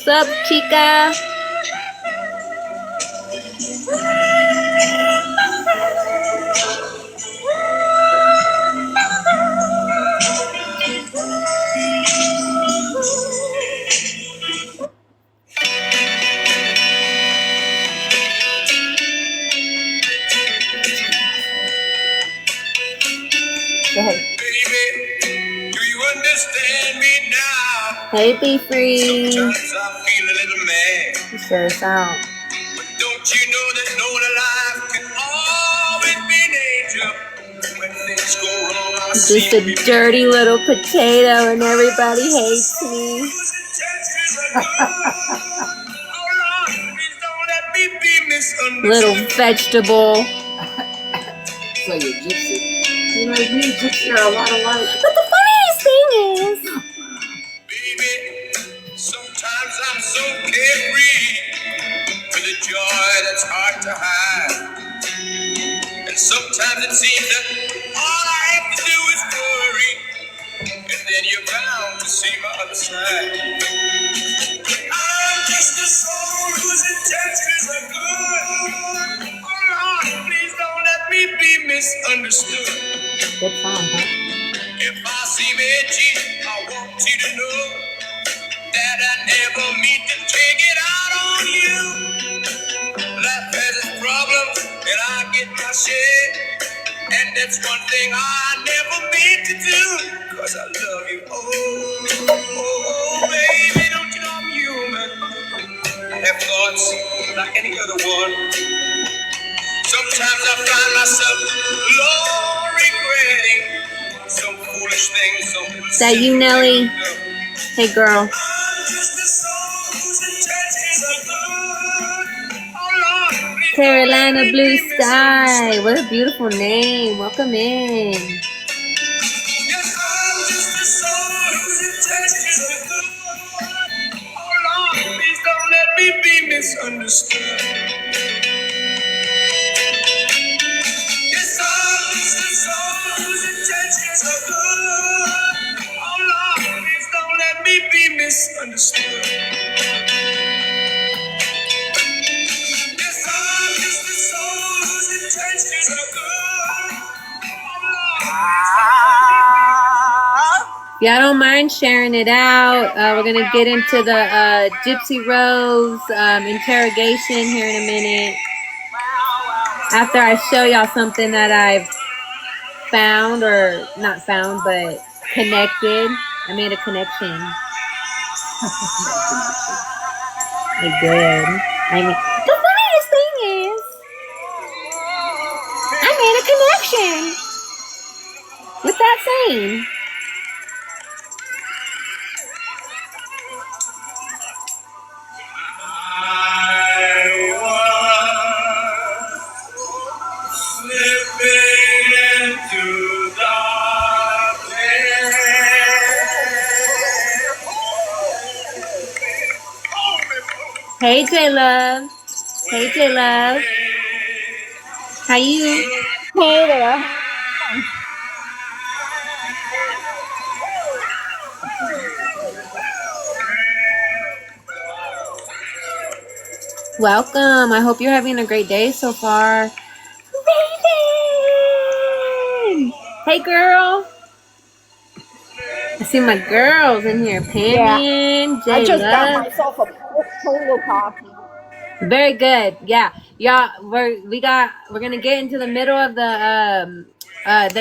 What's up, chica? Go ahead. Baby, do you understand me now? Hey, Be Free. Sometimes I feel a little mad. You sure sound. But don't you know that no one alive can always be an angel? When things go wrong, I Just seem a to be dirty little potato and everybody hates me. Little vegetable. So you're gypsy. You know, me and gypsy are a lot alike. But the funniest thing is, baby, sometimes I'm so carefree with a joy that's hard to hide. And sometimes it seems that all I have to do is worry, and then you're bound to see my other side. I'm just a soul whose intentions are good. Oh Lord, please don't let me be misunderstood. good song, huh? If I seem edgy, I want you to know that I never mean to take it out on you. Life has its problems, and I get my share. And that's one thing I never mean to do, 'cause I love you. Oh, baby, don't you know I'm human? I have thoughts like any other one. Sometimes I find myself alone regretting some foolish things. Is that you, Nelly? Hey, girl. Carolina Blue Sky. What a beautiful name. Welcome in. Yes, I'm just a soul whose intentions are good. Oh Lord, please don't let me be misunderstood. Yes, I'm just a soul whose intentions are good. Oh Lord, please don't let me be misunderstood. Yes, I'm just a soul whose intentions are good. Oh Lord. If y'all don't mind sharing it out, we're going to get into the Gypsy Rose interrogation here in a minute. After I show y'all something that I've found, or not found, but connected. I made a connection. I did. The funniest thing is, I made a connection with that saying. Hey, J-Love. Hey, J-Love. How you? Hey there. Welcome. I hope you're having a great day so far. Raven! Hey, girl. I see my girls in here. Pammy, I just got J-Love. myself a total coffee. Very good. Yeah. Y'all, we're gonna get into the middle of the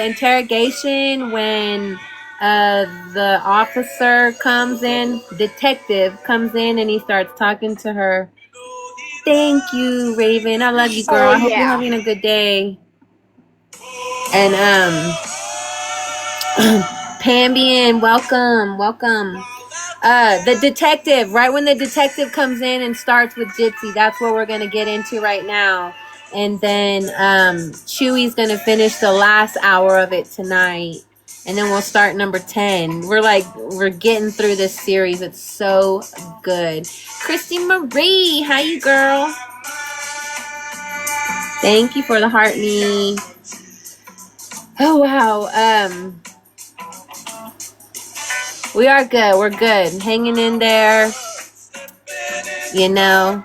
interrogation when the officer comes in, detective comes in, and he starts talking to her. Thank you, Raven. I love you, girl. I hope you're having a good day. And Pambian, welcome. The detective, right when the detective comes in and starts with Gypsy, that's what we're gonna get into right now. And then Chewy's gonna finish the last hour of it tonight. And then we'll start number 10. We're getting through this series. It's so good. Christy Marie, how you, girl? Thank you for the heart me. Oh wow. We are good. We're good. Hanging in there. you know,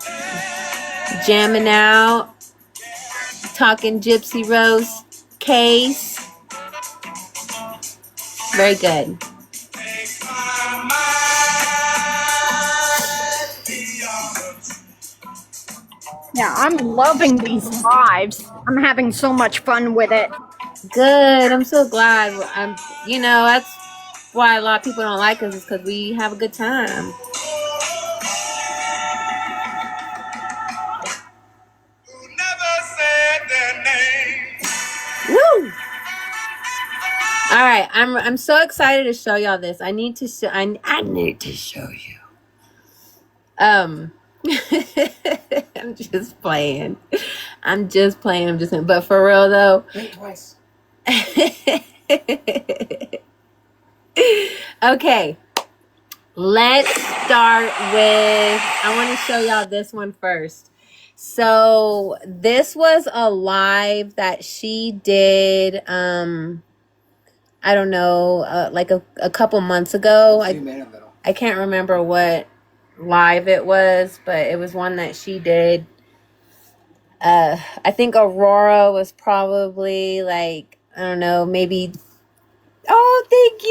jamming out, talking Gypsy Rose case. Very good. Yeah, I'm loving these lives. I'm having so much fun with it. Good. I'm so glad. That's why a lot of people don't like us, is because we have a good time. Woo! All right, I'm so excited to show y'all this. I need to show you. I'm just playing. But for real though. Blink twice. Okay. Let's start with, I want to show y'all this one first. So this was a live that she did, I don't know, like a couple months ago. I can't remember what live it was, but it was one that she did. I think Aurora was probably like, I don't know, maybe. Oh, thank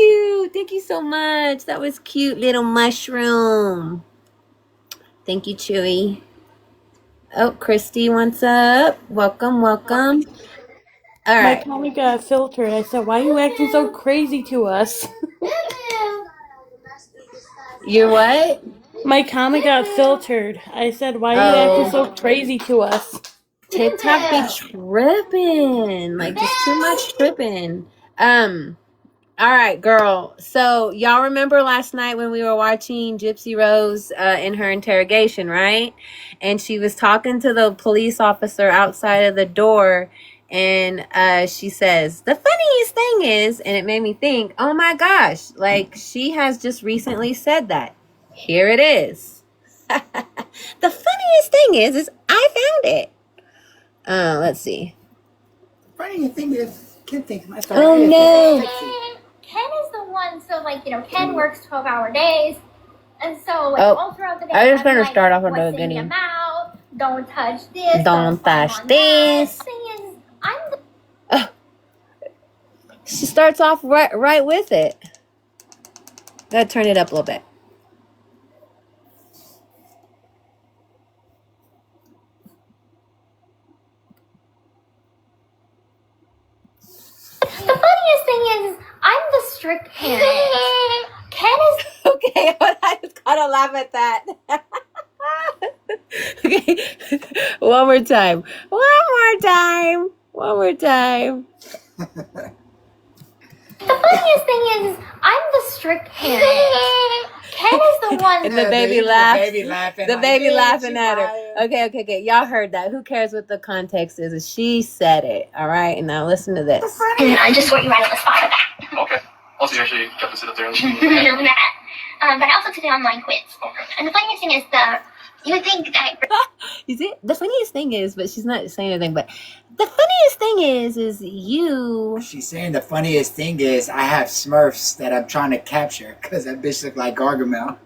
you so much. That was cute, little mushroom. Thank you, Chewy. Oh, Christy, what's up? Welcome. All My right. comment got filtered. I said, why are you acting so crazy to us? You're what? My comment got filtered. I said, why are you acting so crazy to us? TikTok be tripping. Like, just too much tripping. All right, girl. So y'all remember last night when we were watching Gypsy Rose in her interrogation, right? And she was talking to the police officer outside of the door, and she says, the funniest thing is, and it made me think, oh my gosh, like she has just recently said that. Here it is. The funniest thing is I found it. Let's see. The funniest thing is, Ken thinks my son Oh is no. sexy. Ken is the one, so Ken works 12-hour days, and so all throughout the day, I was gonna start off with what's the in beginning. your mouth, don't touch this, Don't touch climb on this. that. Thing is, I'm the She starts off right with it. Gotta turn it up a little bit. funniest thing is, I'm the strict parent. Ken is Okay, I just gotta laugh at that. Okay, one more time. the funniest thing is, I'm the strict parent. Ken is the one. And the baby laughs. The baby like, laughing yeah, at her. Okay. Y'all heard that. Who cares what the context is? She said it. All right. And now listen to this. And I just want you right on the spot for that. Okay. Also, you actually got to sit up there and that. But I also took an online quiz. Okay. And the funniest thing is you would think that. You see, the funniest thing is, but she's not saying anything, but the funniest thing is you. She's saying the funniest thing is I have Smurfs that I'm trying to capture because that bitch look like Gargamel.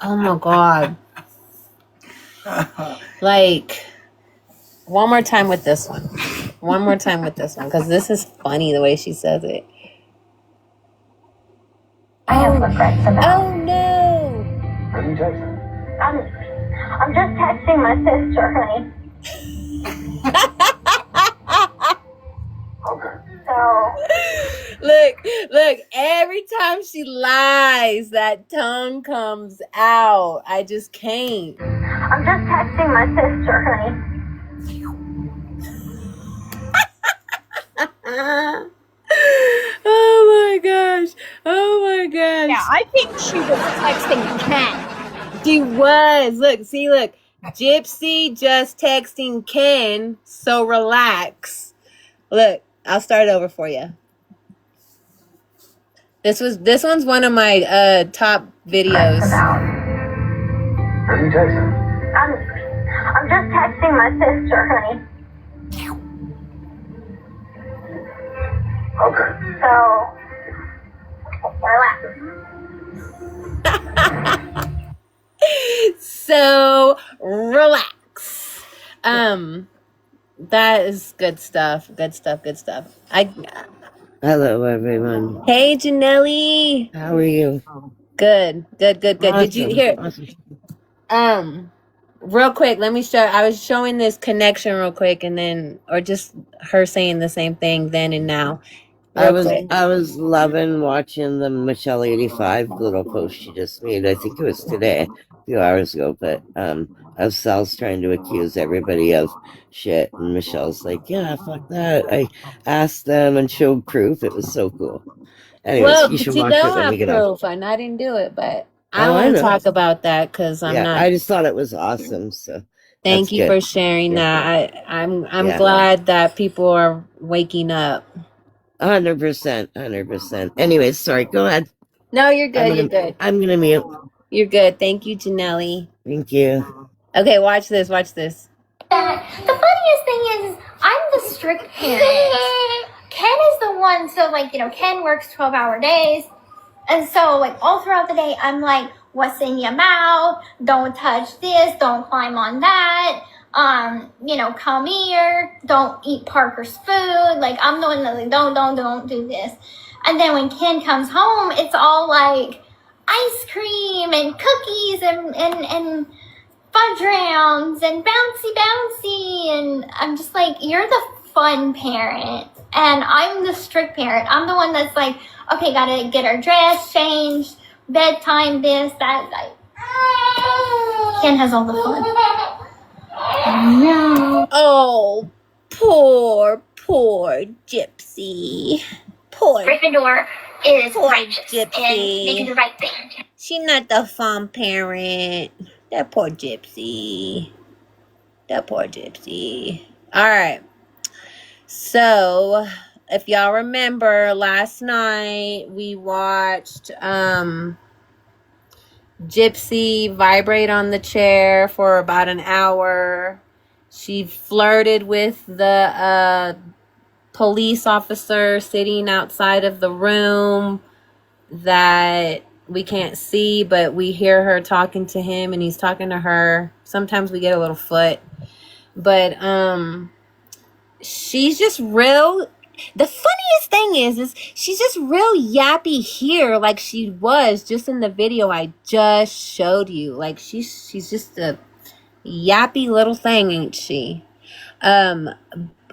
Oh my God. Like, one more time with this one. Because this is funny the way she says it. I have regrets about. Oh no. What are you texting? I'm just texting my sister, honey. Okay. So. Look, every time she lies, that tongue comes out. I just can't. I'm just texting my sister, honey. Oh my gosh. Yeah, I think she was texting Ken. She was. Look. Gypsy just texting Ken, so relax. Look, I'll start over for you. This one's one of my top videos. What are you texting? I'm just texting my sister, honey. Okay. So, relax. So That is good stuff. Good stuff. Good stuff. Hello, everyone. Hey, Janelli. How are you? Good. Did you hear? Awesome. Real quick, let me show. I was showing this connection real quick, and then, or just her saying the same thing then and now. I Real quick. was loving watching the Michelle 85 little post she just made. I think it was today, a few hours ago, but of Sal's trying to accuse everybody of shit, and Michelle's like, yeah, fuck that. I asked them and showed proof. It was so cool. Anyways, Well, you should you watch it don't when we have get off. proof, and I didn't do it, but I Oh, don't I want to know. talk about that because I'm Yeah, not. I just thought it was awesome. So Thank that's you good. for sharing Yeah. that. I'm Yeah. glad that people are waking up. 100%. Anyways, sorry. Go ahead. No, you're good. You're good. I'm gonna mute. You're good. Thank you, Janelli. Thank you. Okay, watch this. Watch this. The funniest thing is I'm the strict parent. Ken is the one, so like, Ken works 12-hour days. And so like all throughout the day, I'm like, what's in your mouth? Don't touch this. Don't climb on that. Come here. Don't eat Parker's food. Like I'm the one that like, don't do this. And then when Ken comes home, it's all like ice cream and cookies and fudge rounds and bouncy. And I'm just like, you're the fun parent. And I'm the strict parent. I'm the one that's like, okay, gotta get her dress changed, bedtime, this, that. Like, Ken has all the fun. No. Oh, poor Gypsy. Poor Gryffindor is Poor righteous Gypsy. and they do the right thing. She not the fun parent. That poor Gypsy. All right. So, if y'all remember, last night we watched Gypsy vibrate on the chair for about an hour. She flirted with the police officer sitting outside of the room that we can't see, but we hear her talking to him and he's talking to her. Sometimes we get a little foot. But she's just real. The funniest thing is she's just real yappy here, like she was just in the video I just showed you. Like she's just a yappy little thing, ain't she?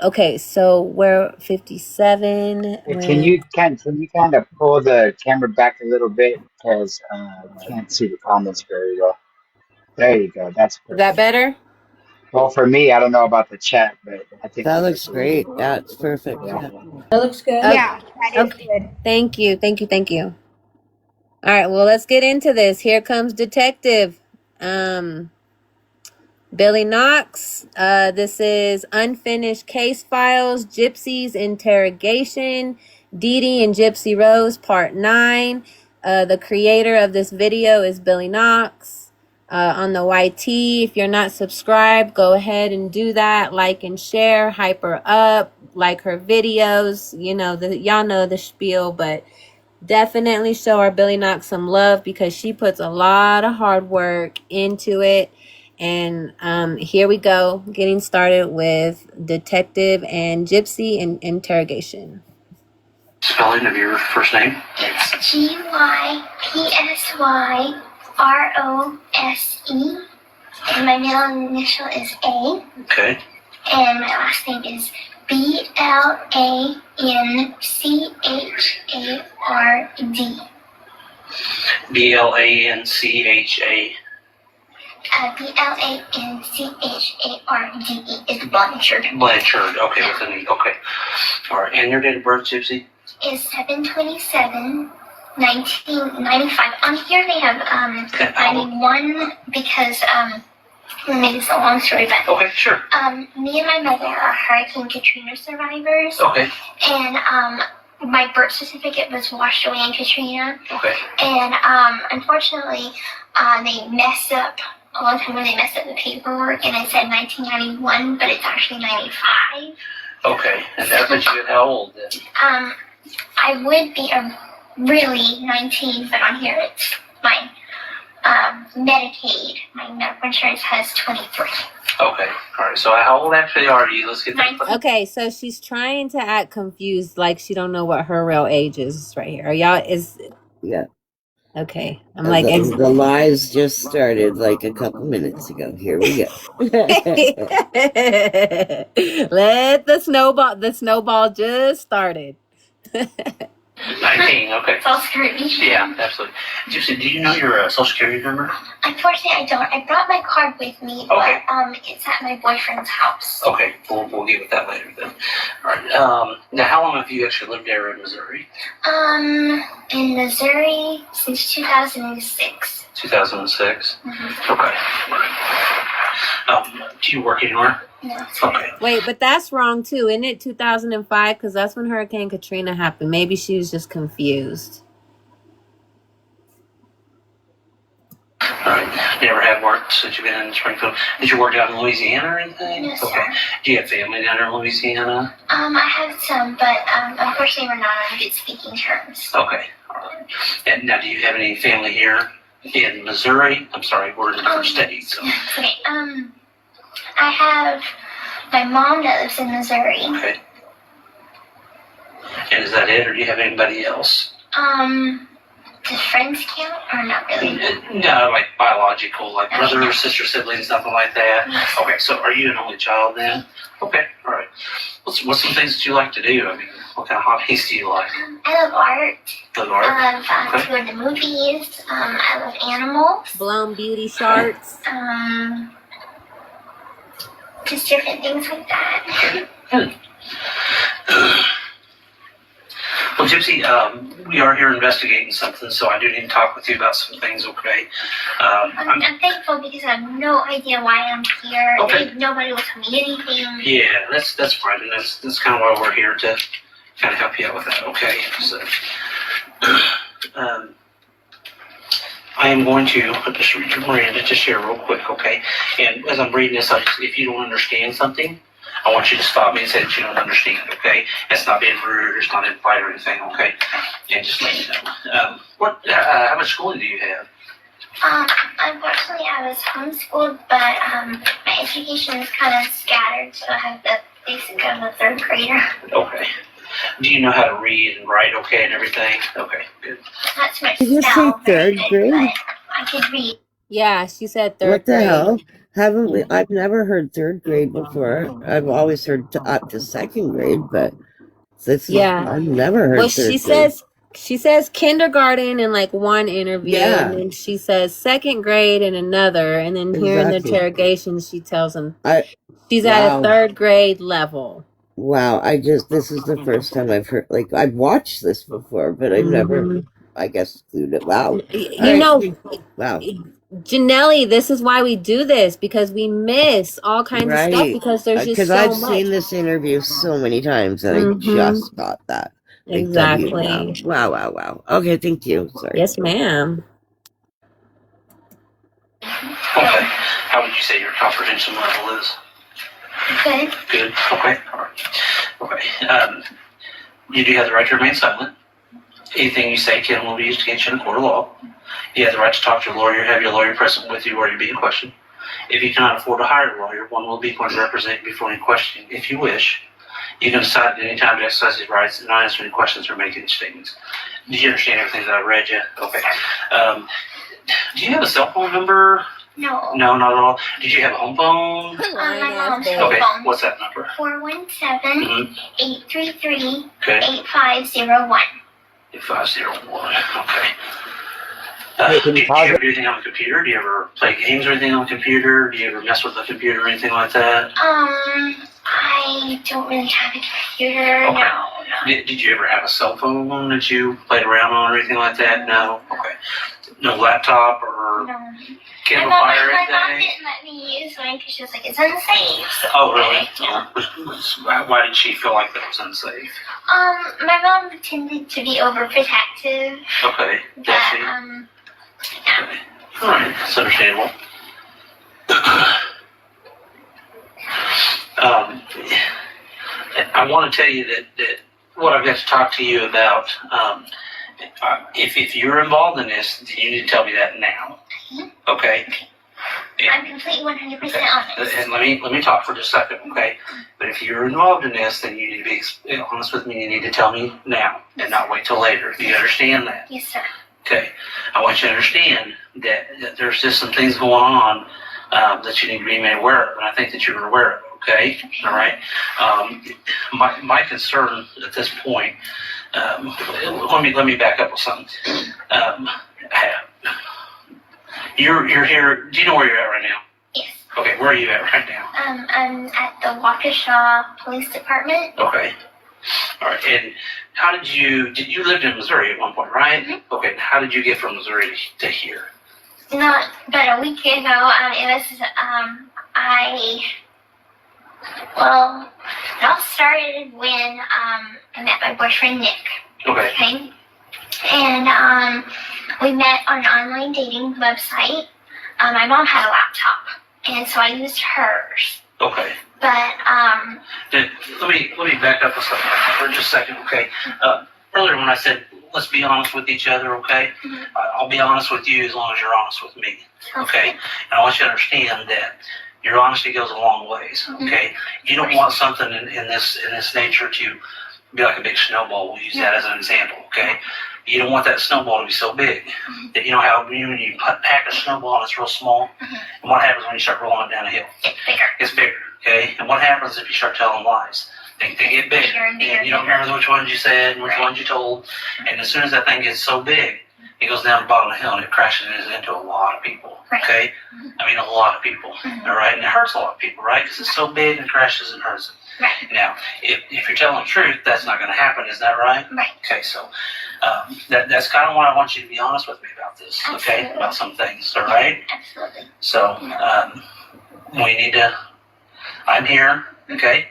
Okay, so we're 57. Can you kind of pull the camera back a little bit because can't see the comments very well. There you go. That's Is that perfect. better? Well, for me, I don't know about the chat, but I think That looks great. Yeah, it's perfect. Yeah. That looks good. Yeah, that is good. Thank you. All right, well, let's get into this. Here comes Detective Billy Knox. This is Unfinished Case Files, Gypsy's Interrogation, Dee Dee and Gypsy Rose, Part 9. The creator of this video is Billy Knox. On the YT, if you're not subscribed, go ahead and do that. Like and share, hype her up, like her videos. Y'all know the spiel, but definitely show our Billy Knox some love because she puts a lot of hard work into it. And here we go, getting started with Detective and Gypsy in interrogation. Spelling of your first name? It's GYPSYROSE. And my middle initial is A. Okay. And my last name is BLANCHARD. BLANCHA. BLANCHARDE is Blanchard. Blanchard. Okay, with an E. Okay. All right. And your date of birth, Gypsy? Is 7/27/1995. On here they have 91 because maybe it's a long story, but Okay, sure. me and my mother are Hurricane Katrina survivors. Okay. And my birth certificate was washed away in Katrina. Okay. And unfortunately, they messed up a long time ago. They messed up the paperwork, and it said 1991, but it's actually 95. Okay. And that puts you at how old then? I would be really 19, but on here it's my Medicaid. My medical insurance has 23. Okay. All right. So how old actually are you? Let's get that. Okay, so she's trying to act confused, like she don't know what her real age is right here. Are y'all Yeah. okay? I'm The, like, the lies just started like a couple minutes ago. Here we go. let the snowball just started. 19. Okay. Social Security. Yeah, absolutely. Gypsy, do you know your social security number? Unfortunately, I don't. I brought my card with me, Okay. but it's at my boyfriend's house. Okay, we'll get with that later then. All right. Now, how long have you actually lived there in Missouri? In Missouri since 2006. 2006. Mm-hmm. Okay. All right. Do you work anywhere? No. Okay. Wait, but that's wrong too, isn't it? 2005, because that's when Hurricane Katrina happened. Maybe she was just confused. All right. You never have worked since you've been in Springfield. Did you work out in Louisiana or anything? Yes, Okay. sir. Do you have family down there in Louisiana? I have some, but unfortunately, we're not on good speaking terms. Okay. All right. And now, do you have any family here in Missouri? I'm sorry, we're in a different state. So. Okay. I have my mom that lives in Missouri. Okay. And is that it, or do you have anybody else? Does friends count or not really? No, like biological, like brother or sister, siblings, nothing like that. Okay, so are you an only child then? Okay, all right. What's some things that you like to do? I mean, what kind of hobbies do you like? I love art. Love art? I love to go to the movies. I love animals. Blown beauty sharks. Just different things like that. Good. Well, Gypsy, we are here investigating something, so I do need to talk with you about some things, okay? I'm thankful because I have no idea why I'm here. Okay. Nobody will tell me anything. Yeah, that's fine, and that's kind of why we're here, to kind of help you out with that, okay? So, I am going to just read your Miranda to share real quick, okay? And as I'm reading this, if you don't understand something, I want you to stop me and say that you don't understand, okay? It's not being rude, it's not in fight or anything, okay? And just let me know. How much schooling do you have? Unfortunately, I was homeschooled, but my education is kind of scattered, so I have the basic of a third grader. Okay. Do you know how to read and write okay and everything? Okay, good. Not too much Did you say spell, third but grade? I could read. Yeah, she said third What the grade. hell? Haven't we? I've never heard third grade before. I've always heard up to second grade, but I've never heard. Well, third she says kindergarten in like one interview, Yeah. and then she says second grade in another, and then here in the Exactly. interrogation she tells him she's Wow. at a third grade level. Wow, this is the first time I've heard, like, I've watched this before, but I've never, I guess, clued it. Wow. Wow. Janelle, this is why we do this, because we miss all kinds of stuff, because there's just so I've much. seen this interview so many times, and I just got that. Exactly. Wow. Okay, thank you. Sorry. Yes, ma'am. Okay. How would you say your comprehension level is? Good. Good. Okay. All right. Okay. You do have the right to remain silent. Anything you say can will be used against you in a court of law. You have the right to talk to your lawyer, have your lawyer present with you or you're being questioned. If you cannot afford to hire a lawyer, one will be going to represent you before any questioning. If you wish, you can decide at any time to exercise these rights and not answer any questions or make any statements. Did you understand everything that I read you? Okay. Do you have a cell phone number? No. No, not at all. Did you have a home phone? My mom's home Okay, phone. what's that number? 417-833-8501. 501. Okay. Hey, can Do you you pause ever it? do anything on the computer? Do you ever play games or anything on the computer? Do you ever mess with the computer or anything like that? I don't really have a computer. Okay. No. Did you ever have a cell phone that you played around on or anything like that? No? Okay. No laptop or No. cable My fire or mom anything? didn't let me use mine because she was like, it's unsafe. So, Oh, really? Yeah. Why did she feel like that was unsafe? My mom tended to be overprotective. Okay. But, Gotcha. yeah. Okay. All right. That's understandable. I want to tell you that what I've got to talk to you about, if you're involved in this, you need to tell me that now. Okay? I'm completely 100% honest. And let me talk for just a second, okay? But if you're involved in this, then you need to be honest with me. You need to tell me now and not wait till later. Do you understand that? Yes, sir. Okay. I want you to understand that there's just some things going on that you need to be made aware of, and I think that you're aware of. Okay. All right. My concern at this point. Let me back up with something. You're here. Do you know where you're at right now? Yes. Okay, where are you at right now? I'm at the Waukesha Police Department. Okay. All right. And how did you lived in Missouri at one point, right? Mm-hmm. Okay. How did you get from Missouri to here? Not but a week ago. It all started when I met my boyfriend Nick. Okay. And we met on an online dating website. My mom had a laptop, and so I used hers. Okay. But Let me back up for just a second, okay? Earlier when I said let's be honest with each other, okay? Mm-hmm. I'll be honest with you as long as you're honest with me, okay? And I want you to understand that your honesty goes a long ways, okay? You don't want something in this nature to be like a big snowball. We'll use that as an example, okay? You don't want that snowball to be so big that you know how when you pack a snowball and it's real small, and what happens when you start rolling it down a hill? It's bigger, okay? And what happens if you start telling lies? They get bigger, and you don't remember which ones you said and which ones you told, and as soon as that thing gets so big, it goes down the bottom of the hill and it crashes into a lot of people, okay? I mean, a lot of people, all right? And it hurts a lot of people, right? Because it's so big and crashes and hurts them. Right. Now, if you're telling the truth, that's not going to happen, is that right? Right. Okay, so that's kind of why I want you to be honest with me about this, okay? Absolutely. About some things, all right? Absolutely. So we need to, I'm here, okay?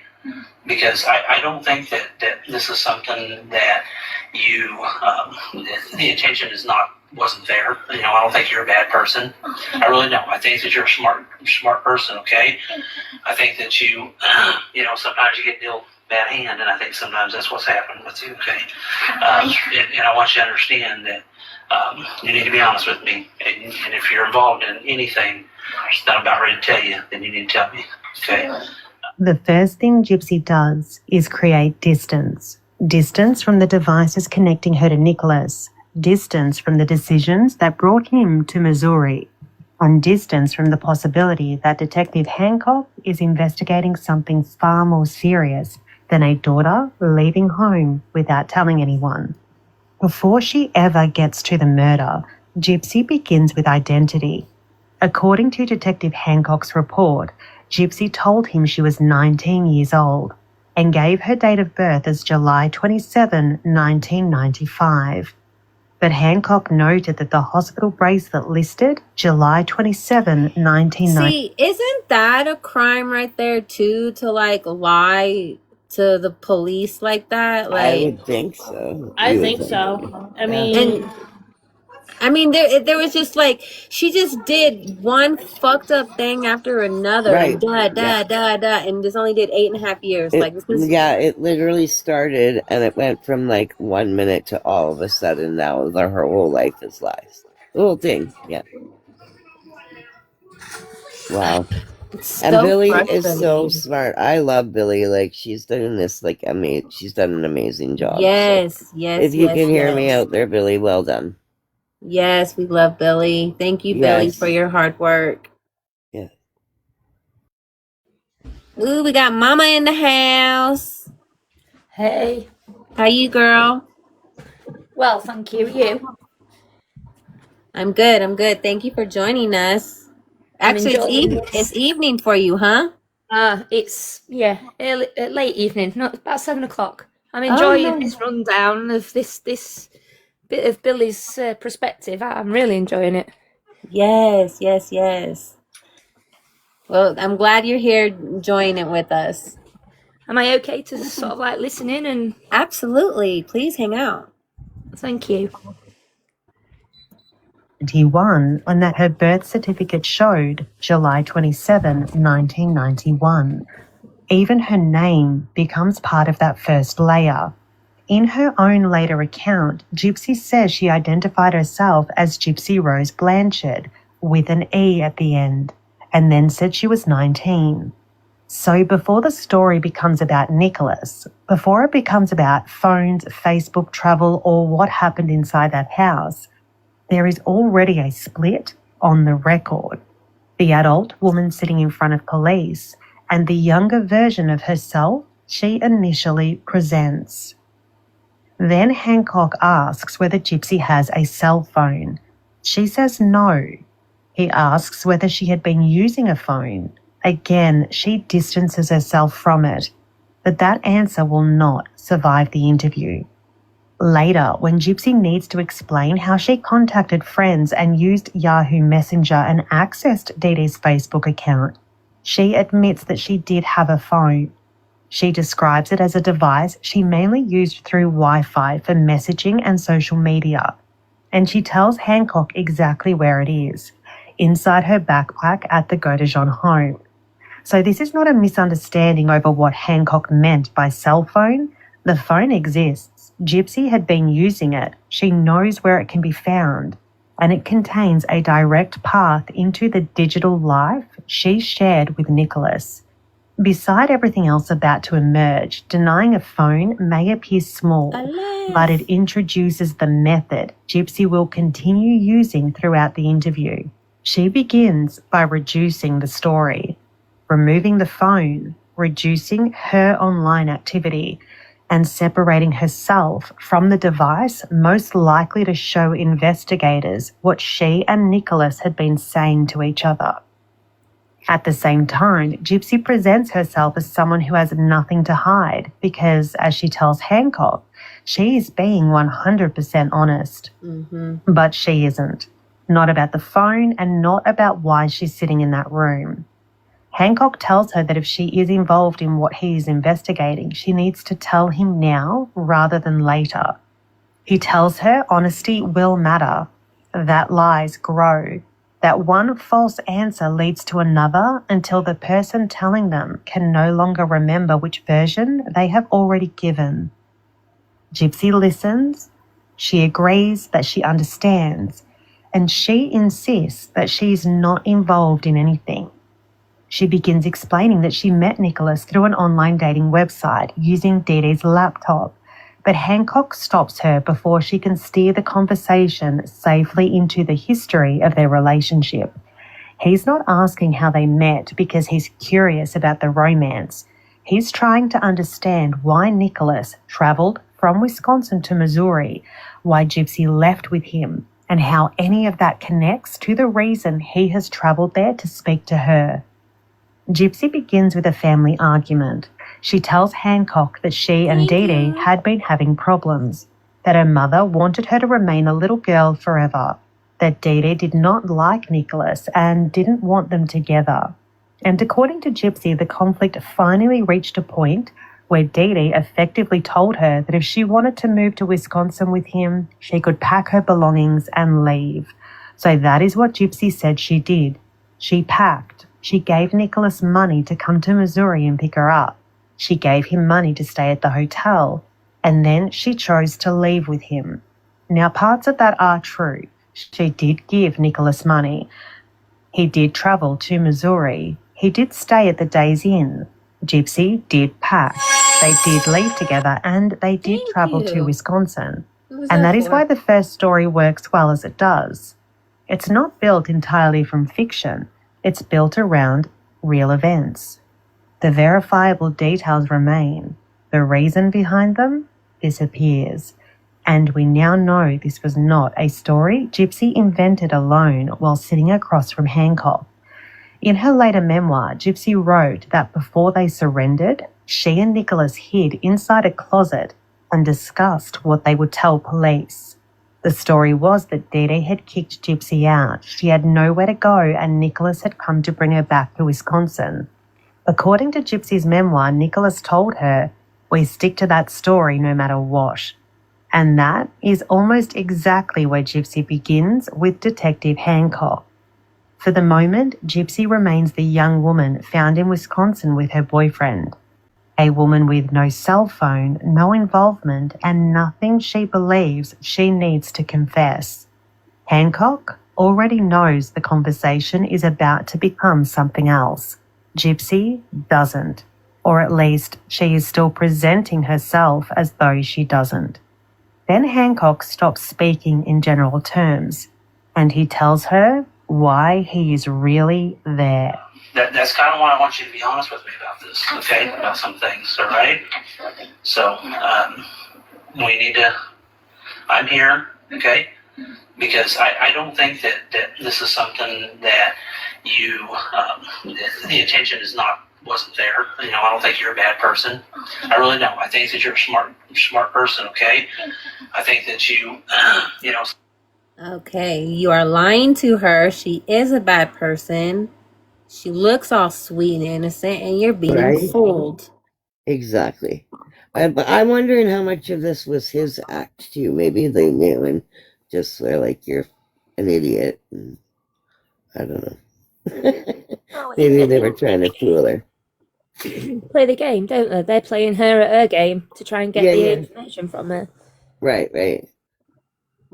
Because I don't think that this is something that you, the intention wasn't there. You know, I don't think you're a bad person. I really don't. I think that you're a smart person, okay? I think that you, sometimes you get dealt bad hand, and I think sometimes that's what's happened with you, okay? And I want you to understand that you need to be honest with me. And if you're involved in anything that I'm about ready to tell you, then you need to tell me, okay? The first thing Gypsy does is create distance. Distance from the devices connecting her to Nicholas. Distance from the decisions that brought him to Missouri. And distance from the possibility that Detective Hancock is investigating something far more serious than a daughter leaving home without telling anyone. Before she ever gets to the murder, Gypsy begins with identity. According to Detective Hancock's report, Gypsy told him she was 19 years old and gave her date of birth as July 27, 1995. But Hancock noted that the hospital bracelet listed July 27, 1990. See, isn't that a crime right there too, to lie to the police like that? I would think so. I think so. I mean, there was just she just did one fucked up thing after another, Right. and just only did 8.5 years. It literally started and it went from 1 minute to all of a sudden now her whole life is lies. The whole thing, yeah. Wow. And Billy is so smart. I love Billy. She's doing this she's done an amazing job. Yes. If you can hear me out there, Billy, well done. Yes, we love Billy. Thank you, Billy, for your hard work. Yeah. Ooh, we got Mama in the house. Hey. How you, girl? Well, thank you. You? I'm good. Thank you for joining us. Actually, it's evening for you, huh? It's late evening. Not about 7 o'clock. I'm enjoying this rundown of this bit of Billy's perspective. I'm really enjoying it. Yes. Well, I'm glad you're here enjoying it with us. Am I okay to sort of listen in and... Absolutely. Please hang out. Thank you. 21, and that her birth certificate showed July 27, 1991. Even her name becomes part of that first layer. In her own later account, Gypsy says she identified herself as Gypsy Rose Blanchard, with an E at the end, and then said she was 19. So before the story becomes about Nicholas, before it becomes about phones, Facebook travel, or what happened inside that house, there is already a split on the record. The adult woman sitting in front of police and the younger version of herself she initially presents. Then Hancock asks whether Gypsy has a cell phone. She says no. He asks whether she had been using a phone. Again, she distances herself from it, but that answer will not survive the interview. Later, when Gypsy needs to explain how she contacted friends and used Yahoo Messenger and accessed Dee Dee's Facebook account, she admits that she did have a phone. She describes it as a device she mainly used through Wi-Fi for messaging and social media, and she tells Hancock exactly where it is, inside her backpack at the Godejohn home. So this is not a misunderstanding over what Hancock meant by cell phone. The phone exists. Gypsy had been using it. She knows where it can be found, and it contains a direct path into the digital life she shared with Nicholas. Beside everything else about to emerge, denying a phone may appear small, but it introduces the method Gypsy will continue using throughout the interview. She begins by reducing the story, removing the phone, reducing her online activity, and separating herself from the device most likely to show investigators what she and Nicholas had been saying to each other. At the same time, Gypsy presents herself as someone who has nothing to hide because, as she tells Hancock, she is being 100% honest. But she isn't. Not about the phone and not about why she's sitting in that room. Hancock tells her that if she is involved in what he is investigating, she needs to tell him now rather than later. He tells her honesty will matter, that lies grow, that one false answer leads to another until the person telling them can no longer remember which version they have already given. Gypsy listens, she agrees that she understands, and she insists that she is not involved in anything. She begins explaining that she met Nicholas through an online dating website using Dee Dee's laptop, but Hancock stops her before she can steer the conversation safely into the history of their relationship. He's not asking how they met because he's curious about the romance. He's trying to understand why Nicholas travelled from Wisconsin to Missouri, why Gypsy left with him, and how any of that connects to the reason he has travelled there to speak to her. Gypsy begins with a family argument. She tells Hancock that she and Dee Dee had been having problems, that her mother wanted her to remain a little girl forever, that Dee Dee did not like Nicholas and didn't want them together. And according to Gypsy, the conflict finally reached a point where Dee Dee effectively told her that if she wanted to move to Wisconsin with him, she could pack her belongings and leave. So that is what Gypsy said she did. She packed. She gave Nicholas money to come to Missouri and pick her up. She gave him money to stay at the hotel, and then she chose to leave with him. Now, parts of that are true. She did give Nicholas money. He did travel to Missouri. He did stay at the Days Inn. Gypsy did pack. They did leave together, and they did travel to Wisconsin. And that is why the first story works well as it does. It's not built entirely from fiction. It's built around real events. The verifiable details remain. The reason behind them disappears. And we now know this was not a story Gypsy invented alone while sitting across from Hancock. In her later memoir, Gypsy wrote that before they surrendered, she and Nicholas hid inside a closet and discussed what they would tell police. The story was that Dee Dee had kicked Gypsy out. She had nowhere to go and Nicholas had come to bring her back to Wisconsin. According to Gypsy's memoir, Nicholas told her, "We stick to that story no matter what." And that is almost exactly where Gypsy begins with Detective Hancock. For the moment, Gypsy remains the young woman found in Wisconsin with her boyfriend. A woman with no cell phone, no involvement, and nothing she believes she needs to confess. Hancock already knows the conversation is about to become something else. Gypsy doesn't, or at least she is still presenting herself as though she doesn't. Then Hancock stops speaking in general terms, and he tells her why he is really there. That's kind of why I want you to be honest with me about this, okay? About some things, all right? Absolutely. So, we need to, I'm here, okay? Because I don't think that this is something that you, the intention wasn't there. You know, I don't think you're a bad person. I really don't. I think that you're a smart person, okay? I think that you, you know. Okay, you are lying to her. She is a bad person. She looks all sweet and innocent, and you're being Right. fooled. Exactly. But I'm wondering how much of this was his act too. Maybe they knew and just were like, "You're an idiot." And I don't know. Maybe they were trying to fool her. Play the game, don't they? They're playing her at her game to try and get the Yeah. information from her. Right.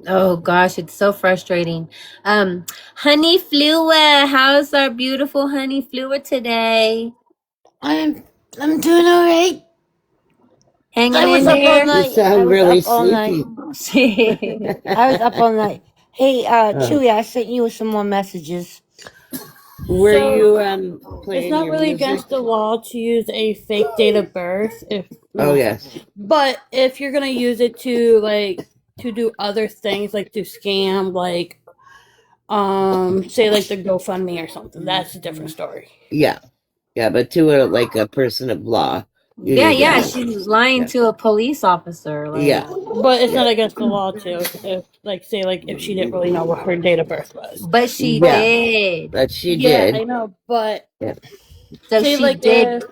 Oh gosh, it's so frustrating. Honey Flua, how's our beautiful Honey Flua today? I'm doing all right. Hanging I was in up all there. night. You sound I was really up all sleepy. night. I was up all night. Hey, Chewy, I sent you some more messages. Were So, you playing It's not your really music? against the law to use a fake date of birth if Oh yes. but if you're gonna use it to do other things like to scam like say like the GoFundMe or something, that's a different story. Yeah, but to a person of law. Yeah, she's lying to a police officer. Like, Yeah. But it's not against the law to if she didn't really know what her date of birth was. But she Yeah. did. But she Yeah, did. I know, but Yeah. So say she did.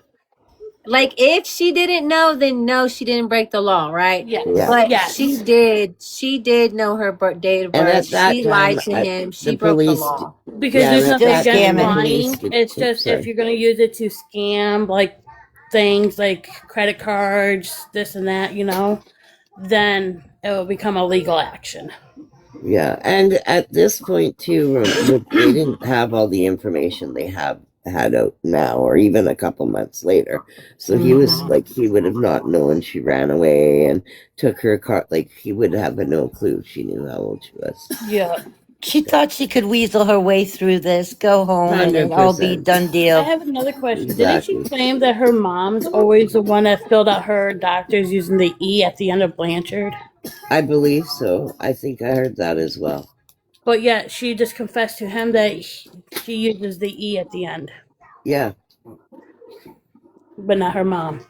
Like, if she didn't know, then no, she didn't break the law, right? Yeah. But Yes. she did know her date of And birth. at that She time, lied to him. She the broke the police law. Because Yeah, there's that's nothing just against scamming. lying. It's just if you're gonna use it to scam like things like credit cards, this and that, then it will become a legal action. Yeah, and at this point too, they didn't have all the information they had out now, or even a couple months later. So he was like, he would have not known she ran away and took her car. Like, he would have no clue she knew how old she was. Yeah. She thought she could weasel her way through this, go home, and it'll all be 100%. done I deal. have another question. Exactly. Didn't she claim that her mom's always the one that filled out her doctors using the E at the end of Blanchard? I believe so. I think I heard that as well. But yet she just confessed to him that she uses the E at the end, Yeah. but not her mom.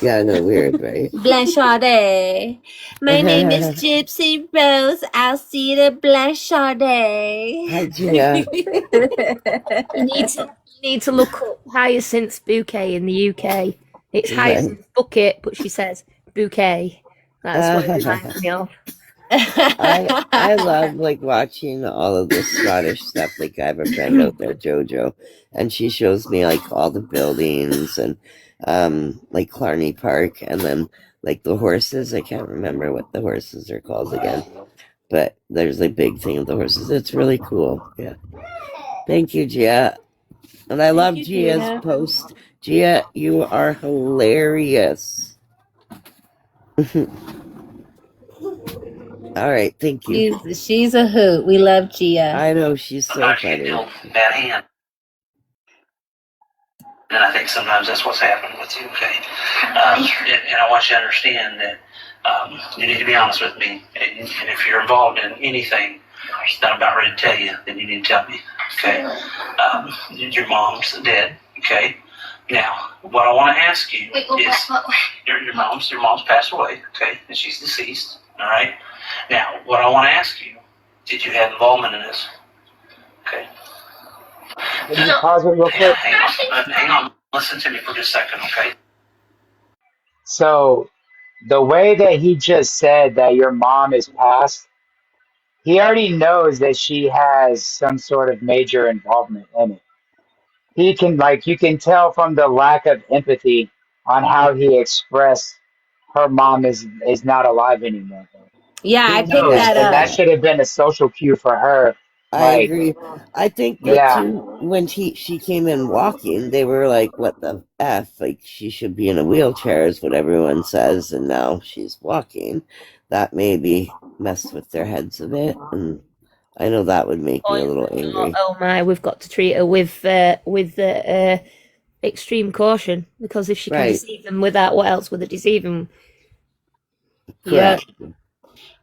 Yeah, no, weird, right? Blanchard. My name is Gypsy Rose Alcida Blanchard. Hi, Gia. You need to look up Hyacinth's bouquet in the UK. It's Hyacinth's bucket, but she says bouquet. That's what it reminds me of. I love watching all of this Scottish stuff. Like, I have a friend out there, Jojo, and she shows me all the buildings and like Clarney Park, and then the horses. I can't remember what the horses are called again, but there's a big thing of the horses. It's really cool. Yeah. Thank you, Gia. And I love Gia's Gia. post. Gia, you are hilarious. All right, thank you. She's a hoot. We love Gia. I know, she's so funny. Bad hand. And I think sometimes that's what's happening with you, okay? And I want you to understand that you need to be honest with me. And if you're involved in anything that I'm about ready to tell you, then you need to tell me, okay? Your mom's dead, okay? Now, what I want to ask you is, your mom's passed away, okay? And she's deceased, all right? Now, what I want to ask you, did you have involvement in this? Okay. Can you pause it real quick? Hang on. Listen to me for just a second, okay? So, the way that he just said that your mom is passed, he already knows that she has some sort of major involvement in it. He can, you can tell from the lack of empathy on how he expressed her mom is not alive anymore. Yeah, I He picked knows, that and up. that should have been a social cue for her I Like, agree. I think that yeah, too. When she came in walking, they were like, "What the f? Like she should be in a wheelchair," is what everyone says, and now she's walking. That maybe messed with their heads a bit, and I know that would make me a little angry. Oh my, we've got to treat her with extreme caution, because if she can Right. deceive them with that, what else would they deceive them? Yep. Correct.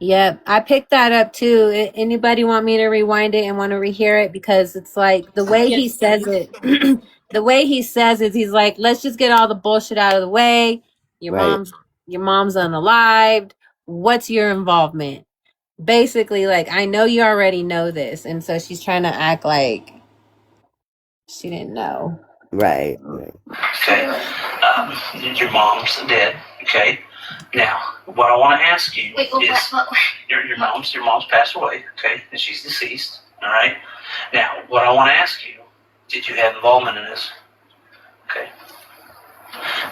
Yep. I picked that up too. Anybody want me to rewind it and want to rehear it? Because it's like the way he says it, the way he says it, he's like, let's just get all the bullshit out of the way. Your Right. mom's unalived. What's your involvement? Basically, like, I know you already know this. And so she's trying to act like she didn't know. Right. Right. Okay. Your mom's dead. Okay. Now, what I want to ask you Wait, is what? your mom's passed away. Okay, and she's deceased. All right. Now, what I want to ask you: did you have involvement in this? Okay.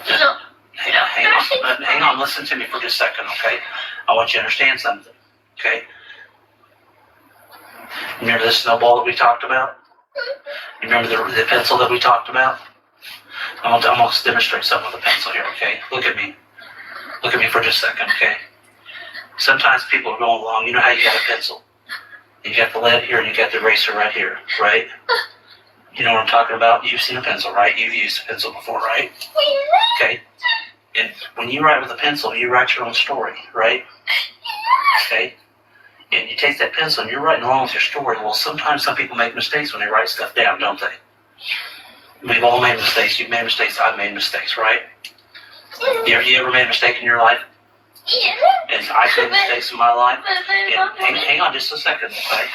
No. Hang on. Listen to me for just a second. Okay. I want you to understand something. Okay. Remember the snowball that we talked about? Remember the pencil that we talked about? I'm going to demonstrate something with a pencil here, okay? Look at me. Look at me for just a second, okay? Sometimes people are going along, you know how you got a pencil? You got the lead here and you got the eraser right here, right? You know what I'm talking about? You've seen a pencil, right? You've used a pencil before, right? Okay? And when you write with a pencil, you write your own story, right? Okay? And you take that pencil and you're writing along with your story. Well, sometimes some people make mistakes when they write stuff down, don't they? We've all made mistakes. You've made mistakes. I've made mistakes, right? You ever made a mistake in your life? And I've made mistakes in my life. And hang on just a second, okay?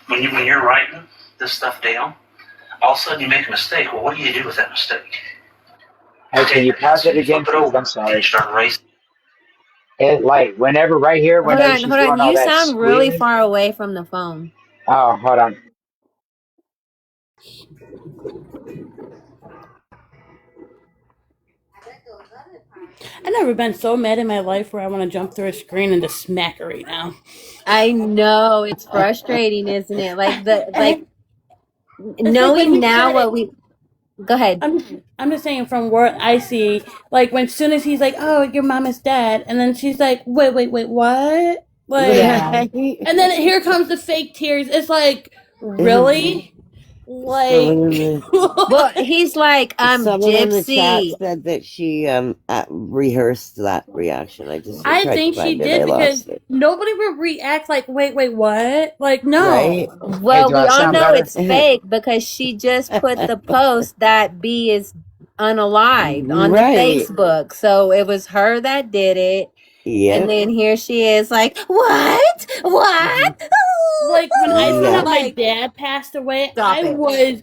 When you're writing this stuff down, all of a sudden you make a mistake. Well, what do you do with that mistake? hey, can you pause it again, please? I'm sorry. You start erasing. It, like, whenever right here, whenever she's doing all You that sound really squealing. far away from the phone. Oh, hold on. I've never been so mad in my life where I want to jump through a screen and just smack her right now. I know, it's frustrating, isn't it? Like knowing like when now said what it. we. Go ahead. I'm just saying from what I see, like when soon as he's like, "Oh, your mom is dead," and then she's like, "Wait, what?" Like, Yeah. and then here comes the fake tears. It's like, really? Like, Well, he's like, Someone in the chat Gypsy. said that she rehearsed that reaction. I I tried think to she find it. did I because lost it. nobody would react like, wait, what? Like, no. Right? Well, do we I all sound know better? it's fake because she just put the post that B is unalived on Right. the Facebook. So it was her that did it. Yeah. And then here she is like, what? Like when I found out my Like, dad passed away, Stop I it. was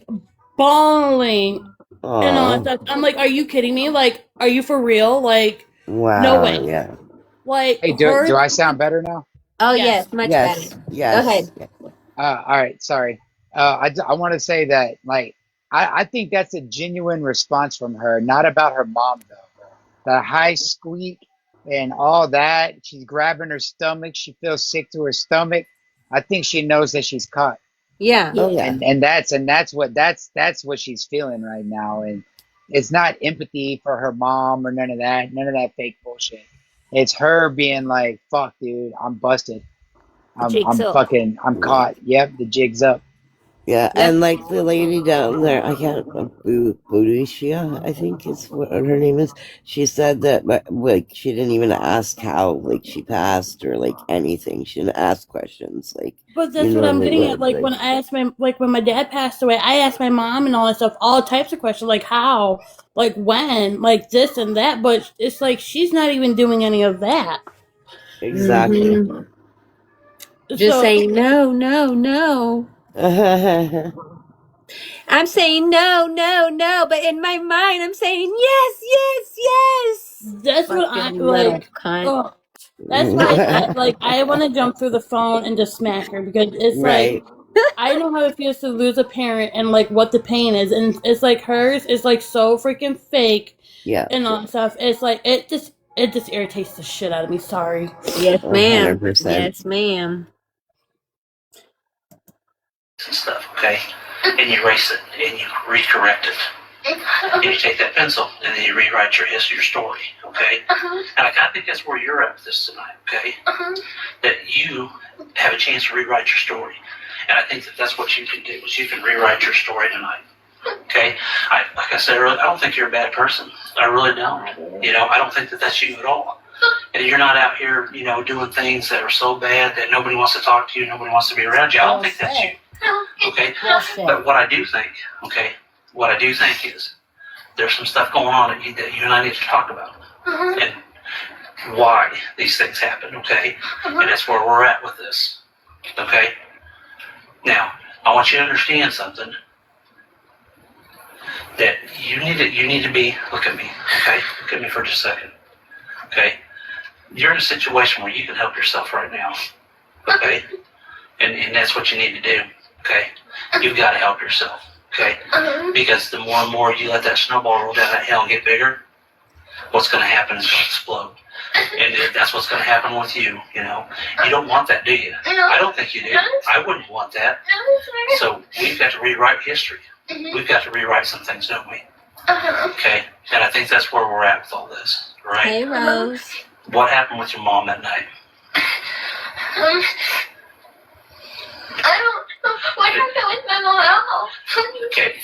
bawling and all that Aw. stuff. I'm like, are you kidding me? Like, are you for real? Like, Wow. no way. Yeah. Like, Hey, do I sound better now? Oh, Yes. yes, much Yes. better. Yes. Go ahead. All right, sorry. I want to say that, like, I think that's a genuine response from her, not about her mom, though. The high squeak and all that. She's grabbing her stomach. She feels sick to her stomach. I think she knows that she's caught. Yeah. Oh yeah. And that's what she's feeling right now. And it's not empathy for her mom or none of that fake bullshit. It's her being like, fuck, dude, I'm busted. Jig's up. I'm caught. Yep, the jig's up. Yeah, and like the lady down there, I can't, Boudicca, I think is what her name is. She said that, like, she didn't even ask how, like, she passed or like anything. She didn't ask questions, like. But that's what I'm getting at. Like when I asked when my dad passed away, I asked my mom and all that stuff, all types of questions, like how, like when, like this and that. But it's like she's not even doing any of that. Exactly. Mm-hmm. Just saying no. I'm saying no, but in my mind I'm saying yes. That's what I like. Oh, that's why I want to jump through the phone and just smack her because it's Right. like I know how it feels to lose a parent and like what the pain is, and it's like hers is like so freaking fake. Yeah. And all that stuff. It's like it just irritates the shit out of me. Sorry. Yes, ma'am. 100%. Yes, ma'am. and stuff, okay? And you erase it and you recorrect it. And you take that pencil and then you rewrite your story, okay? And I kind of think that's where you're at with this tonight, okay? That you have a chance to rewrite your story. And I think that that's what you can do, is you can rewrite your story tonight, okay? Like I said earlier, I don't think you're a bad person. I really don't. You know, I don't think that that's you at all. And you're not out here, you know, doing things that are so bad that nobody wants to talk to you, nobody wants to be around you. I don't think that's you, okay? But what I do think, okay, what I do think is there's some stuff going on that you and I need to talk about. And why these things happen, okay? And that's where we're at with this, okay? Now, I want you to understand something, that you need to be, look at me, okay? Look at me for just a second, okay? You're in a situation where you can help yourself right now, okay? And that's what you need to do, okay? You've got to help yourself, okay? Because the more and more you let that snowball roll down that hill and get bigger, what's going to happen is going to explode. And that's what's going to happen with you, you know. You don't want that, do you? I don't think you do. I wouldn't want that. So we've got to rewrite history. We've got to rewrite some things, don't we? Okay? And I think that's where we're at with all this, right? Hey, Rose. What happened with your mom that night? I don't know what happened with my mom. Okay,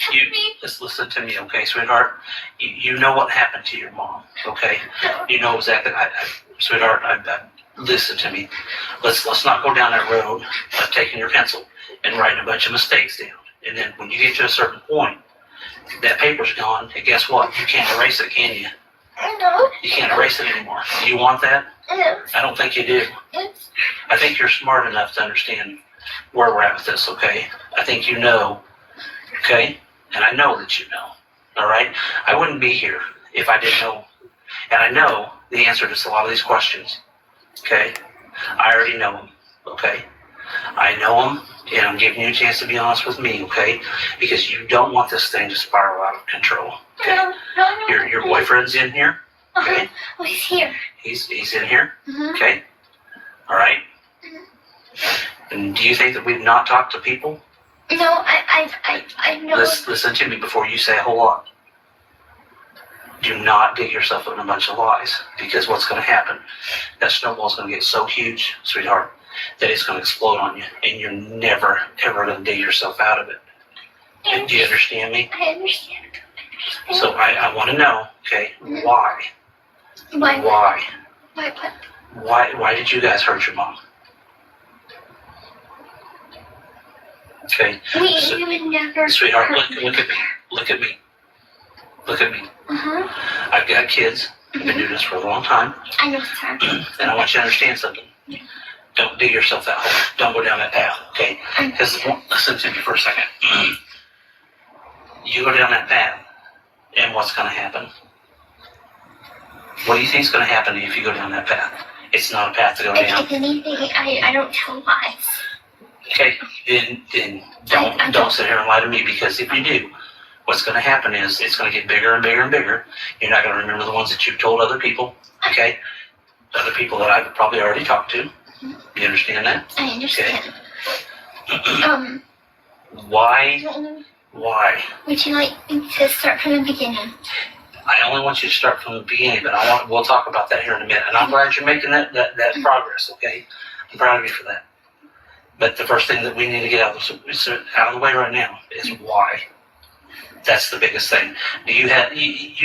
just listen to me, okay, sweetheart? You know what happened to your mom, okay? You know exactly. Sweetheart, listen to me. Let's not go down that road of taking your pencil and writing a bunch of mistakes down. And then when you get to a certain point, that paper's gone, and guess what? You can't erase it, can you? No. You can't erase it anymore. Do you want that? No. I don't think you do. I think you're smart enough to understand where we're at with this, okay? I think you know, okay? And I know that you know, all right? I wouldn't be here if I didn't know. And I know the answer to a lot of these questions, okay? I already know them, okay? I know them, and I'm giving you a chance to be honest with me, okay? Because you don't want this thing to spiral out of control, okay? No. Your boyfriend's in here, okay? Oh, he's here. He's in here, okay? All right? And do you think that we've not talked to people? No, I know. Listen to me before you say a whole lot. Do not dig yourself in a bunch of lies, because what's going to happen, that snowball's going to get so huge, sweetheart, that it's going to explode on you, and you're never, ever going to dig yourself out of it. And do you understand me? I understand. So I want to know, okay, why? Why? Why? What? Why did you guys hurt your mom? Okay. We would never. Sweetheart, look at me. Look at me. Look at me. I've got kids. I've been doing this for a long time. I know, sir. And I want you to understand something. Don't dig yourself that hole. Don't go down that path, okay? Because listen to me for a second. You go down that path, and what's going to happen? What do you think is going to happen if you go down that path? It's not a path to go down. If anything, I don't tell lies. Okay, then don't sit here and lie to me, because if you do, what's going to happen is it's going to get bigger and bigger and bigger. You're not going to remember the ones that you've told other people, okay? Other people that I've probably already talked to. You understand that? I understand. Okay. Why? Would you like me to start from the beginning? I only want you to start from the beginning, but we'll talk about that here in a minute. And I'm glad you're making that progress, okay? I'm proud of you for that. But the first thing that we need to get out of the way right now is why. That's the biggest thing. Do you have, you've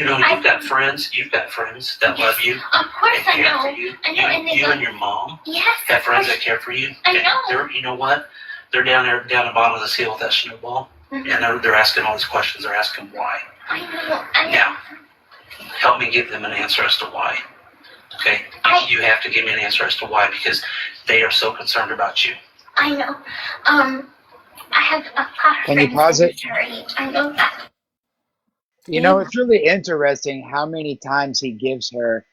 got friends that love you. Of course and care I know. For you. I know. You and your mom Yes. have friends that care for you. I know. You know what? They're down the bottom of this hill with that snowball. And they're asking all these questions. They're asking why. I know. Now, help me give them an answer as to why. Okay? You have to give me an answer as to why, because they are so concerned about you. I know. I have a lot of Can you friends pause it? I know that. You know, it's really interesting how many times he gives her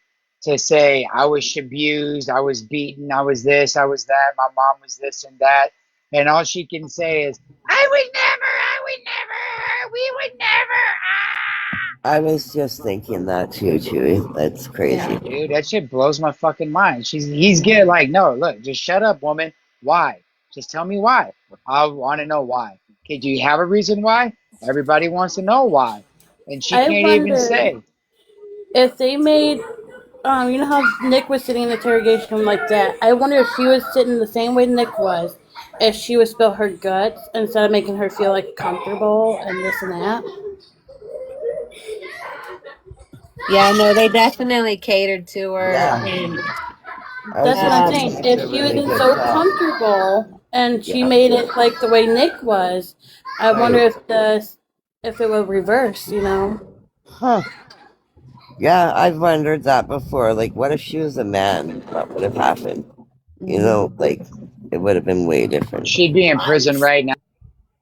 to say, I was abused, I was beaten, I was this, I was that, my mom was this and that. And all she can say is, I would never, we would never. I was just thinking that too, Chewy. That's crazy. Yeah, dude, that shit blows my fucking mind. He's getting like, no, look, just shut up, woman. Why? Just tell me why. I want to know why. Okay, do you have a reason why? Everybody wants to know why. And she I can't even wonder say. if they made, you know how Nick was sitting in the interrogation room like that. I wonder if she was sitting the same way Nick was, if she would spill her guts instead of making her feel like comfortable and this and that. Yeah, no, they definitely catered to her. Yeah. And, That's what I'm saying. If she wasn't so comfortable and she made it like the way Nick was, I wonder if it would reverse, you know? Huh. Yeah, I've wondered that before. Like, what if she was a man? What would have happened? You know, like, it would have been way different. She'd be in prison right now.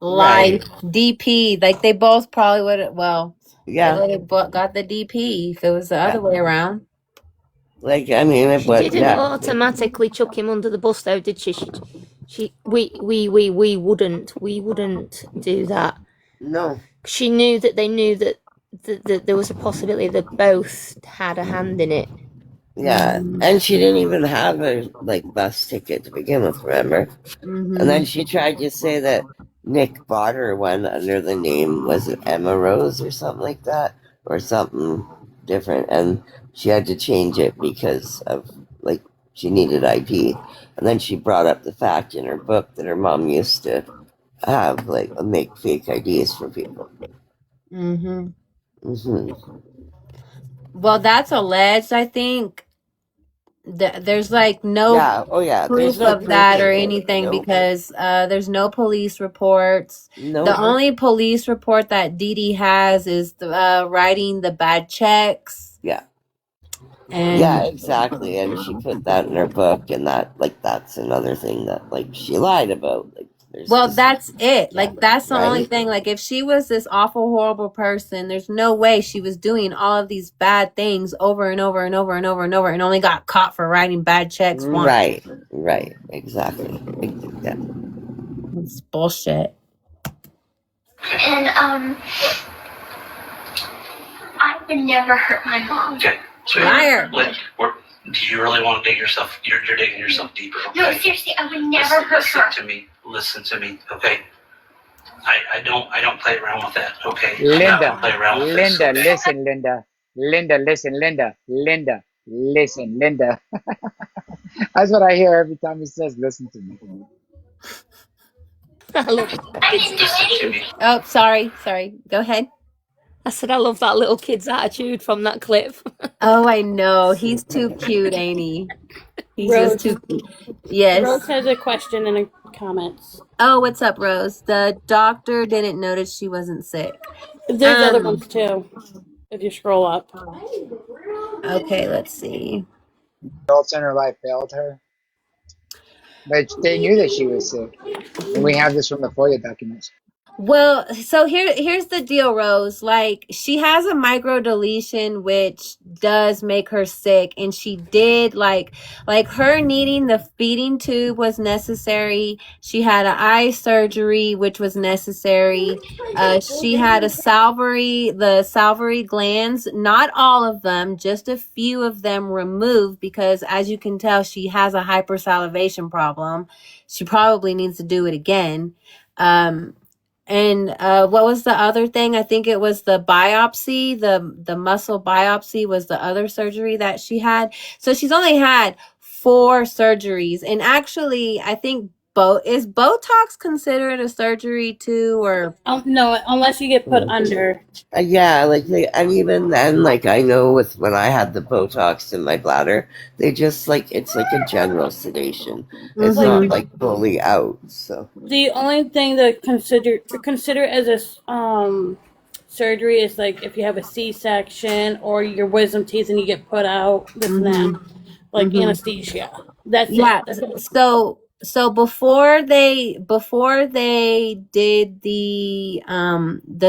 life, DP, like they both probably would have, well, Yeah. they would have got the DP if it was the other way around. Like, I mean, it She was, didn't yeah. automatically chuck him under the bus, though, did she? We wouldn't do that. No. She knew that they knew that there was a possibility that both had a hand in it. Yeah, and she didn't even have a bus ticket to begin with, remember? Mm-hmm. And then she tried to say that Nick bought her one under the name, was it Emma Rose or something like that? Or something different. And she had to change it because of, she needed ID. And then she brought up the fact in her book that her mom used to have, make fake IDs for people. Mm-hmm. Mm-hmm. Well, that's alleged, I think. There's no There's proof no of proof that of or it, anything no. because there's no police reports. No. The only police report that Dee Dee has is writing the bad checks. Yeah. And yeah, exactly. And she put that in her book, and that's another thing that she lied about. Well, that's it. That's the only right? thing. If she was this awful, horrible person, there's no way she was doing all of these bad things over and over and over and over and over and only got caught for writing bad checks once. Right, exactly. Yeah. It's bullshit. And I would never hurt my mom. Okay. So Liar. Do you really want to dig yourself? You're digging yourself deeper. Okay? No, seriously, I would never hurt her. Listen to me. Okay. I don't play around with that. Okay. Linda, I don't play around with this, okay? listen, Linda. Linda, listen, listen, Linda. That's what I hear every time he says, listen to me. I love Oh, sorry. Go ahead. I said I love that little kid's attitude from that clip. Oh, I know. He's too cute, ain't he? He's Rose. just too cute. Yes. Rose has a question in the comments. Oh, what's up, Rose? The doctor didn't notice she wasn't sick. There's other ones too, if you scroll up. Okay, let's see. Adults in her life failed her. But they knew that she was sick. And we have this from the FOIA documents. Well, so here's the deal, Rose. She has a microdeletion, which does make her sick, and she did like her needing the feeding tube was necessary. She had an eye surgery, which was necessary. She had the salivary glands, not all of them, just a few of them removed because, as you can tell, she has a hypersalivation problem. She probably needs to do it again. And what was the other thing? I think it was the biopsy, the muscle biopsy was the other surgery that she had. So she's only had 4 surgeries. And actually, I think is Botox considered a surgery too, or no, unless you get put under. Yeah, and even then, I know with when I had the Botox in my bladder, they just it's like a general sedation. It's not fully out. So The only thing to consider as a surgery is if you have a C-section or your wisdom teeth and you get put out, this and that, anesthesia. That's it. So before they did the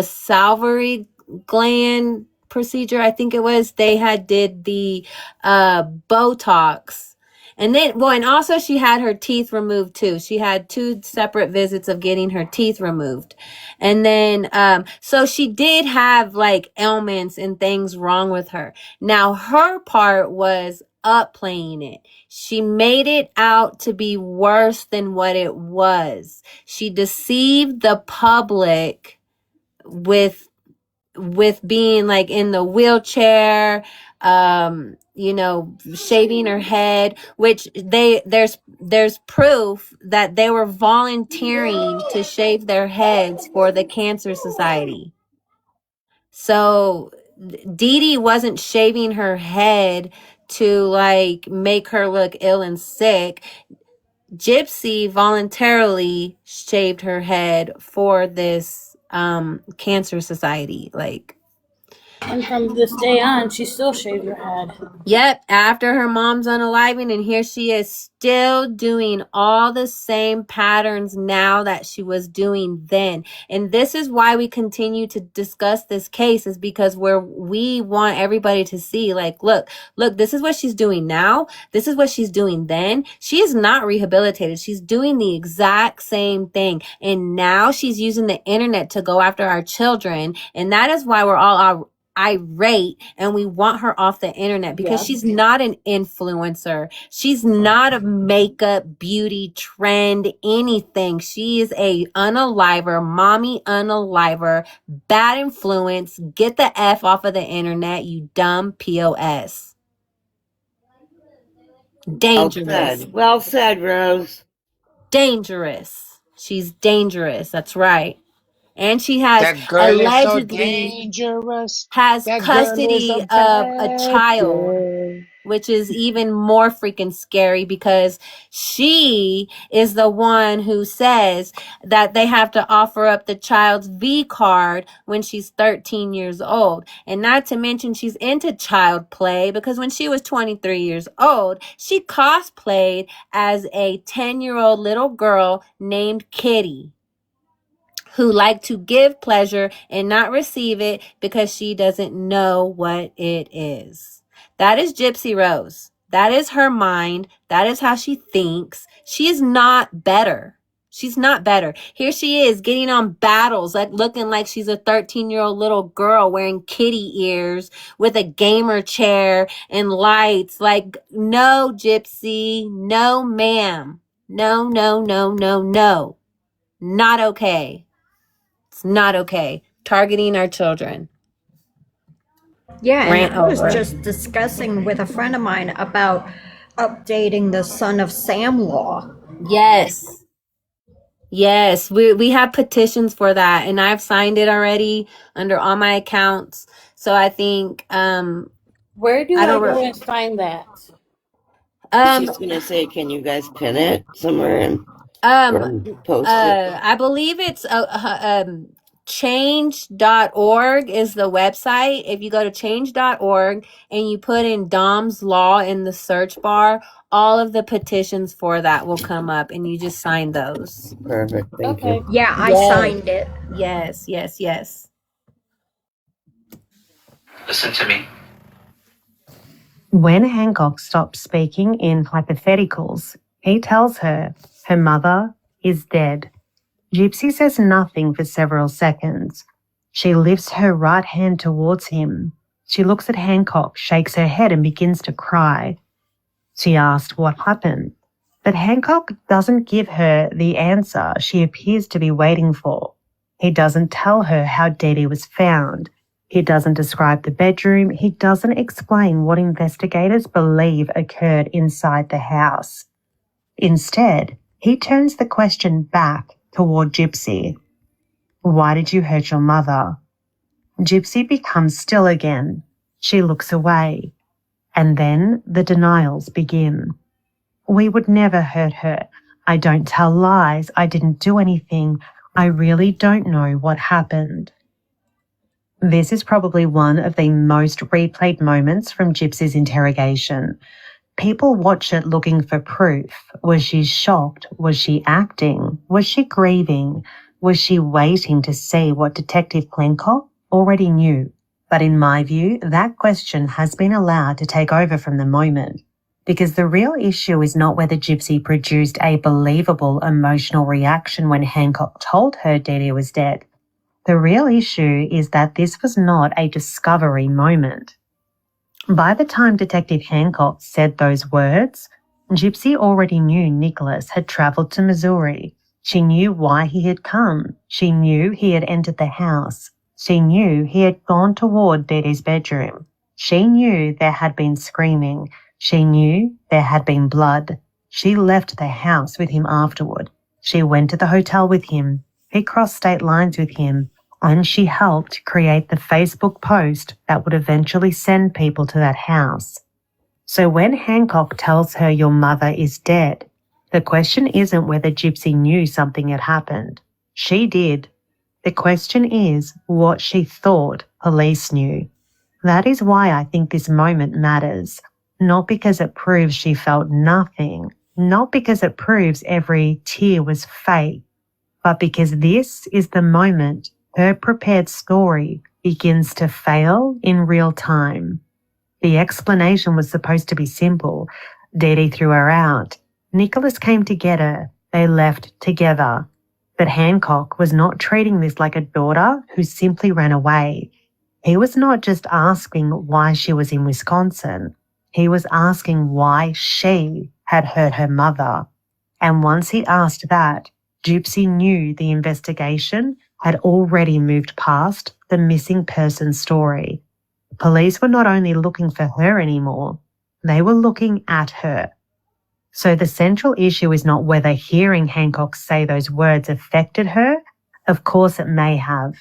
salivary gland procedure, I think it was, they did the Botox. And then, and also she had her teeth removed too. She had 2 separate visits of getting her teeth removed. And then, so she did have ailments and things wrong with her. Now her part was up playing it. She made it out to be worse than what it was. She deceived the public with being like in the wheelchair, shaving her head, which there's proof that they were volunteering to shave their heads for the Cancer Society. So Dee Dee wasn't shaving her head to like make her look ill and sick. Gypsy voluntarily shaved her head for this Cancer Society. Like, And from this day on, she still shaved her head. yep, after her mom's unaliving, and here she is still doing all the same patterns now that she was doing then. And this is why we continue to discuss this case, is because we want everybody to see, like, look, this is what she's doing now. This is what she's doing then. She is not rehabilitated. She's doing the exact same thing. And now she's using the internet to go after our children. And that is why we're all irate and we want her off the internet, because she's not an influencer. She's not a makeup, beauty, trend, anything. She is a unaliver, mommy unaliver, bad influence. Get the F off of the internet, you dumb POS. Dangerous. Well said, Rose. Dangerous. She's dangerous. That's right. And she has That girl allegedly is so dangerous. has That girl is custody a of bad a child, girl. which is even more freaking scary, because she is the one who says that they have to offer up the child's V card when she's 13 years old. And not to mention, she's into child play, because when she was 23 years old, she cosplayed as a 10-year-old little girl named Kitty, who liked to give pleasure and not receive it because she doesn't know what it is. That is Gypsy Rose. That is her mind. That is how she thinks. She is not better. She's not better. Here she is getting on battles, like looking like she's a 13-year-old little girl wearing kitty ears with a gamer chair and lights. Like, no, Gypsy. No, ma'am. No, no, no, no, no. Not okay. It's not okay. Targeting our children. Yeah, Rant and I was over. just discussing with a friend of mine about updating the Son of Sam law. Yes. Yes, we have petitions for that, and I've signed it already under all my accounts. So I think Where do I go and find that? She's gonna say, can you guys pin it somewhere and post it? I believe it's change.org is the website. If you go to change.org and you put in Dom's Law in the search bar, all of the petitions for that will come up, and you just sign those. Perfect. Thank you. Yeah, I signed it. Yes, yes, yes. Listen to me. When Hancock stops speaking in hypotheticals, he tells her mother is dead. Gypsy says nothing for several seconds. She lifts her right hand towards him. She looks at Hancock, shakes her head and begins to cry. She asked what happened, but Hancock doesn't give her the answer she appears to be waiting for. He doesn't tell her how Dee Dee was found. He doesn't describe the bedroom. He doesn't explain what investigators believe occurred inside the house. Instead, he turns the question back toward Gypsy. Why did you hurt your mother? Gypsy becomes still again. She looks away. And then the denials begin. We would never hurt her. I don't tell lies. I didn't do anything. I really don't know what happened. This is probably one of the most replayed moments from Gypsy's interrogation. People watch it looking for proof. Was she shocked? Was she acting? Was she grieving? Was she waiting to see what Detective Klenkoff already knew? But in my view, that question has been allowed to take over from the moment, because the real issue is not whether Gypsy produced a believable emotional reaction when Hancock told her Dee Dee was dead. The real issue is that this was not a discovery moment. By the time Detective Hancock said those words, Gypsy already knew Nicholas had travelled to Missouri. She knew why he had come. She knew he had entered the house. She knew he had gone toward Dee Dee's bedroom. She knew there had been screaming. She knew there had been blood. She left the house with him afterward. She went to the hotel with him. He crossed state lines with him. And she helped create the Facebook post that would eventually send people to that house. So when Hancock tells her your mother is dead, the question isn't whether Gypsy knew something had happened. She did. The question is what she thought police knew. That is why I think this moment matters. Not because it proves she felt nothing, not because it proves every tear was fake, but because this is the moment her prepared story begins to fail in real time. The explanation was supposed to be simple. Dee Dee threw her out. Nicholas came to get her. They left together. But Hancock was not treating this like a daughter who simply ran away. He was not just asking why she was in Wisconsin. He was asking why she had hurt her mother. And once he asked that, Gypsy knew the investigation had already moved past the missing person story. Police were not only looking for her anymore, they were looking at her. So the central issue is not whether hearing Hancock say those words affected her. Of course it may have.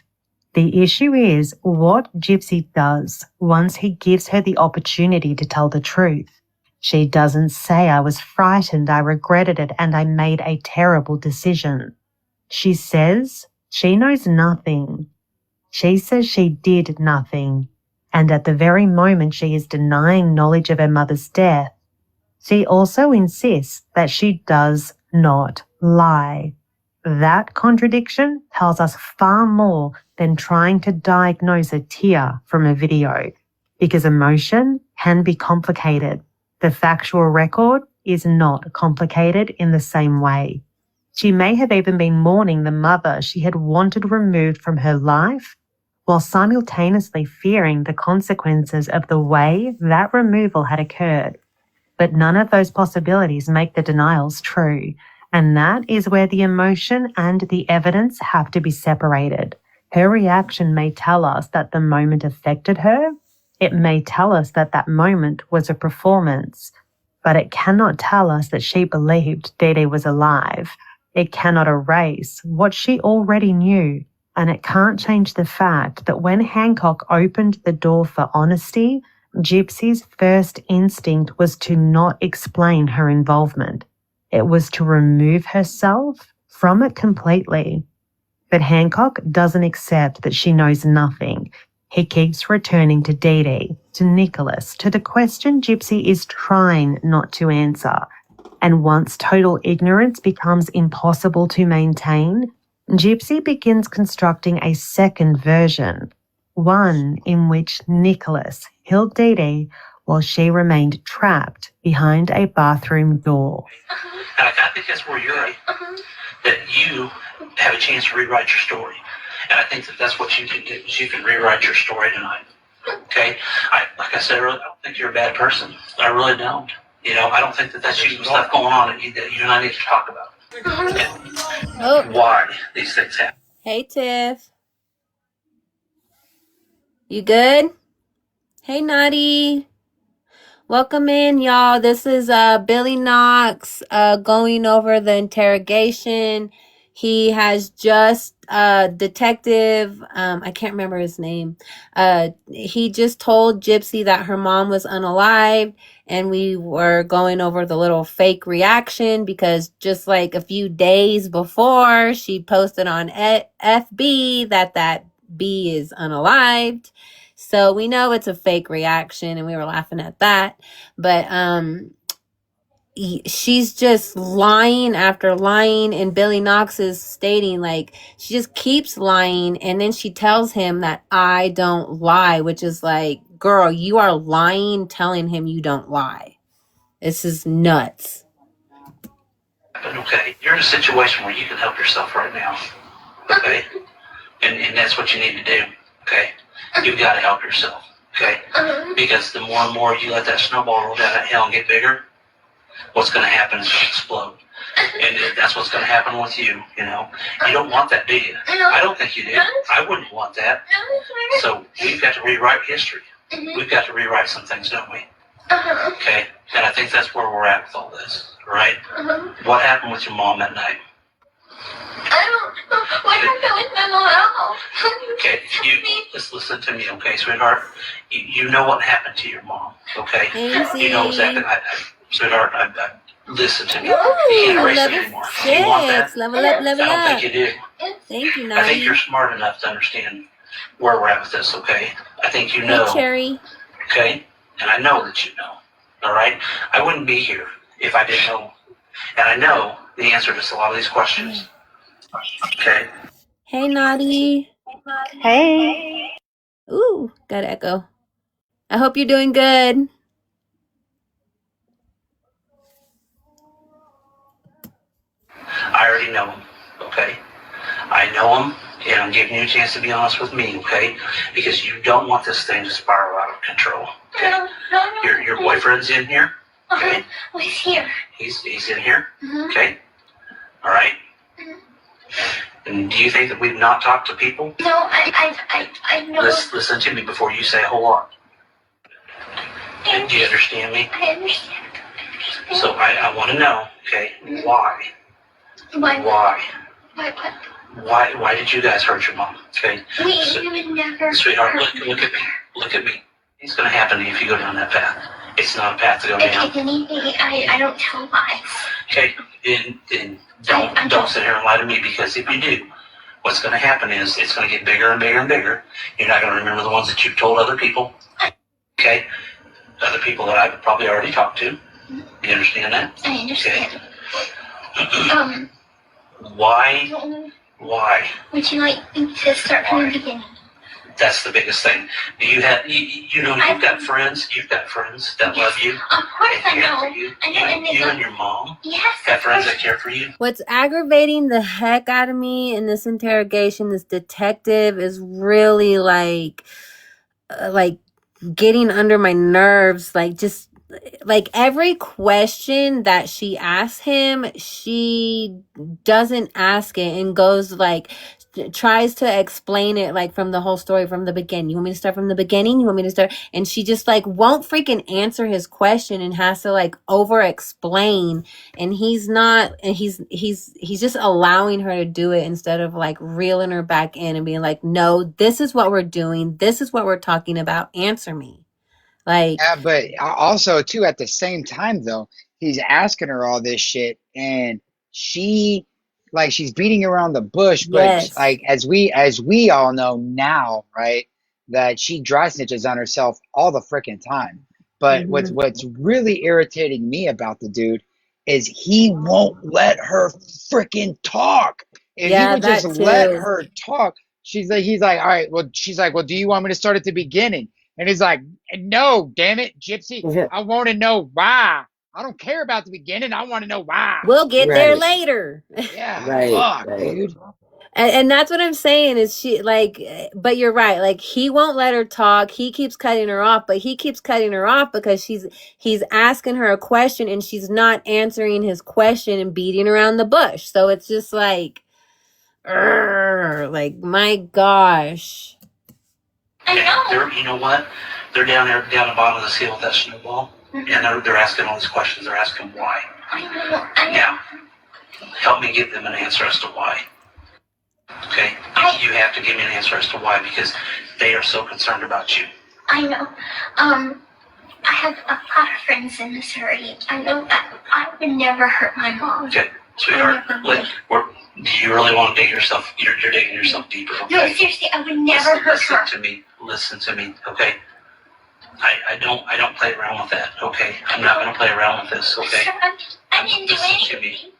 The issue is what Gypsy does once he gives her the opportunity to tell the truth. She doesn't say, I was frightened, I regretted it, and I made a terrible decision. She says she knows nothing. She says she did nothing. And at the very moment she is denying knowledge of her mother's death, she also insists that she does not lie. That contradiction tells us far more than trying to diagnose a tear from a video, because emotion can be complicated. The factual record is not complicated in the same way. She may have even been mourning the mother she had wanted removed from her life, while simultaneously fearing the consequences of the way that removal had occurred. But none of those possibilities make the denials true, and that is where the emotion and the evidence have to be separated. Her reaction may tell us that the moment affected her. It may tell us that that moment was a performance, but it cannot tell us that she believed Dee Dee was alive. It cannot erase what she already knew, and it can't change the fact that when Hancock opened the door for honesty, Gypsy's first instinct was to not explain her involvement. It was to remove herself from it completely. But Hancock doesn't accept that she knows nothing. He keeps returning to Dee Dee, to Nicholas, to the question Gypsy is trying not to answer. And once total ignorance becomes impossible to maintain, Gypsy begins constructing a second version, one in which Nicholas killed Dee Dee while she remained trapped behind a bathroom door. And I think that's where you're at, that you have a chance to rewrite your story. And I think that that's what you can do, is you can rewrite your story tonight. Okay? Like I said earlier, I don't think you're a bad person. I really don't. You know, I don't think that that's you stuff going on that you and I need to talk about. And why these things happen. Hey, Tiff. You good? Hey, Naughty. Welcome in, y'all. This is Billy Knox going over the interrogation. He has just detective, I can't remember his name. He just told Gypsy that her mom was unalived, and we were going over the little fake reaction because just like a few days before, she posted on FB that B is unalived. So we know it's a fake reaction, and we were laughing at that. But she's just lying after lying, and Billy Knox is stating, like, she just keeps lying, and then she tells him that I don't lie, which is like, girl, you are lying, telling him you don't lie. This is nuts. But okay, you're in a situation where you can help yourself right now. Okay? And that's what you need to do. Okay? You've got to help yourself. Okay? Because the more and more you let that snowball roll down that hill and get bigger, what's going to happen is it's going to explode. And that's what's going to happen with you, you know. You don't want that, do you? I don't think you do. I wouldn't want that. So we've got to rewrite history. We've got to rewrite some things, don't we? Okay? And I think that's where we're at with all this, right? What happened with your mom that night? I don't know what happened with my mom. Okay, just listen to me, okay, sweetheart? You know what happened to your mom, okay? You know exactly. Sweetheart, listen to me. You can't erase it anymore. You want that? Level up, level I don't up. think you do. Thank you, I think Nani. you're smart enough to understand where we're at with this, okay? I think you know. Hey, Cherry. Okay? And I know that you know. All right? I wouldn't be here if I didn't know. And I know the answer to a lot of these questions. Okay? Hey, Naughty. Hey. Ooh, got echo. I hope you're doing good. I already know him, okay? I know him, and I'm giving you a chance to be honest with me, okay? Because you don't want this thing to spiral out of control, okay? Your boyfriend's in here, okay? Oh, he's here. He's in here, okay? All right? And do you think that we've not talked to people? No, I know. Listen to me before you say a whole lot. Do you understand me? I understand. So I want to know, okay, why? Why? Why did you guys hurt your mom? Okay, We would never. sweetheart, hurt look at me. Look at me. It's going to happen to you if you go down that path. It's not a path to go If down. it's anything, I don't tell lies. Okay, then don't sit here and lie to me, because if you do, what's going to happen is it's going to get bigger and bigger and bigger. You're not going to remember the ones that you've told other people. Okay, other people that I've probably already talked to. You understand that? I understand. Okay. Why? Would you like me to start from the beginning? That's the biggest thing. Do you have, you know, you've got friends that love you. Of course and I care know. for you. I know, and You and your mom Yes. have friends that care for you. What's aggravating the heck out of me in this interrogation, this detective is really like getting under my nerves. Like, just like every question that she asks him, she doesn't ask it and goes like, tries to explain it like from the whole story from the beginning. You want me to start from the beginning? You want me to start? And she just like won't freaking answer his question and has to like over explain. And he's not, and he's just allowing her to do it instead of like reeling her back in and being like, no, this is what we're doing. This is what we're talking about. Answer me. Like, Yeah, but also too at the same time though, he's asking her all this shit, and she's beating around the bush. But yes. like as we all know now, right, that she dry snitches on herself all the freaking time. But what's really irritating me about the dude is he won't let her freaking talk. If he would just let her talk, he's like, all right, well, she's like, well, do you want me to start at the beginning? And he's like, no, damn it, Gypsy. I want to know why. I don't care about the beginning. I want to know why. We'll get there later. Yeah, fuck, dude. And that's what I'm saying is she like, but you're right. Like he won't let her talk. He keeps cutting her off, but he keeps cutting her off because he's asking her a question and she's not answering his question and beating around the bush. So it's just like, like my gosh. I know. You know what? They're down there, down the bottom of the hill with that snowball, and they're asking all these questions. They're asking why. I know. Now, help me give them an answer as to why. Okay? You have to give me an answer as to why, because they are so concerned about you. I know. I have a lot of friends in Missouri. I know that I would never hurt my mom. Okay, sweetheart, do you really want to dig yourself? You're digging yourself deeper. Okay? No, seriously, I would never hurt her. Listen to me, okay? I don't play around with that, okay? I'm not going to play around with this, okay? I didn't do anything.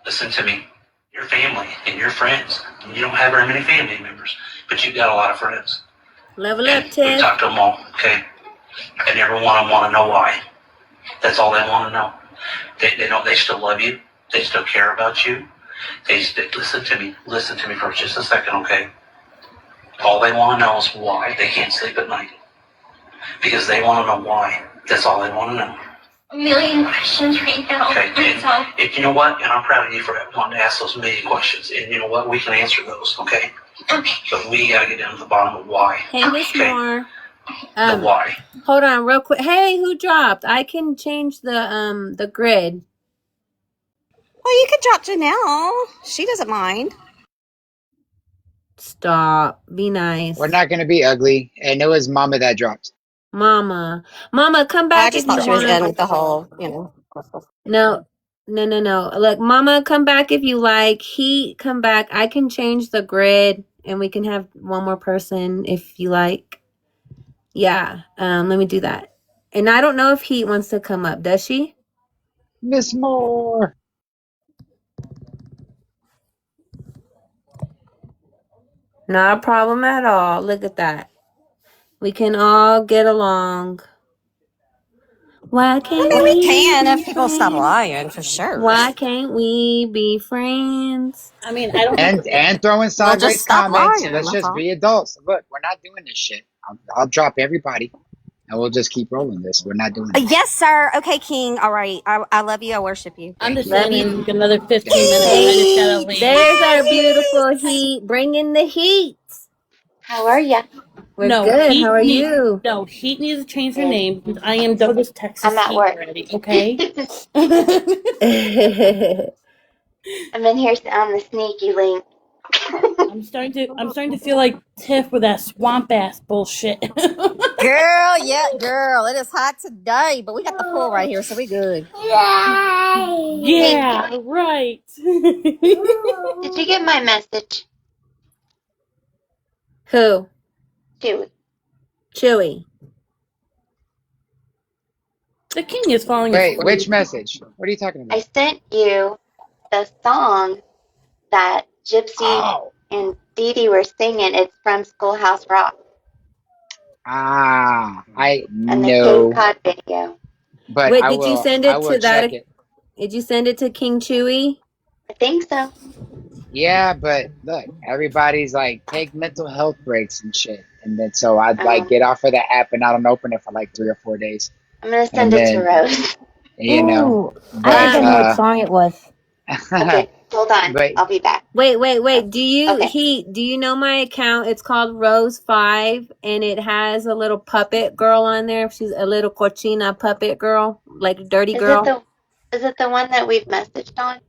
Listen to me. Your family and your friends. You don't have very many family members, but you've got a lot of friends. Level up, Ted. We talk to them all, okay? And every one of them want to know why. That's all they want to know. They know they still love you. They still care about you. Listen to me for just a second, okay? All they want to know is why they can't sleep at night. Because they want to know why. That's all they want to know. A million questions right now. Okay, That's all. and you know what? And I'm proud of you for wanting to ask those million questions. And you know what? We can answer those, okay? Okay. But we got to get down to the bottom of why. Hey, Miss Okay. Moore. The why. Hold on, real quick. Hey, who dropped? I can change the grid. Well, you could drop Janelle. She doesn't mind. Stop. Be nice. We're not going to be ugly. And it was Mama that dropped. Mama, come I back just if you thought she was want. in with the whole, No. Look, Mama, come back if you like. Heat, come back. I can change the grid, and we can have one more person if you like. Yeah. Let me do that. And I don't know if Heat wants to come up. Does she? Miss Moore. Not a problem at all. Look at that. We can all get along. Why can't I mean, we we can be if people stop friends? lying, for sure. Why can't we be friends? I mean, I don't. And throwing Well, sideways just stop comments. lying. Let's That's just all. be adults. Look, we're not doing this shit. I'll drop everybody, and we'll just keep rolling this. We're not doing it. Yes, sir. Okay, King. All right. I love you. I worship you. I'm just Love saying you. like another 15 minutes. I just gotta leave. There's our beautiful Heat. Bring in the heat. How are ya? We're good. How are you? No, Heat needs to change her name because I am Douglas, Texas. I'm at Heat work. already, okay? I'm in here on the sneaky link. I'm starting to feel like Tiff with that swamp ass bullshit. Girl, yeah, girl. It is hot today, but we got the pool right here, so we good. Yeah, right. Did you get my message? Who? Chewy. The King is falling Wait, asleep. which message? What are you talking about? I sent you the song that Gypsy and Dee Dee were singing. It's from Schoolhouse Rock. I And the know. Cape Cod video. But Wait, I did you will, send I it will to that? check it. Did you send it to King Chewy? I think so. Yeah, but look, everybody's like, take mental health breaks and shit. And then so I'd like get off of that app and I don't open it for like 3 or 4 days. I'm going to send it to Rose. You know. Ooh, I think I know what song it was. Okay, hold on. But- I'll be back. Wait. Do you Okay. do you know my account? It's called Rose5 and it has a little puppet girl on there. She's a little cochina puppet girl, like a dirty girl. Is it the one that we've messaged on?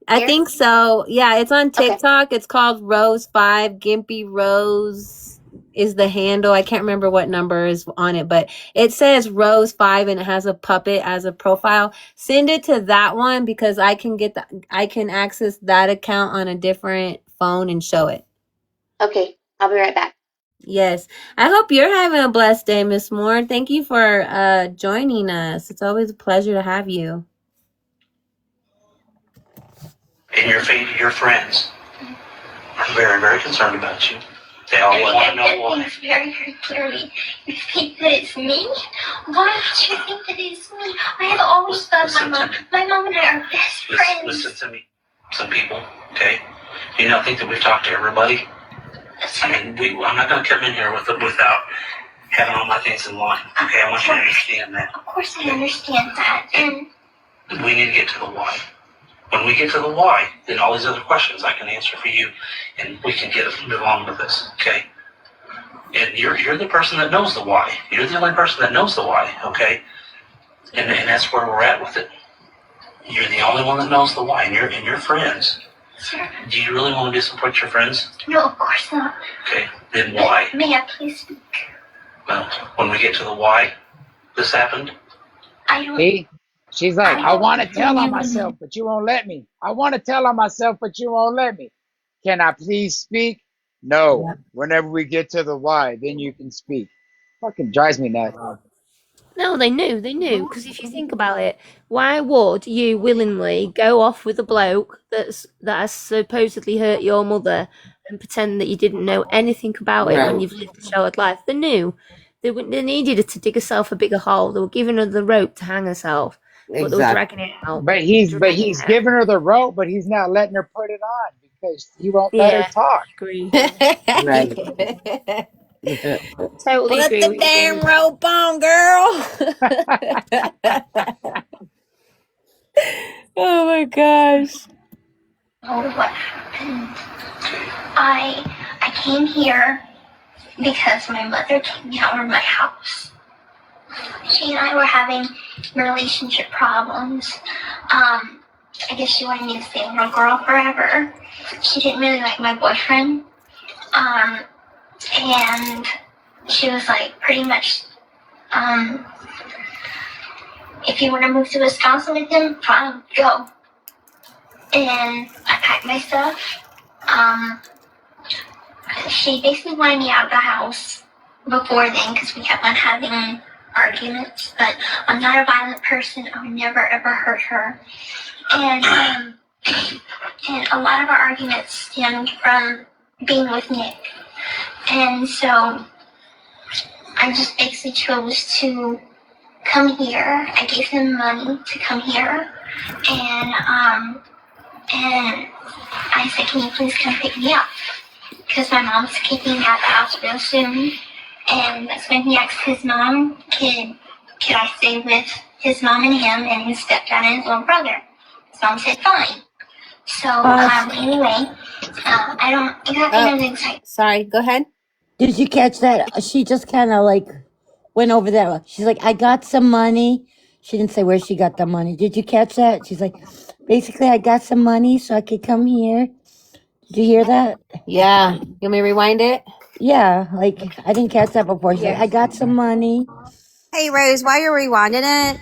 I think so. Yeah, it's on Okay. TikTok. It's called Rose5. Gimpy Rose is the handle. I can't remember what number is on it, but it says Rose5 and it has a puppet as a profile. Send it to that one because I can access that account on a different phone and show it. Okay, I'll be right back. Yes. I hope you're having a blessed day, Miss Moore. Thank you for joining us. It's always a pleasure to have you. And your friends are very, very concerned about you. They all want to know why. It's very, very clearly. You think that it's me? Why would you think that it's me? I have always thought my mom. My mom and I are best friends. Listen to me. Some people, okay? You don't think that we've talked to everybody? I mean, I'm not going to come in here without having all my things in line. Okay, I want you to understand that. Of course, I understand that, and We need to get to the why. When we get to the why, then all these other questions I can answer for you, and we can move on with this, okay? And you're the person that knows the why. You're the only person that knows the why, okay? And that's where we're at with it. You're the only one that knows the why, and your friends. sir, Do you really want to disappoint your friends? no, of course not. Okay, then why? May I please speak? Well, when we get to the why this happened, I don't. See? She's like, I want to tell on myself, but you won't let me. I want to tell on myself, but you won't let me. Can I please speak? No. Whenever we get to the why, then you can speak. Fucking drives me nuts. No, they knew. Because if you think about it, why would you willingly go off with a bloke that has supposedly hurt your mother and pretend that you didn't know anything about it when you've lived a short life? They knew. They needed her to dig herself a bigger hole. They were giving her the rope to hang herself, but they were dragging it out. But he's giving her the rope, but he's not letting her put it on because he won't let her talk. Agree. Right. Totally Put agree the with damn you. rope on, girl. Oh my gosh. Oh, what happened? I came here because my mother came down to my house. She and I were having relationship problems. I guess she wanted me to stay with her girl forever. She didn't really like my boyfriend. And she was like, pretty much, if you want to move to Wisconsin with him, fine, go. And I packed my stuff. She basically wanted me out of the house before then because we kept on having arguments. But I'm not a violent person. I would never ever hurt her. And a lot of our arguments stemmed from being with Nick. And so I just basically chose to come here. I gave him money to come here. And I said, can you please come pick me up? Because my mom's kicking me out of the house real soon. And that's when he asked his mom, could I stay with his mom and him and his stepdad and his little brother? His mom said, fine. So, anyway, I don't exactly know the exact... Sorry, go ahead. Did you catch that? She just kind of like went over there. She's like, I got some money. She didn't say where she got the money. Did you catch that? She's like, basically, I got some money so I could come here. Did you hear that? Yeah. You want me to rewind it? Yeah, like I didn't catch that before. She's like, I got some money. Hey, Rose, while you're rewinding it,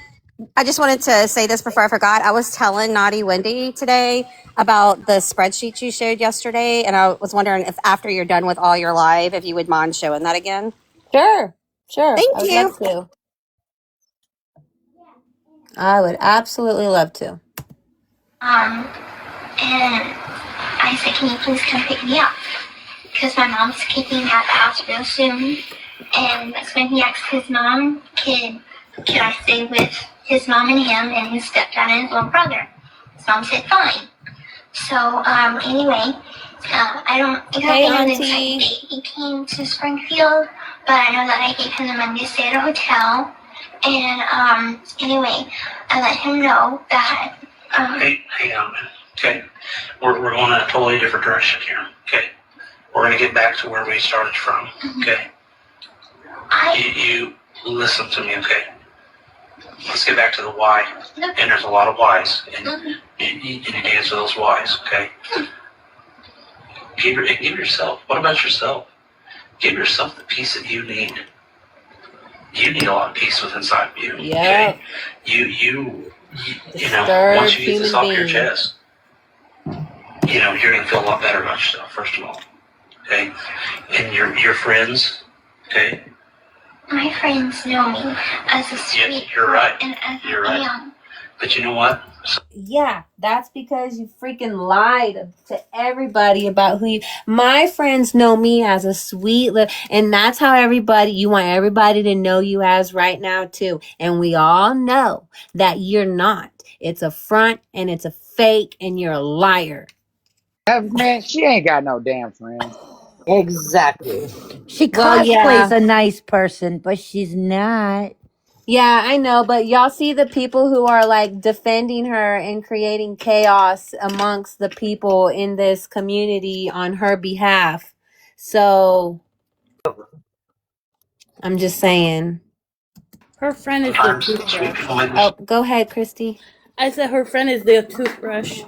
I just wanted to say this before I forgot. I was telling Naughty Wendy today about the spreadsheet you showed yesterday, and I was wondering if after you're done with all your live, if you would mind showing that again. Sure. Thank I would you. love to. I would absolutely love to. And I said, can you please come pick me up? Because my mom's kicking me out of the house real soon. And that's when he asked his mom, could I stay with his mom and him and his stepdad and his little brother? His mom said, fine. So, anyway, I don't exactly know the exact date he came to Springfield, but I know that I gave him the money to stay at a hotel. And, anyway, I let him know that, Hey, okay? We're going in a totally different direction here, okay? We're going to get back to where we started from, okay? You listen to me, okay? Let's get back to the why. And there's a lot of whys, and you need to answer those whys, okay? Give yourself, what about yourself? Give yourself the peace that you need. You need a lot of peace within inside of you, okay? You know, once you get this off your chest, you know, you're going to feel a lot better about yourself, first of all, okay? And your friends, okay? My friends know me as a sweet Yes, you're right. and as You're I right. am. But you know what? Yeah, that's because you freaking lied to everybody about who you... My friends know me as a sweet... And that's how you want everybody to know you as right now, too. And we all know that you're not. It's a front and it's a fake and you're a liar. Man, she ain't got no damn friends. Exactly. She Well, cosplays yeah. a nice person, but she's not. Yeah, I know, but y'all see the people who are like defending her and creating chaos amongst the people in this community on her behalf. So I'm just saying. Her friend is the toothbrush. Oh, go ahead, Christy. I said her friend is the toothbrush.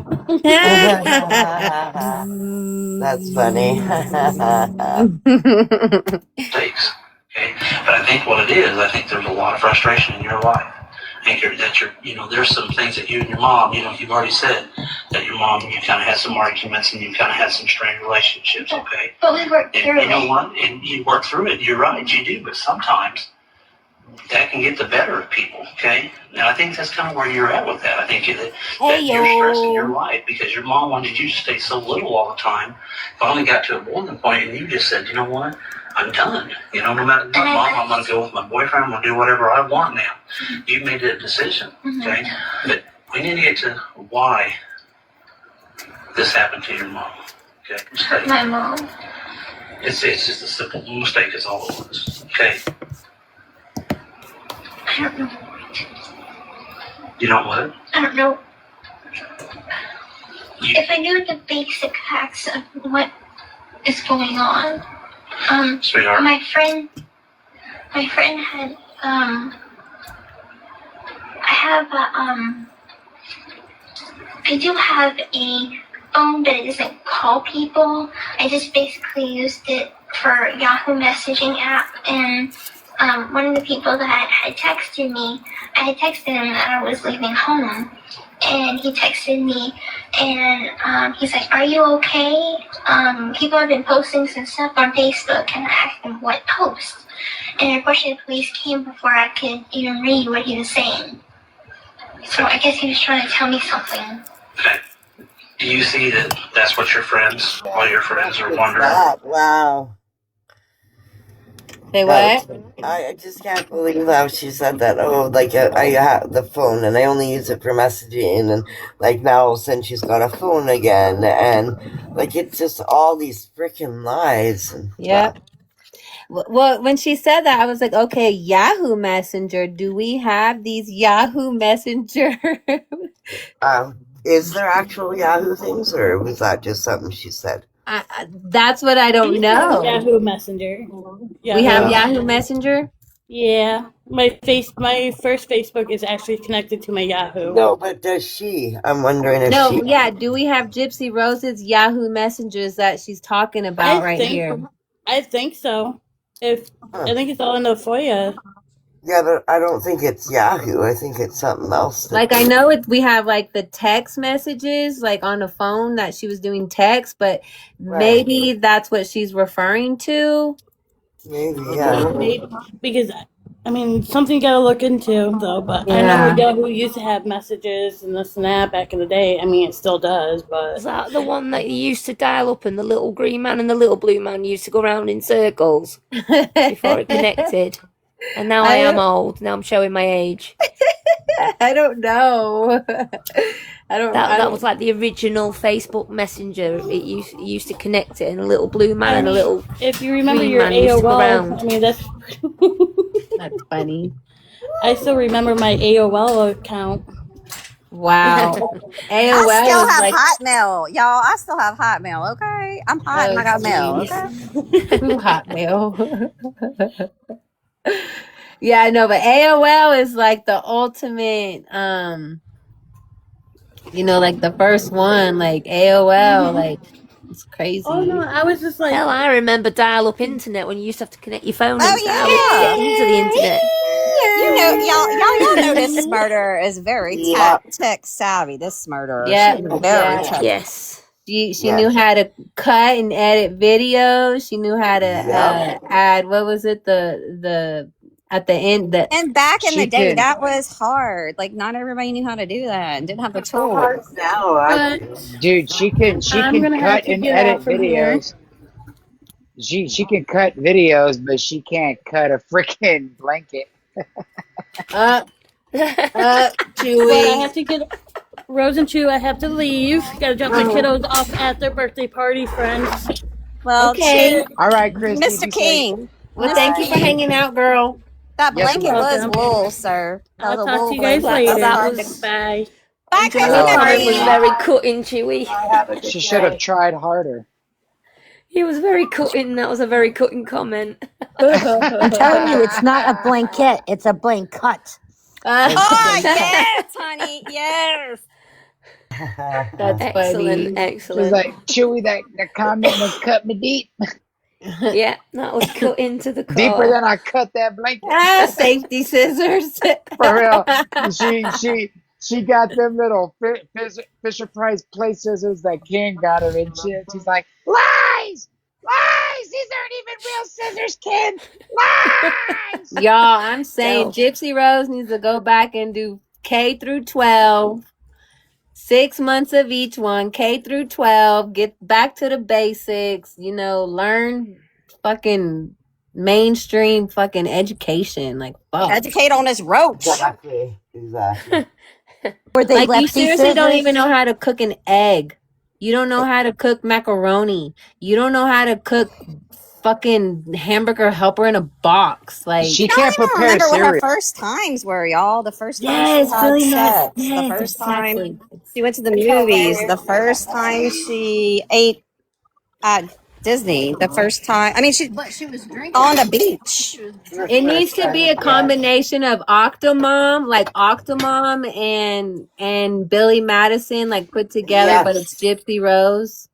That's funny. Mistakes, okay? But I think what it is, I think there's a lot of frustration in your life. I think you know, there's some things that you and your mom, you know, you've already said that your mom, you kind of had some arguments and you kind of had some strained relationships, okay? But we worked And through you know it. what? And you work through it. You're right, you do. But sometimes that can get the better of people, okay? And I think that's kind of where you're at with that. I think that you're stressing your life because your mom wanted you to stay so little all the time. Finally got to a boiling point and you just said, you know what? I'm done. You know, no matter what, Mom, I'm going to go with my boyfriend. I'm going to do whatever I want now. You made that decision, okay? But we need to get to why this happened to your mom, okay? My mom. It's just a simple mistake. Is all it was. Okay. I don't know. You know what? I don't know. If I knew the basic facts of what is going on, Sweetheart. my friend had, I do have a phone, but it doesn't call people. I just basically used it for Yahoo messaging app, and one of the people that had texted me, I had texted him that I was leaving home, and he texted me, and he's like, "Are you okay? People have been posting some stuff on Facebook," and I asked him what post, and unfortunately the police came before I could even read what he was saying. So I guess he was trying to tell me something. Okay. Do you see that that's what your friends, all your friends are wondering? Wow. Say what? I just can't believe how she said that. Oh, like I have the phone and I only use it for messaging, and like now all of a sudden she's got a phone again, and like it's just all these freaking lies. Yep. Well, when she said that, I was like, okay, Yahoo Messenger. Do we have these Yahoo Messenger? Is there actual Yahoo things, or was that just something she said? That's what I don't know. Yahoo Messenger. We have Yahoo Messenger? Yeah. My first Facebook is actually connected to my Yahoo. No, but does she? I'm wondering if No, she... yeah. Do we have Gypsy Rose's Yahoo Messengers that she's talking about here? I think so. I think it's all in the FOIA. Yeah, but I don't think it's Yahoo. I think it's something else. Like, I know we have like the text messages like on the phone that she was doing text, but maybe that's what she's referring to. Maybe, yeah. Maybe, because I mean, something you gotta look into though. But I know Yahoo used to have messages and this and that back in the day. I mean, it still does. But is that the one that you used to dial up, and the little green man and the little blue man used to go around in circles before it connected? And now I am old. Now I'm showing my age. I don't know. That was like the original Facebook Messenger. It used to connect it, and a little blue man and a little. If you remember green your man used to go AOL, around. I mean that's that's funny. I still remember my AOL account. Wow. AOL I still have like Hotmail, y'all. I still have Hotmail. Okay, I'm hot and I got mail. Okay, Hotmail. Yeah, I know, but AOL is like the ultimate, like the first one, like AOL, like it's crazy. Oh no, I was just like, hell, I remember dial-up internet when you used to have to connect your phone Oh, into the internet. you know, y'all know this murder is very tech savvy. This murder, Yes. She knew how to cut and edit videos. She knew how to add. What was it? The at the end. And back in the day, that was hard. Like not everybody knew how to do that and didn't have the tools. Dude, she can cut and edit videos. She can cut videos, but she can't cut a freaking blanket. Chewy. Well, I have to get Rose and Chew. I have to leave. Gotta drop my kiddos off at their birthday party, friends. Well, okay. All right, Christy. Mr. King. Well, thank you for hanging out, girl. That blanket was wool, sir. That I'll was a talk wool to you guys blanket. later. That was Bye. Bye, Christy. It was very cutting, Chewy. She should have tried harder. He was very cutting. That was a very cutting comment. I'm telling you, it's not a blanket. It's a blank cut. Oh, yes, honey. Yes. That's excellent, funny. excellent. She's like, Chewy, that comment was cut me deep. Yeah, that was cut into the core. Deeper than I cut that blanket. Safety scissors. For real. She got them little Fisher Price play scissors that Ken got her and shit. She's like, lies! Lies! These aren't even real scissors, Ken! Lies! Y'all, I'm saying Gypsy Rose needs to go back and do K through 12. 6 months of each one, K through 12. Get back to the basics. Learn fucking mainstream fucking education. Like, fuck. Educate on this roach. Exactly. Were they Like, you seriously don't even know how to cook an egg. You don't know how to cook macaroni. You don't know how to cook fucking hamburger helper in a box. Like, She I don't can't even prepare remember what her cereal. first times were, y'all. The first time she yes, had Billy Madison. sex. The Yes, first time exactly. she went to the movies. The first time she ate at Disney. The first time, I mean, she was drinking on the beach. It needs to be a combination of Octomom, like Octomom and Billy Madison, like put together, but it's Gypsy Rose.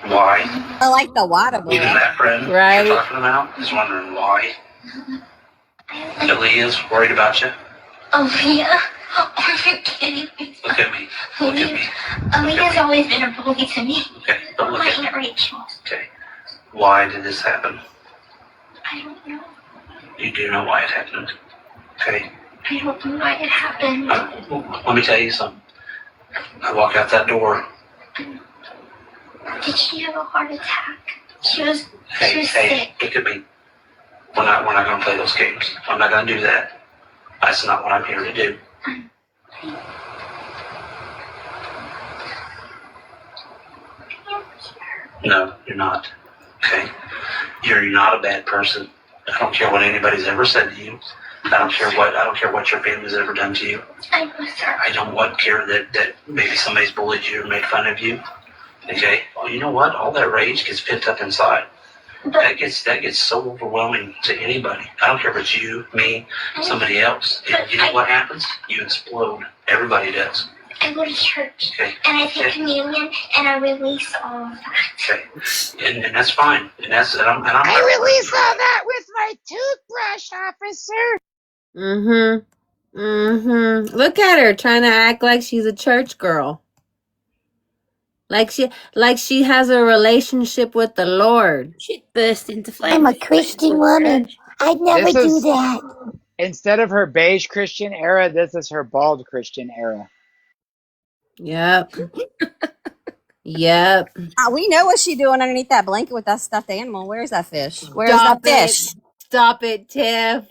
Why? I like the water boy. Even that friend Right. you're talking about is wondering why. Billy is worried about you. Aaliyah? Are you kidding me? Look at me. Look at me. Aaliyah's always been a bully to me. Okay, but look My at me. Aunt Rachel. Okay. Why did this happen? I don't know. You do know why it happened. Okay. I don't know why it happened. Let me tell you something. I walked out that door. Did she have a heart attack? She was Hey, sick. look at me. We're not gonna play those games. I'm not gonna do that. That's not what I'm here to do. No, you're not. Okay? You're not a bad person. I don't care what anybody's ever said to you. I don't care what your family's ever done to you. I was sorry. I don't care that maybe somebody's bullied you or made fun of you. Okay? Well, you know what? All that rage gets pent up inside. That gets so overwhelming to anybody. I don't care if it's you, me, somebody else. And you know what happens? You explode. Everybody does. I go to church. Okay. And I take communion and I release all of that. Okay. And that's fine. And I'm I release all that with my toothbrush, officer. Mm-hmm. Mm-hmm. Look at her trying to act like she's a church girl. Like she has a relationship with the Lord. She burst into flames. I'm a Christian woman. I'd never This do is- that. Instead of her beige Christian era, this is her bald Christian era. Yep. Yep. We know what she's doing underneath that blanket with that stuffed animal. Where's that fish? Where's Stop that fish? Stop it, Tiff.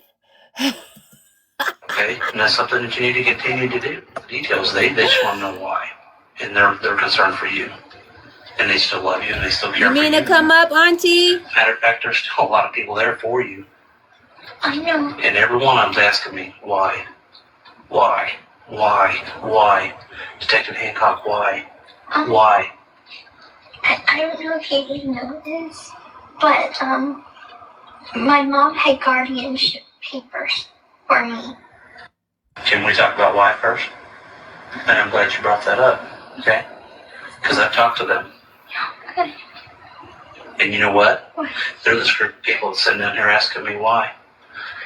okay. And that's something that you need to continue to do. The details, they just want to know why. And they're concerned for you. And they still love you and they still care You for mean you. to come up, Auntie? Matter of fact, there's still a lot of people there for you. I know. And every one of them's asking me, why? Why? Why? Why? Detective Hancock, why? Why? I don't know if you didn't know this, but my mom had guardianship papers for me. Can we talk about why first? And I'm glad you brought that up, okay? Because I've talked to them. Okay. And you know what? They're this group of people that's sitting down here asking me why.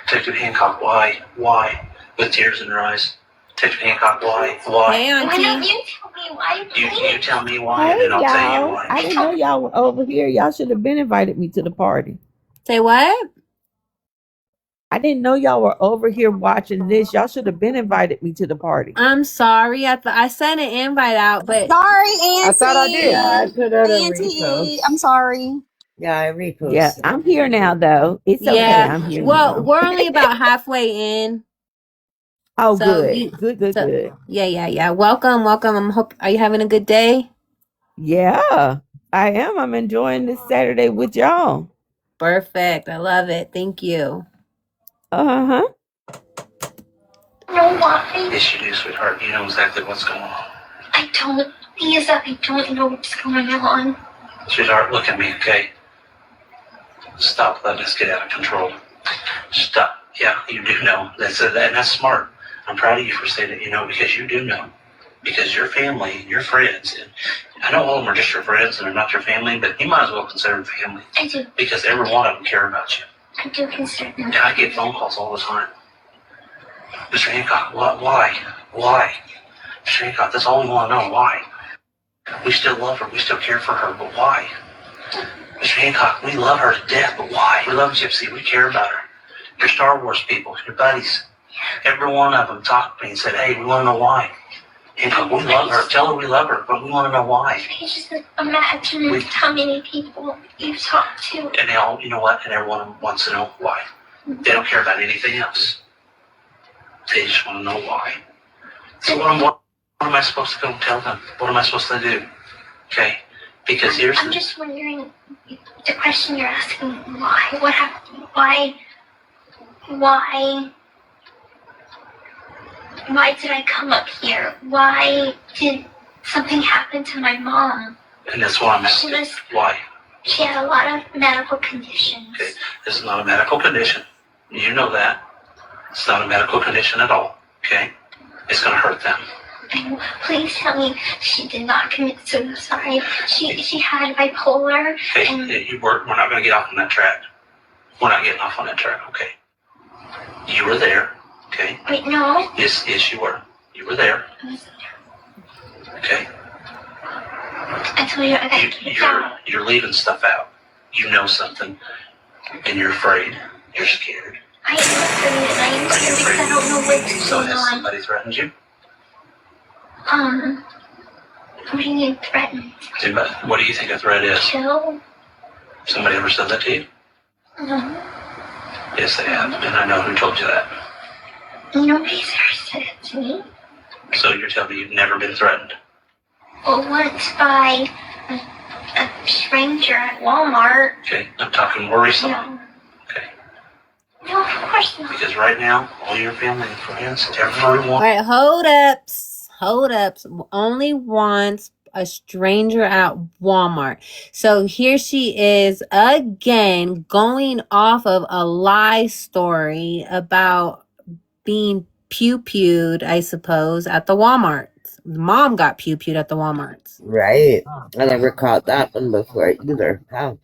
Detective Hancock, why? Why? With tears in their eyes. Detective Hancock, why? Why? Hey, Why don't Auntie. you tell me why, You please? tell me why, and Hey then I'll tell you y'all, why. I didn't know y'all were over here. Y'all should have been invited me to the party. Say what? I didn't know y'all were over here watching this. Y'all should have been invited me to the party. I'm sorry. I sent an invite out, but Sorry, Auntie. I thought I did. Yeah, I put out a Auntie, repost. I'm sorry. Yeah, I reposted. Yeah, I'm here now though. It's okay. yeah. I'm here Well, now. we're only about halfway in. Oh, So good. you- Good. so- Yeah. Welcome. Are you having a good day? Yeah, I am. I'm enjoying this Saturday with y'all. Perfect. I love it. Thank you. Uh-huh. No, why? Yes, you do, sweetheart. You know exactly what's going on. I don't. Lisa, I don't know what's going on. Sweetheart, look at me, okay? Stop letting us get out of control. Stop. Yeah, you do know. That's smart. I'm proud of you for saying that you know, because you do know. Because your family and your friends, and I know all of them are just your friends and they're not your family, but you might as well consider them family. I do. Because every one of them care about you. I do consider them. And I get phone calls all the time. Mr. Hancock, why? Why? Mr. Hancock, that's all we want to know. Why? We still love her. We still care for her, but why? Mr. Hancock, we love her to death, but why? We love Gypsy. We care about her. Your Star Wars people, your buddies, every one of them talked to me and said, hey, we want to know why. Hancock, we love her. Tell her we love her, but we want to know why. I just imagine how many people you've talked to. And they all, you know what? And everyone wants to know why. They don't care about anything else. They just want to know why. So what I'm What am I supposed to go and tell them? What am I supposed to do? Okay, because here's I'm just wondering, the question you're asking, why? What happened? Why did I come up here? Why did something happen to my mom? And that's what I'm asking. Why? She had a lot of medical conditions. Okay, this is not a medical condition. You know that. It's not a medical condition at all. Okay, it's gonna hurt them. And please tell me she did not commit suicide. She had bipolar. Okay, And we're not gonna get off on that track. We're not getting off on that track. Okay. You were there. Okay. wait, no. Yes, you were. You were there. Okay. I told you I gotta keep it down. You're leaving stuff out. You know something, and you're afraid. You're scared. I am afraid, and I am scared because I don't know what's So going has on. somebody threatened you? What do you mean threatened? What do you think a threat is? Kill? Somebody ever said that to you? No. Yes, they have, and I know who told you that. Nobody's ever said it to me. So you're telling me you've never been threatened? Well, once by a stranger at Walmart. Okay, I'm talking more recently. No. No, of course not. Because right now, all your family and friends, everyone All right, hold ups. Only once a stranger at Walmart. So here she is again going off of a lie story about being pew-pewed, I suppose, at the Walmart. Mom got pew-pewed at the Walmarts. Right. I never caught that one before either. How?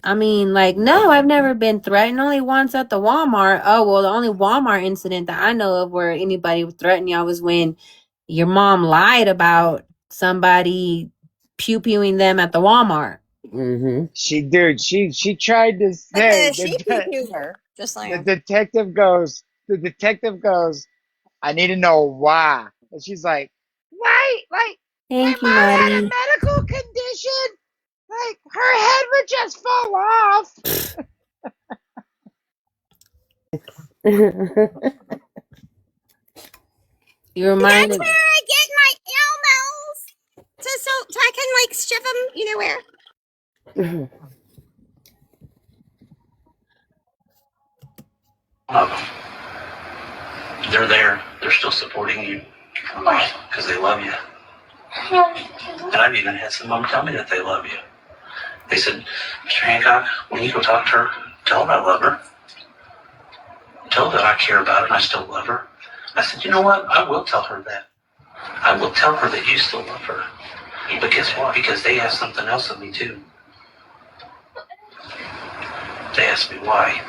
I mean, like, no, I've never been threatened. Only once at the Walmart. Oh, well, the only Walmart incident that I know of where anybody threatened y'all was when your mom lied about somebody pew-pewing them at the Walmart. Mm-hmm. She tried to say, She pew her. Just like the detective goes, I need to know why. And she's like, why? Like, Thank you, my mom had a Maddie. medical condition. Like, her head would just fall off. You reminded That's where I get my Elmos. So I can like shove them, you know where. They're there. They're still supporting you. Because they love you. And I've even had some mom tell me that they love you. They said, Mr. Hancock, when you go talk to her, tell her I love her. Tell her that I care about her and I still love her. I said, you know what? I will tell her that. I will tell her that you still love her. But guess what? Because they asked something else of me too. They asked me why.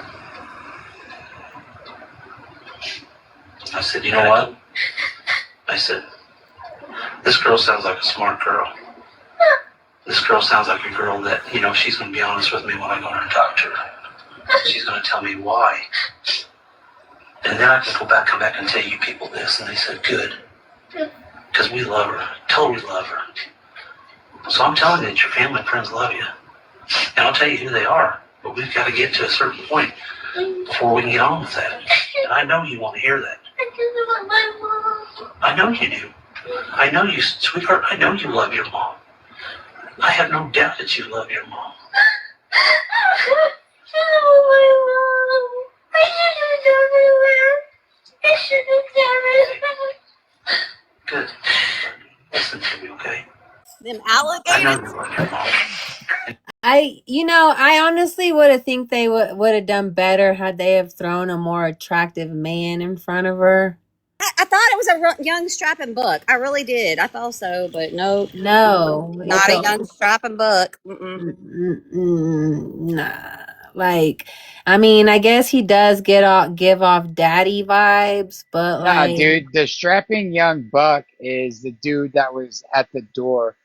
I said, you know what? I said, this girl sounds like a smart girl. This girl sounds like a girl that, you know, she's going to be honest with me when I go there and talk to her. She's going to tell me why. And then I can come back and tell you people this. And they said, good. Because we love her. Totally love her. So I'm telling you that your family and friends love you. And I'll tell you who they are. But we've got to get to a certain point before we can get on with that. And I know you want to hear that. I know you do. I know you, sweetheart. I know you love your mom. I have no doubt that you love your mom. Good. Listen to me, okay? Them I know alligators. you love your mom. I honestly would have think they would have done better had they have thrown a more attractive man in front of her. I thought it was a young strapping buck. I really did. I thought so, but no, not a young strapping buck. Nah. Like, I mean, I guess he does give off daddy vibes, but like, Nah, dude, the strapping young buck is the dude that was at the door.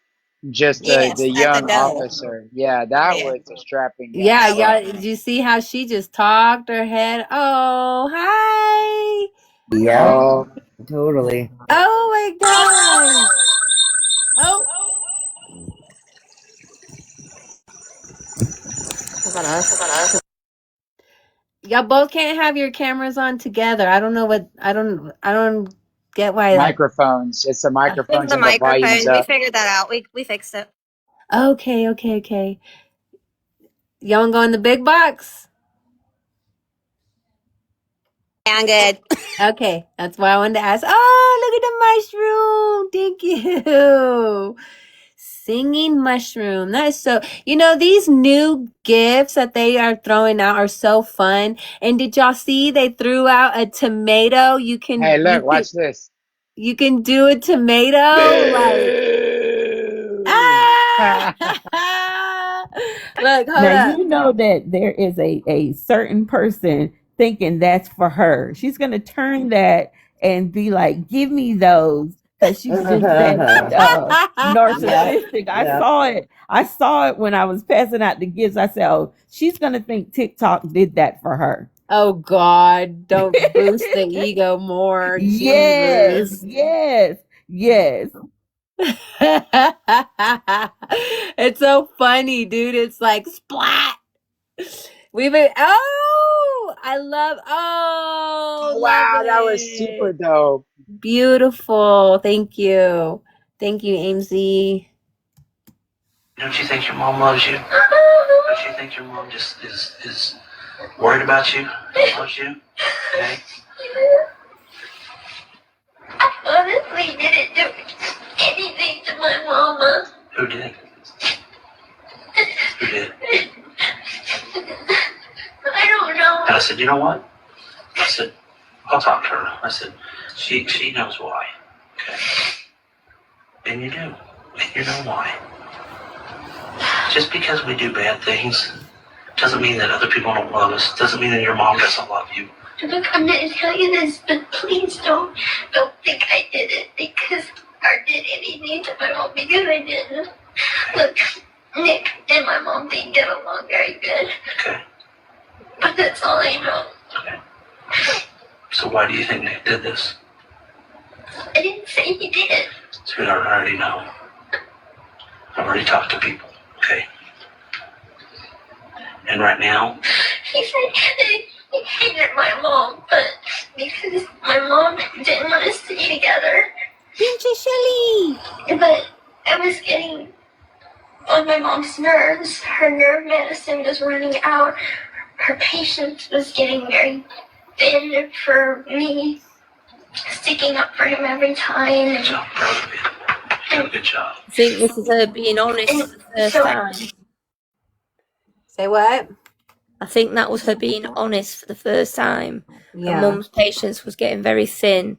Just Yes, the at young the door. officer. Yeah, that was a strapping young yeah, buck. did you see how she just talked her head? Oh, hi. Yeah, Oh, totally. Oh my god. Oh. Is that us? Y'all both can't have your cameras on together. I don't know what I don't get why that. Microphones. It's the It's microphones the and the volumes microphone. We up. figured that out. We fixed it. Okay. Y'all wanna go in the big box? Yeah, I'm good. Okay, that's why I wanted to ask. Oh, look at the mushroom. Thank you. Singing mushroom. That is so, these new gifts that they are throwing out are so fun. And did y'all see they threw out a tomato? Hey, look, watch this. You can do a tomato like Look, hold Now up. you know that there is a certain person thinking that's for her. She's gonna turn that and be like, "Give me those," because she's just that narcissistic. Yep. I saw it when I was passing out the gifts. I said, "Oh, she's gonna think TikTok did that for her." Oh God, don't boost the ego more. Yes, Jesus. yes. It's so funny, dude. It's like splat. Wow, love that was super it. dope. Beautiful. Thank you, AMZ. Don't you think your mom loves you? Don't you think your mom just is worried about you? Loves you? Okay? I honestly didn't do anything to my mama. Who did? Who did? I don't know. And I said, you know what? I said, I'll talk to her. I said, she knows why. Okay? And you do. And you know why. Just because we do bad things doesn't mean that other people don't love us. Doesn't mean that your mom doesn't love you. Look, I'm gonna tell you this, but please don't think I did it because I did anything to my mom because I didn't. Look, Nick and my mom didn't get along very good. Okay. But that's all I know. Okay. So why do you think Nick did this? I didn't say he did. Sweetheart, I already know. I've already talked to people, okay? And right now, He said he hated my mom, but because my mom didn't want to stay together. Pinche Shelly. But I was getting on my mom's nerves. Her nerve medicine was running out. Her patience was getting very thin for me, sticking up for him every time. good job, proud of you. You did a good job. I think this is her being honest for the first time. Say what? I think that was her being honest for the first time. Yeah. Her mum's patience was getting very thin.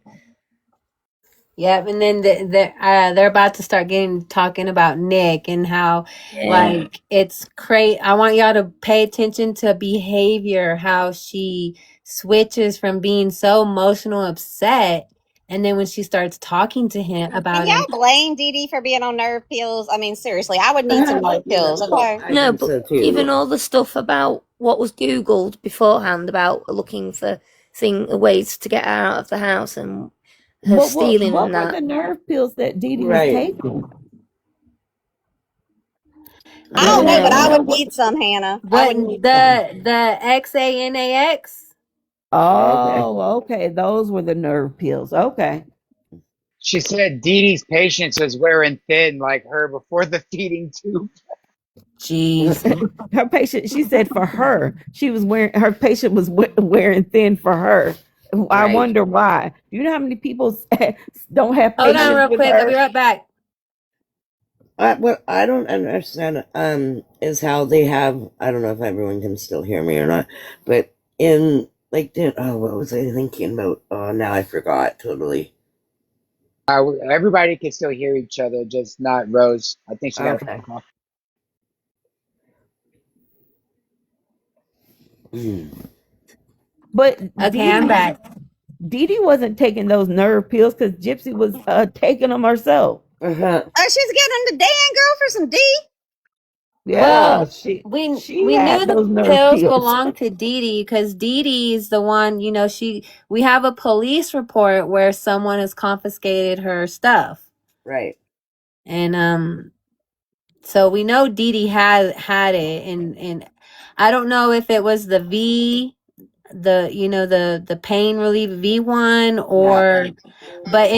Yep, and then they're about to start talking about Nick and how like it's crazy. I want y'all to pay attention to behavior, how she switches from being so emotional, upset, and then when she starts talking to him about Can y'all blame Dee Dee for being on nerve pills? I mean, seriously, I would need some nerve pills. Okay. No, but even all the stuff about what was Googled beforehand about looking for ways to get her out of the house and her stealing what and were that. the nerve pills that Dee Dee was Right. taking? I don't know, but I would need some, Hannah. I would need the XANAX. Oh, okay. Those were the nerve pills. Okay. She said Dee Dee's patience was wearing thin like her before the feeding tube. Jeez. Her patient, she said for her, her patient was wearing thin for her. I Right. wonder why. Do you know how many people don't have Hold patience on real with quick. her? I'll be right back. What I don't understand is how they have, I don't know if everyone can still hear me or not, but in like what was I thinking about? Oh, now I forgot totally. Everybody can still hear each other, just not Rose. I think she got a phone call. But Okay, I'm back. Dee Dee wasn't taking those nerve pills because Gypsy was taking them herself. Uh-huh. Oh, she's getting the Dan girl for some D. Yeah, Well, she we had knew those the nerve pills pills. belonged to Dee Dee because Dee Dee is the one, we have a police report where someone has confiscated her stuff. Right. And so we know Dee Dee had it, and I don't know if it was the V the pain relief V1 Yeah. or but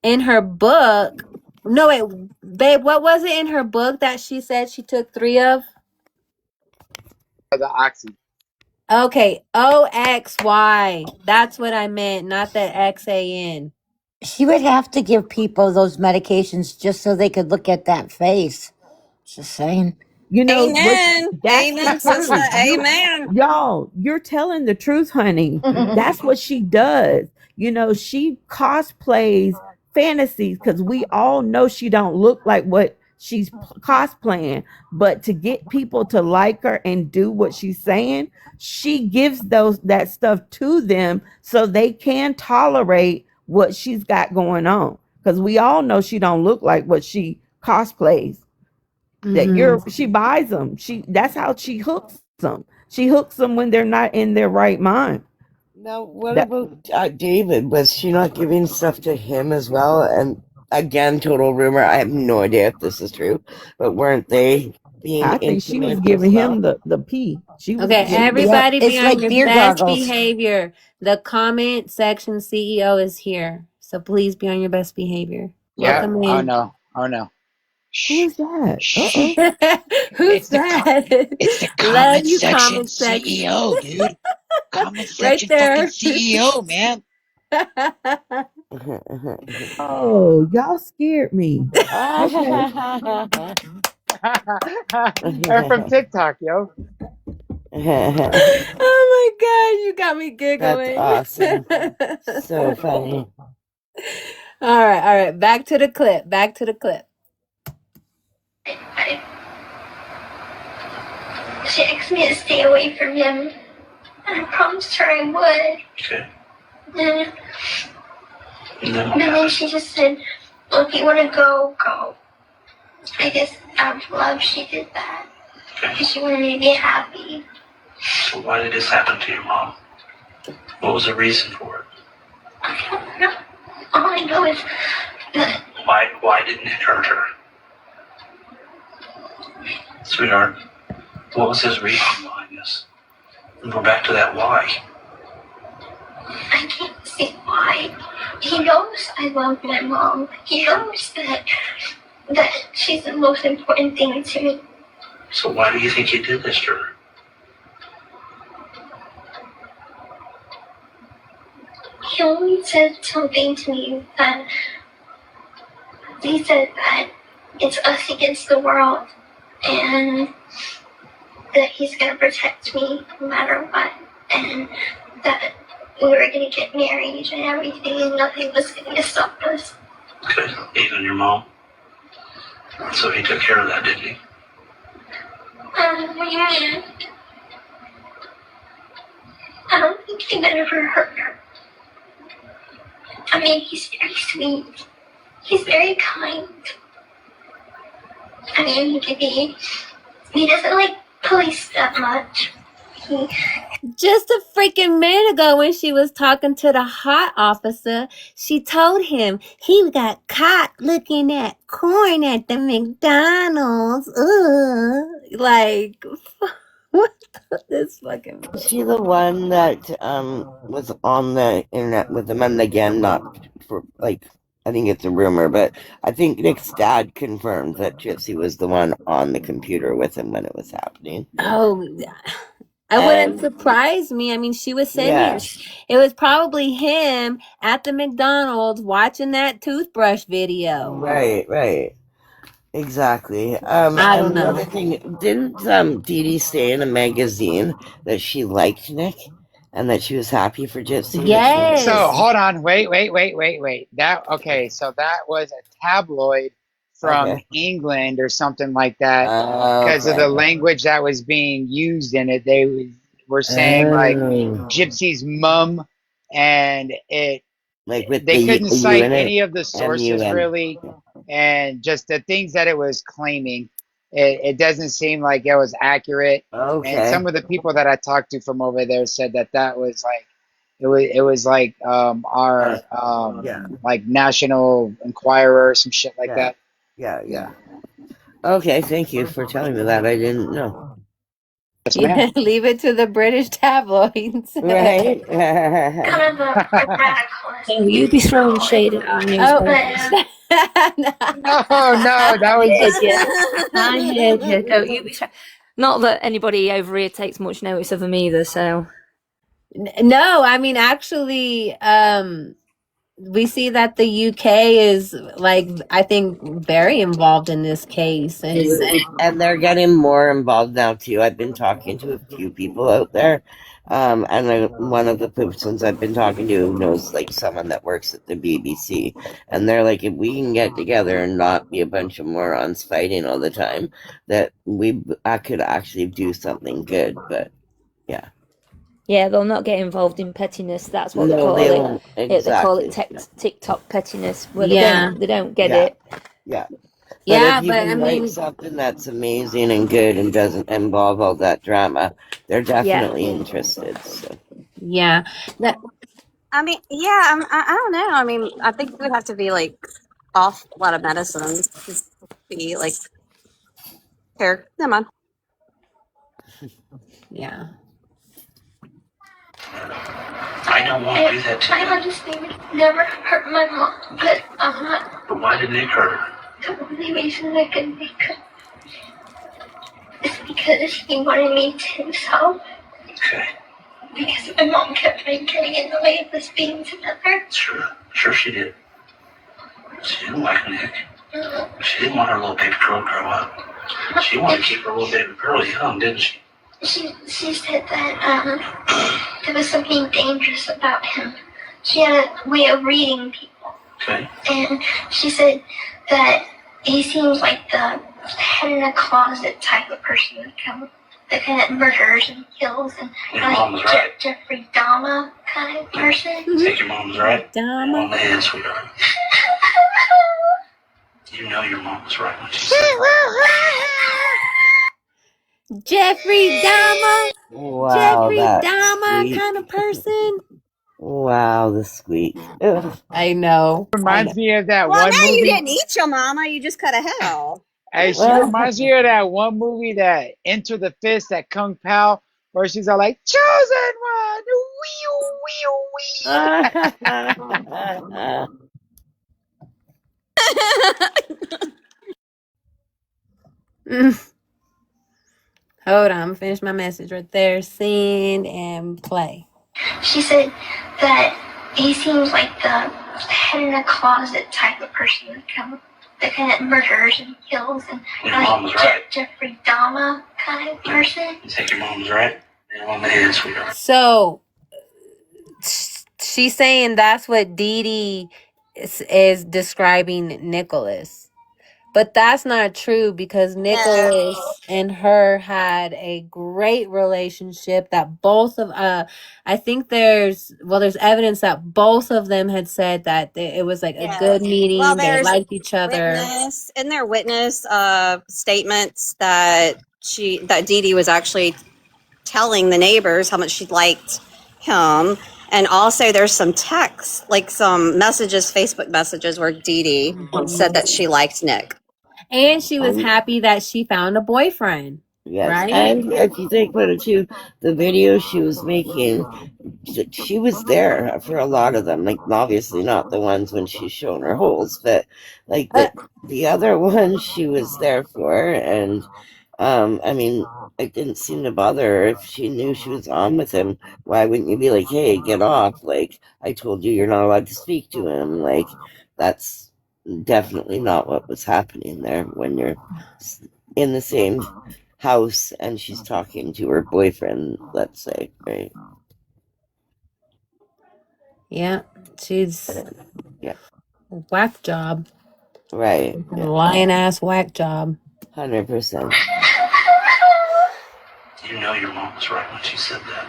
in her book, no wait, babe, what was it in her book that she said she took 3 of? The oxy. Okay, OXY. That's what I meant, not the XAN. She would have to give people those medications just so they could look at that face. Just saying. You know what? Amen. That's Amen, the sister. truth. Amen. Y'all, you're telling the truth, honey. That's what she does. You know, she cosplays fantasies because we all know she don't look like what she's cosplaying. But to get people to like her and do what she's saying, she gives that stuff to them so they can tolerate what she's got going on. Because we all know she don't look like what she cosplays. That she buys them. That's how she hooks them. She hooks them when they're not in their right mind. Now, what about David? Was she not giving stuff to him as well? And again, total rumor. I have no idea if this is true, but weren't they being? I think she was giving him the pee. She was Okay, everybody be it's on like your beer best goggles. behavior. The comment section CEO is here, so please be on your best behavior. Yeah. Welcome Oh in. no. Oh no. Who is that? Who's that? It's the Love comment you, section comment section. CEO, dude. Comment Right section there. fucking CEO, man. Oh, y'all scared me. Okay. They're from TikTok, yo. Oh my god, you got me giggling. That's awesome. So funny. All right. Back to the clip. She asked me to stay away from him, and I promised her I would. Okay. And And then but then she just said, well, if you want to go, go. I guess out of love she did that. Because she wanted me to be happy. So why did this happen to your mom? What was the reason for it? I don't know. All I know is that Why didn't it hurt her? Sweetheart, what was his reason behind this? And we're back to that why. I can't see why. He knows I love my mom. He knows that she's the most important thing to me. So why do you think he did this to her? He only said something to me that he said that it's us against the world and that he's gonna protect me no matter what, and that we were gonna get married and everything and nothing was gonna stop us. Okay, even your mom. So he took care of that, didn't he? What do you mean? I don't think he would ever hurt her. I mean, he's very sweet. He's very kind. I mean, he doesn't like police that much. Just a freaking minute ago when she was talking to the hot officer, she told him he got caught looking at corn at the McDonald's. Ugh. Like, what this fucking... Was she the one that was on the internet with him? And again, not for like, I think it's a rumor, but I think Nick's dad confirmed that Gypsy was the one on the computer with him when it was happening. Oh, it wouldn't surprise me. I mean, she was saying it was probably him at the McDonald's watching that toothbrush video. Right. Exactly. I don't know. Another thing, didn't Dee Dee say in a magazine that she liked Nick and that she was happy for Gypsy? Yes. So hold on, wait. So that was a tabloid from England or something like that because of the language that was being used in it. They were saying like Gypsy's mum, and it like with they couldn't cite unit, any of the sources MUN. really, and just the things that it was claiming. It doesn't seem like it was accurate. And some of the people that I talked to from over there said that was like it was like our like National Enquirer or some shit like that. Yeah. Okay, thank you for telling me that. I didn't know. Yes, ma'am. Yeah, leave it to the British tabloids. Right? Kind of a radicalist. So you be throwing shade at our news Oh. brothers. No, that was just. I heard you. Don't you be not that anybody over here takes much notice of them either, so. No, I mean, actually, we see that the UK is, like, I think, very involved in this case. And they're getting more involved now too. I've been talking to a few people out there, and one of the persons I've been talking to knows like someone that works at the BBC, and they're like, if we can get together and not be a bunch of morons fighting all the time, that I could actually do something good. But yeah. Yeah, they'll not get involved in pettiness. That's what they No, call they it. won't. They call it Exactly. TikTok pettiness, where Yeah. they don't get Yeah. it. Yeah. Yeah, If you but can I write mean, something that's amazing and good and doesn't involve all that drama, they're definitely interested. So. yeah. That, I mean, yeah, I don't know. I mean, I think you would have to be like off a lot of medicines to be like here. Never mind. yeah. I don't want to do that to I you. honestly never hurt my mom, but But why did Nick hurt her? the only reason I could think of is because he wanted me to himself. Okay. Because my mom kept getting in the way of us being together. Sure she did. She didn't like Nick. She didn't want her little baby girl to grow up. She wanted to keep her little baby girl young, didn't she? She said that there was something dangerous about him. She had a way of reading people. Okay. And she said that he seems like the head in a closet type of person that kind of murders and kills and Your mom was right. Jeffrey Dahmer kind of person. I think your mom was right. Dahmer. On the head, sweetheart. You know your mom was right when she said Jeffrey Dahmer. Wow, Jeffrey that Dahmer squeak. kind of person. Wow, the squeak. Ugh. I know. Reminds me of that Well, one no, movie. you didn't eat your mama. You just cut a hell. Hey, she Well- reminds me of that one movie, that Enter the Fist, that Kung Pao, where she's all like, chosen one, wee, wee, wee. Hold on, finish my message right there. Send and play. She said that he seems like the head in a closet type of person that kind of murders and kills and Your mom was right. Jeffrey Dahmer kind of person. You think your mom was right? On the head, sweetheart. So she's saying that's what Dee Dee is describing Nicholas. But that's not true, because Nicholas and her had a great relationship that both of I think there's evidence that both of them had said that it was like a good meeting. Well, They there's liked each other. In their witness statements that Dee Dee was actually telling the neighbors how much she liked him. And also there's some texts, like some messages, Facebook messages, where Dee Dee said that she liked Nick. And she was happy that she found a boyfriend. Yes, Right? and if you think about it too, the video she was making, she was there for a lot of them. Like, obviously not the ones when she's showing her holes, but like the other ones she was there for. And I mean, it didn't seem to bother her. If she knew she was on with him, why wouldn't you be like, hey, get off? Like, I told you you're not allowed to speak to him. Like, that's definitely not what was happening there when you're in the same house and she's talking to her boyfriend, let's say, right? Yeah, she's whack job. Right. Lying ass whack job. 100%. You know your mom was right when she said that.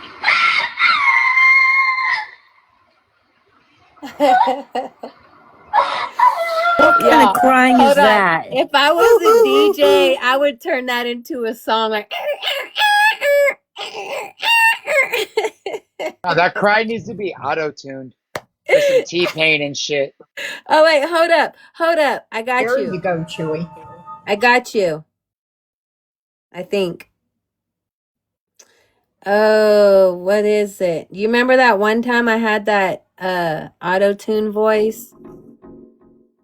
What kind of crying is Hold on. that? If I was a DJ, I would turn that into a song like. Oh, that cry needs to be auto-tuned. For some T-Pain and shit. Oh wait, hold up. I got There you. you go, Chewy. I got you. I think. Oh, what is it? You remember that one time I had that auto-tune voice?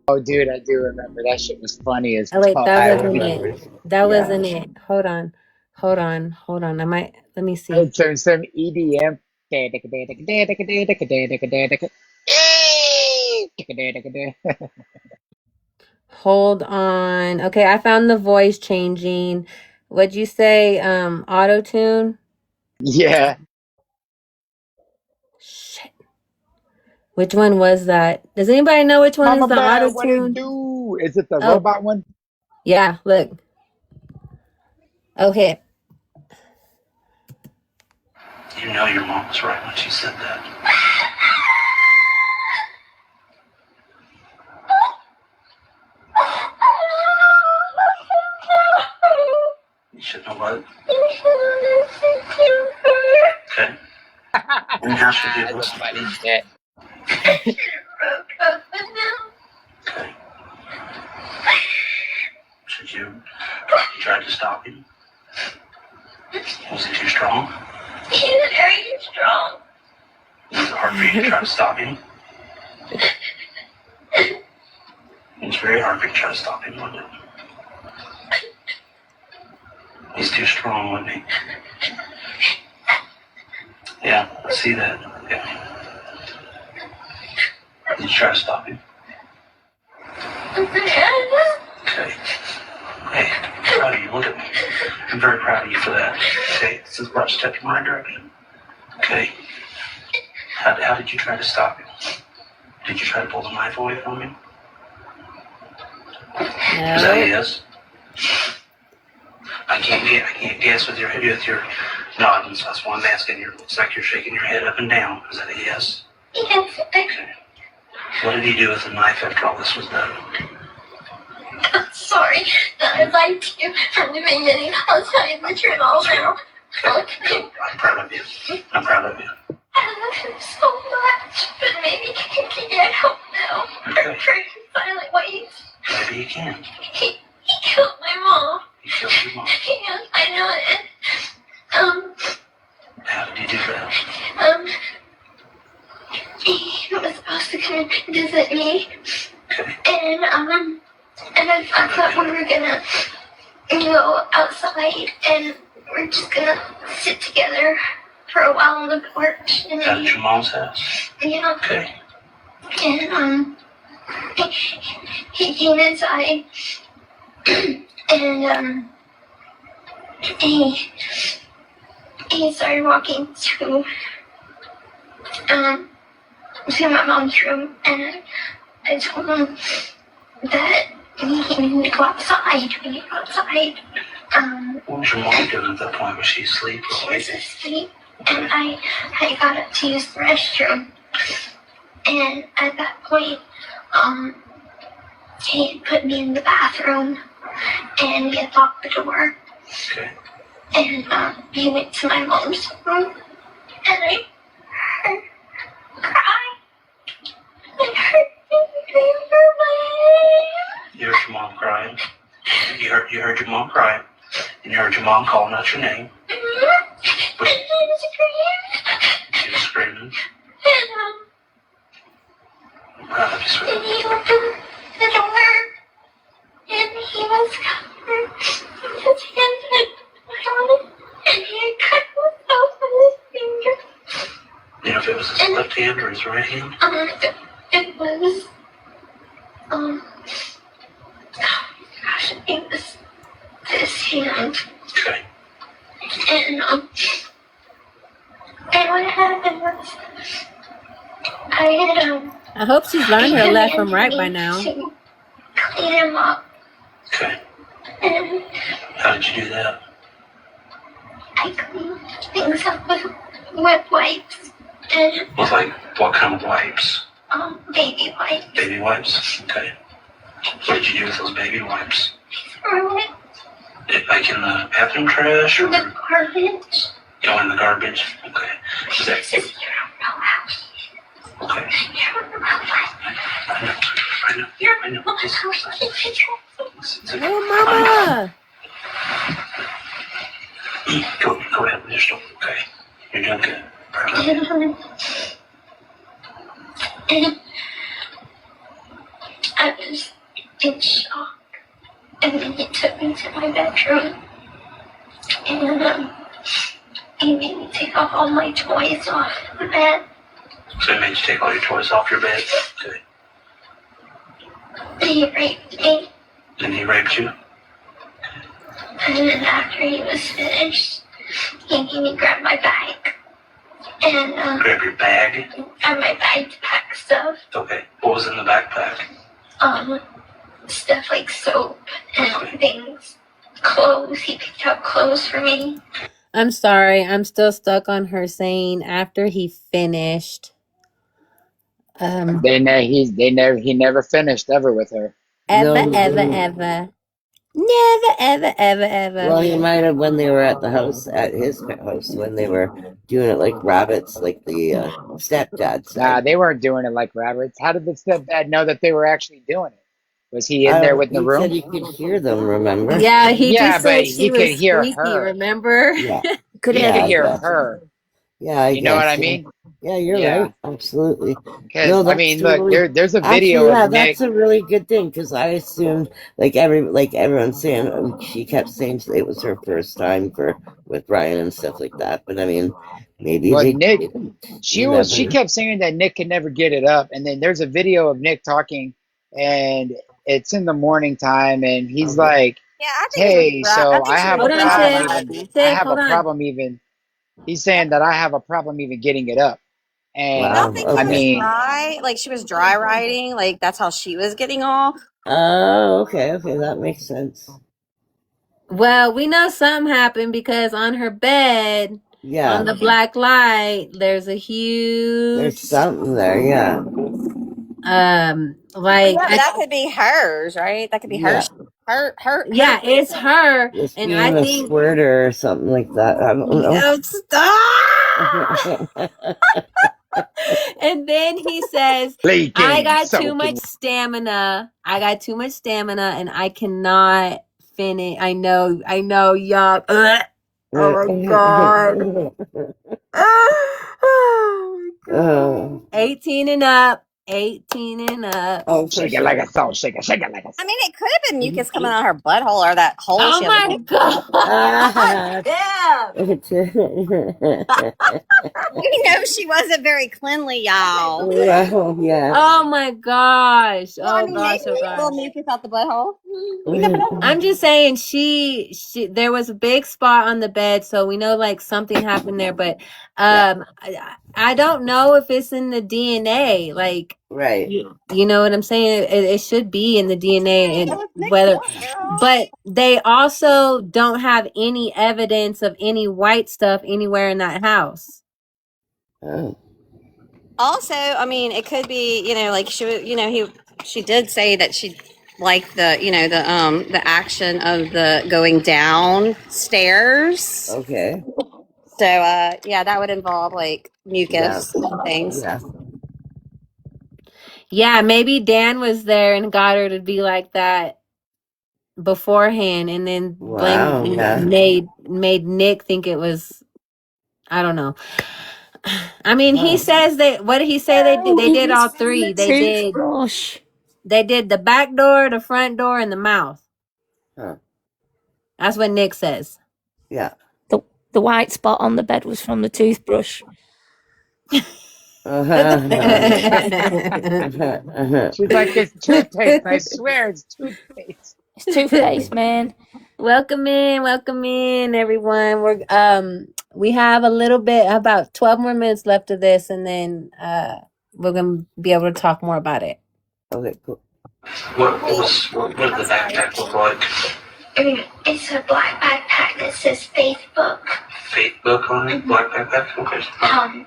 Oh, dude, I do remember that shit was funny as Oh wait, fuck. that I Holy wasn't remember. it. shit. That Yeah. wasn't it. Hold on. Hold on. Hold on. Let me see. It's some EDM. Hold on. Okay, I found the voice changing. What'd you say? Auto-tune? Yeah. Shit. Which one was that? Does anybody know which one is Mama the Bear, what it auto-tune? do? Is it the Oh, robot one? yeah, look. Okay. You know your mom was right when she said that. You should know what? Okay. And how should you do That's this? funny shit. Okay. Should you try to stop him? Was it too strong? He's very strong. Was it hard for you to try to stop him? It's very hard for you to try to stop him, wasn't it? He's too strong, wasn't he? Yeah, I see that. Yeah. Did you try to stop him? Okay. Hey, I'm proud of you. Look at me. I'm very proud of you for that. Okay, this is a step in my direction. Okay. How did you try to stop him? Did you try to pull the knife away from him? Is that a No. yes? I can't guess with your nodding, so that's why I'm asking you. It looks like you're shaking your head up and down. Is that a yes? Yes. Okay. What did he do with the knife after all this was done? I'm sorry that I lied to you from the beginning. I'll tell you the truth all now. Okay. I'm proud of you. I'm proud of you. I love him so much, but maybe he can't help now. Okay. For his silent ways. Maybe you can. He killed my mom. You killed your mom. Yeah, I know it. How did he do that? He was supposed to come and visit me. Okay. And I thought we were gonna go outside and we're just gonna sit together for a while on the porch and At your mom's house? yeah. Okay. And he came inside and he started walking to my mom's room, and I told him that we need to go outside. We need to go outside. What was your mom doing at that point? Was she asleep? She was asleep, and I got up to use the restroom. And at that point, he put me in the bathroom, and he had locked the door. Okay. And he went to my mom's room, and I heard her cry. I heard You heard your mom crying. You heard your mom crying. And you heard your mom calling out your name. But she was screaming. And he opened the door, and he was covered with his hands and blood, and he had cut himself with his finger. You know if it was his left hand or his right hand? It was, oh gosh, it was this hand. Okay. And what happened was, I had, I hope she's learned her left from right by now. to clean him up. Okay. And How did you do that? I cleaned things up with wipes and With like what kind of wipes? baby wipes. Baby wipes? Okay. What did you do with those baby wipes? Throw it Like in the bathroom trash or in the garbage. in the garbage? Okay. Is that This is, you don't know how he okay? is. You don't know how I know. you I know. don't know how he is. Oh, mama! Go ahead with your story. Okay. doing good. And I was in shock. And then he took me to my bedroom. And he made me take off all my toys off the bed. So it made you take all your toys off your bed? Okay. And he raped me. And he raped you? And then after he was finished, he made me grab my bag. And Grab your bag? and my bag to pack stuff. Okay. What was in the backpack? Stuff like soap and things. Clothes. He picked out clothes for me. I'm sorry. I'm still stuck on her saying after he finished. He never finished ever with her. Ever, No, he ever, didn't. ever. Never, ever, ever, ever. Well, he might have when they were at the house, at his house, when they were doing it like rabbits, like the stepdad said. Nah, they weren't doing it like rabbits. How did the stepdad know that they were actually doing it? Was he in there with the He room? said he could hear them, remember? Yeah, he Yeah, just but said he she could was hear squeaky, her. remember? Yeah. He Could could have. hear guess. her. Yeah, I You know what guess. I mean? Yeah, you're Yeah. right. Absolutely. Because No, I that's mean, look, totally. there's a Actually, video yeah, of Nick. that's a really good thing because I assumed, like everyone's saying, she kept saying it was her first time with Brian and stuff like that. But I mean, maybe Well, they Nick, didn't. she You never she know. kept saying that Nick could never get it up, and then there's a video of Nick talking, and it's in the morning time, and he's Okay. like, Yeah, I think she was "Hey, dry. I so think I she have was a Hold on, problem dry. Tiff. even. I Tiff, have hold a on. problem even." He's saying that I have a problem even getting it up, and I Wow. think she I was Okay. mean, dry. Like she was dry riding. Like that's how she was getting off. Oh, okay. Okay, that makes sense. Well, we know something happened because on her bed, on Yeah, the black light, there's a there's huge, something there. Yeah, like, Yeah, but that could be hers, right? That could be yeah. her. yeah, it's her, This and being I a think, squirter or something like that. I don't know. oh, stop! And then he says, I leaking, got too soaking. much stamina. I got too much stamina, and I cannot finish. I know, y'all. Oh my god. Oh my god. 18 and up. 18 and up. Oh, for Shake it like sure. a salt shaker. Shake it like a I salt. mean, it could have been mucus coming out her butthole or that hole Oh she my has. god. Ah. Damn. You know, she wasn't very cleanly, y'all. Well, yeah. Oh my gosh. Well, I Oh mean, gosh. maybe Oh a little gosh. mucus out the butthole. You never know. I'm just saying she there was a big spot on the bed, so we know like something happened there, but I don't know if it's in the DNA, like Right. you know what I'm saying? It should be in the DNA and whether, but they also don't have any evidence of any white stuff anywhere in that house. Oh. Also, I mean, it could be, you know, like she was, you know, she did say that she liked the, you know, the action of the going downstairs. Okay. So, yeah, that would involve like mucus and things. Yeah. Yeah, maybe Dan was there and got her to be like that beforehand, and then Wow, yeah. made Nick think it was, I don't know. I mean, he says that, what did he say they did? They did all three. Toothbrush. They did the back door, the front door, and the mouth. Huh. That's what Nick says. Yeah. The white spot on the bed was from the toothbrush. Uh-huh. She's like, it's toothpaste. I swear it's toothpaste. It's toothpaste, man. Welcome in, everyone. We have a little bit, about 12 more minutes left of this, and then we're gonna be able to talk more about it. Okay, cool. What did the backpack look like? It's a black backpack that says Faith Book. Faith book on it? Black backpack? Okay.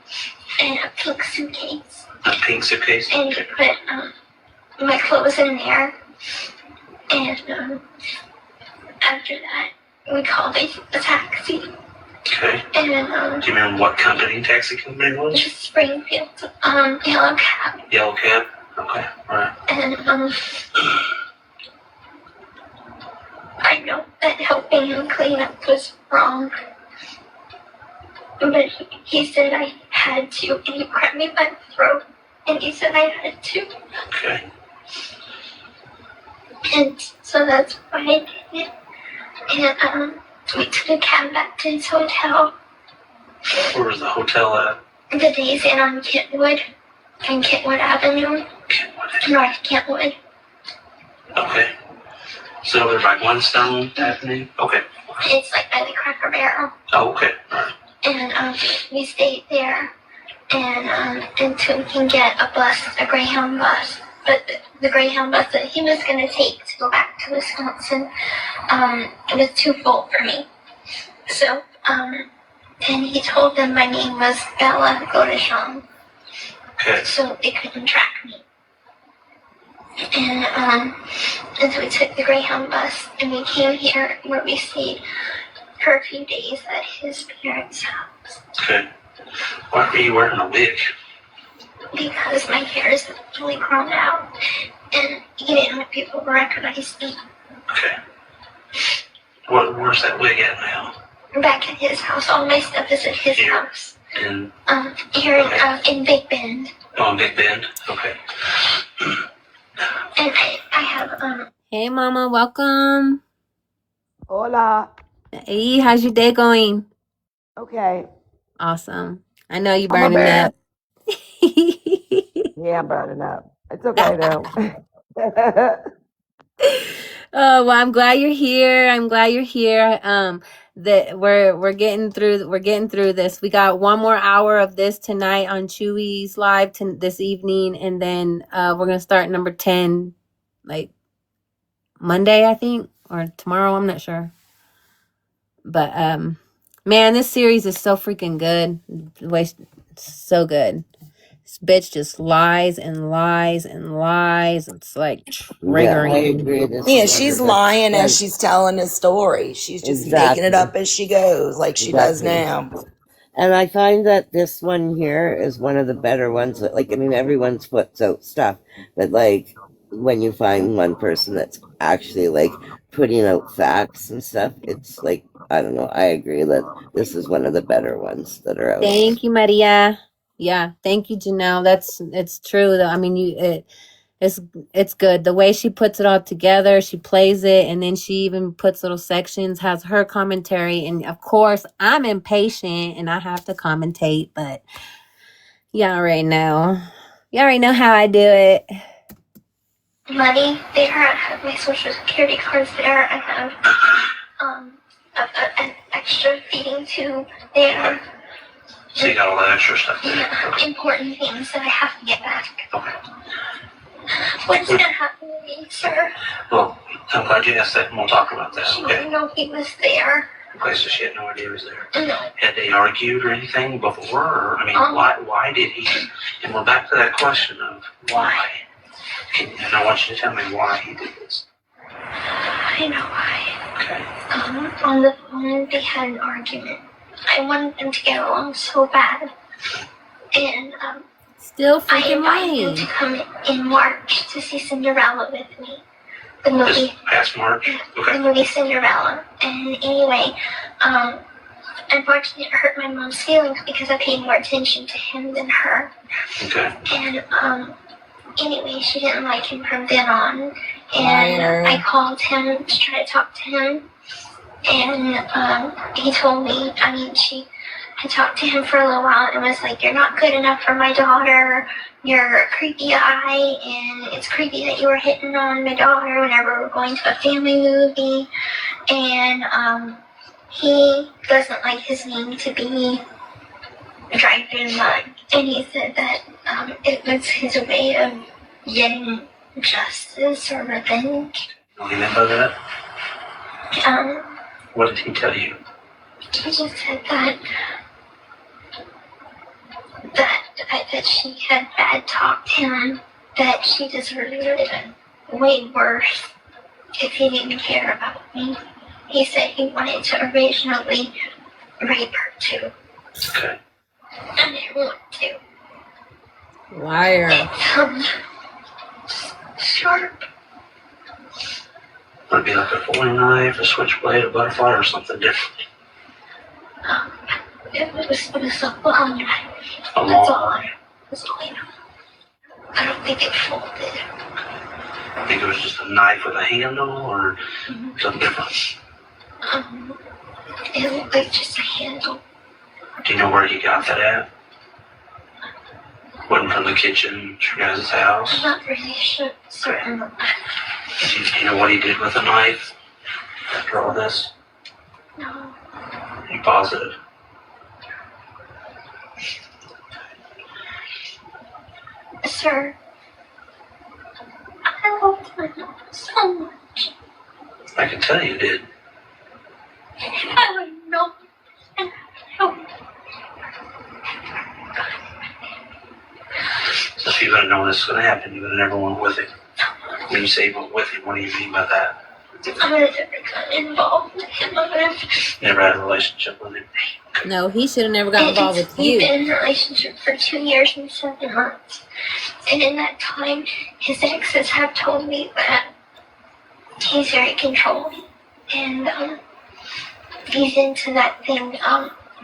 And a pink suitcase. A pink suitcase? And you put my clothes in there. And after that, we called a taxi. Okay. And Do you remember what taxi company it was? just Springfield, yellow cab. Yellow cab? Okay, alright. And I know that helping him clean up was wrong. But he said I had to, and he grabbed me by the throat, and he said I had to. Okay. And so that's why I did it. And we took a cab back to his hotel. Where was the hotel at? The Days Inn on Kentwood Avenue. North Kentwood. Okay. So over by Glenstone Avenue? Okay. It's like by the Cracker Barrel. Oh, okay. All right. And we stayed there, and until we can get a bus, a Greyhound bus. But the Greyhound bus that he was going to take to go back to Wisconsin, it was too full for me. So, and he told them my name was Bella Godeshon. Okay. So they couldn't track me. And so we took the Greyhound bus, and we came here where we stayed for a few days at his parents' house. Okay. Why are you wearing a wig? Because my hair is really grown out, and he didn't want people to recognize me. Okay. Where's that wig at now? Back at his house. All my stuff is at his house. In Here in Big Bend. Oh, in Big Bend? Okay. And I have Hey, Mama, welcome. Hola. Hey, how's your day going? Okay. Awesome. I know you I'm a burning bear. up. Yeah, I'm burning up. It's okay though. Oh, well, I'm glad you're here. I'm glad you're here. That we're getting through this. We got one more hour of this tonight on Chewy's live this evening, and then we're gonna start number 10 like Monday, I think, or tomorrow. I'm not sure. But man, this series is so freaking good. The way so good. This bitch just lies and lies and lies. It's like triggering. I agree. This Yeah, is she's one of the lying as best. she's telling the story. She's just making it Exactly. up as she goes, like she does Exactly. now. And I find that this one here is one of the better ones. Like, I mean, everyone's puts out stuff, but like when you find one person that's actually like putting out facts and stuff, it's like, I don't know. I agree that this is one of the better ones that are out. Thank you, Maria. Yeah, thank you, Janelle. It's true though. I mean, it's good. The way she puts it all together, she plays it, and then she even puts little sections, has her commentary, and of course, I'm impatient and I have to commentate, but y'all already know. Y'all already know how I do it. money there. I have my social security cards there. I have an extra feeding tube there. So you got all that extra stuff there. Yeah, important things that I have to get back. What's gonna happen to me, sir? Well, I'm glad you asked that, and we'll talk about that. She Okay. didn't know he was there. Okay, so she had no idea he was there. No. Had they argued or anything before? Or, I mean, why did he? And we're back to that question of why. And I want you to tell me why he did this. I know why. Okay. On the phone, they had an argument. I wanted them to get along so bad. And, Still I freaking invited them lying. to come in March to see Cinderella with me. The movie. This past March? The Okay. movie Cinderella. And anyway, unfortunately it hurt my mom's feelings because I paid more attention to him than her. Okay. And, anyway, she didn't like him from then on. Liar. And I called him to try to talk to him. And, he told me, I talked to him for a little while and was like, "You're not good enough for my daughter. You're a creepy guy, and it's creepy that you were hitting on my daughter whenever we're going to a family movie." And, he doesn't like his name to be dragged in mud. And he said that, it was his way of getting justice or revenge. Know anything about that? Um, What did he tell you? He just said that she had bad talked him, that she deserved it way worse if he didn't care about me. He said he wanted to originally rape her too. Okay. I didn't want to. Liar. Sharp. Would it be like a folding knife, a switchblade, a butterfly, or something different? It was a long knife. A That's long. that's all I know. I don't think it folded. I think it was just a knife with a handle or something different. It looked like just a handle. Do you know where he got that at? Wasn't from the kitchen at your guys' house? I'm not really certain. Do you know what he did with the knife after all this? No. You positive? Sir, I loved my mom so much. I can tell you did. I would know. And I don't. So if you would have known this was going to happen, you would have never went with him. When you say went with him, what do you mean by that? I would have never gotten involved with him. I would have. Never had a relationship with him. No, he should have never got involved with We've you. been in a relationship for 2 years and 7 months. And in that time, his exes have told me that he's very controlling. And he's into that thing,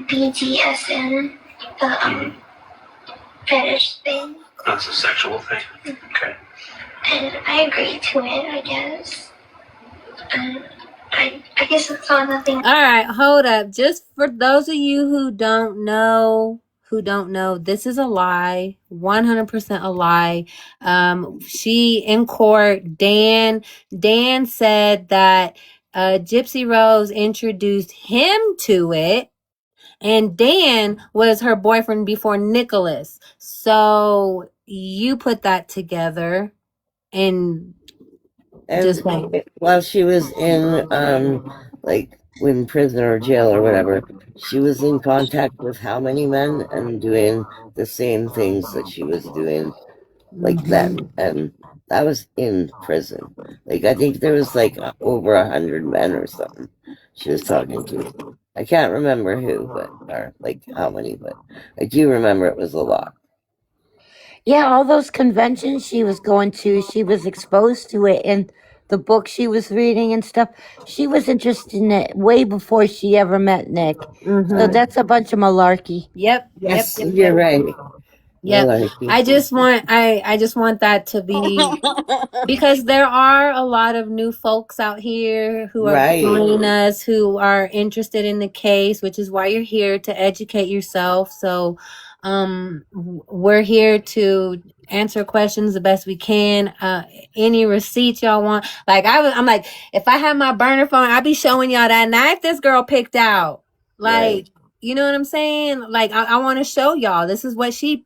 BDSM, the fetish thing. That's a sexual thing. Okay. And I agreed to it, I guess. And I guess it's all nothing. All right, hold up. Just for those of you who don't know, this is a lie, 100% a lie. She in court, Dan said that Gypsy Rose introduced him to it, and Dan was her boyfriend before Nicholas. So you put that together and just And while she was in, like, in prison or jail or whatever, she was in contact with how many men and doing the same things that she was doing, like, then. And that was in prison. Like, I think there was, like, over 100 men or something she was talking to. I can't remember who, or, like, how many, but I do remember it was a lot. Yeah, all those conventions she was going to, she was exposed to it in the book she was reading and stuff. She was interested in it way before she ever met Nick. So that's a bunch of malarkey. Yep. Yes, you're right. Yep. Malarkey. I just want that to be, because there are a lot of new folks out here who are Right. joining us, who are interested in the case, which is why you're here, to educate yourself. So we're here to answer questions the best we can. Any receipts y'all want, like I'm like, if I have my burner phone, I'll be showing y'all that knife this girl picked out. Like, Right. you know what I'm saying? Like, I want to show y'all, this is what she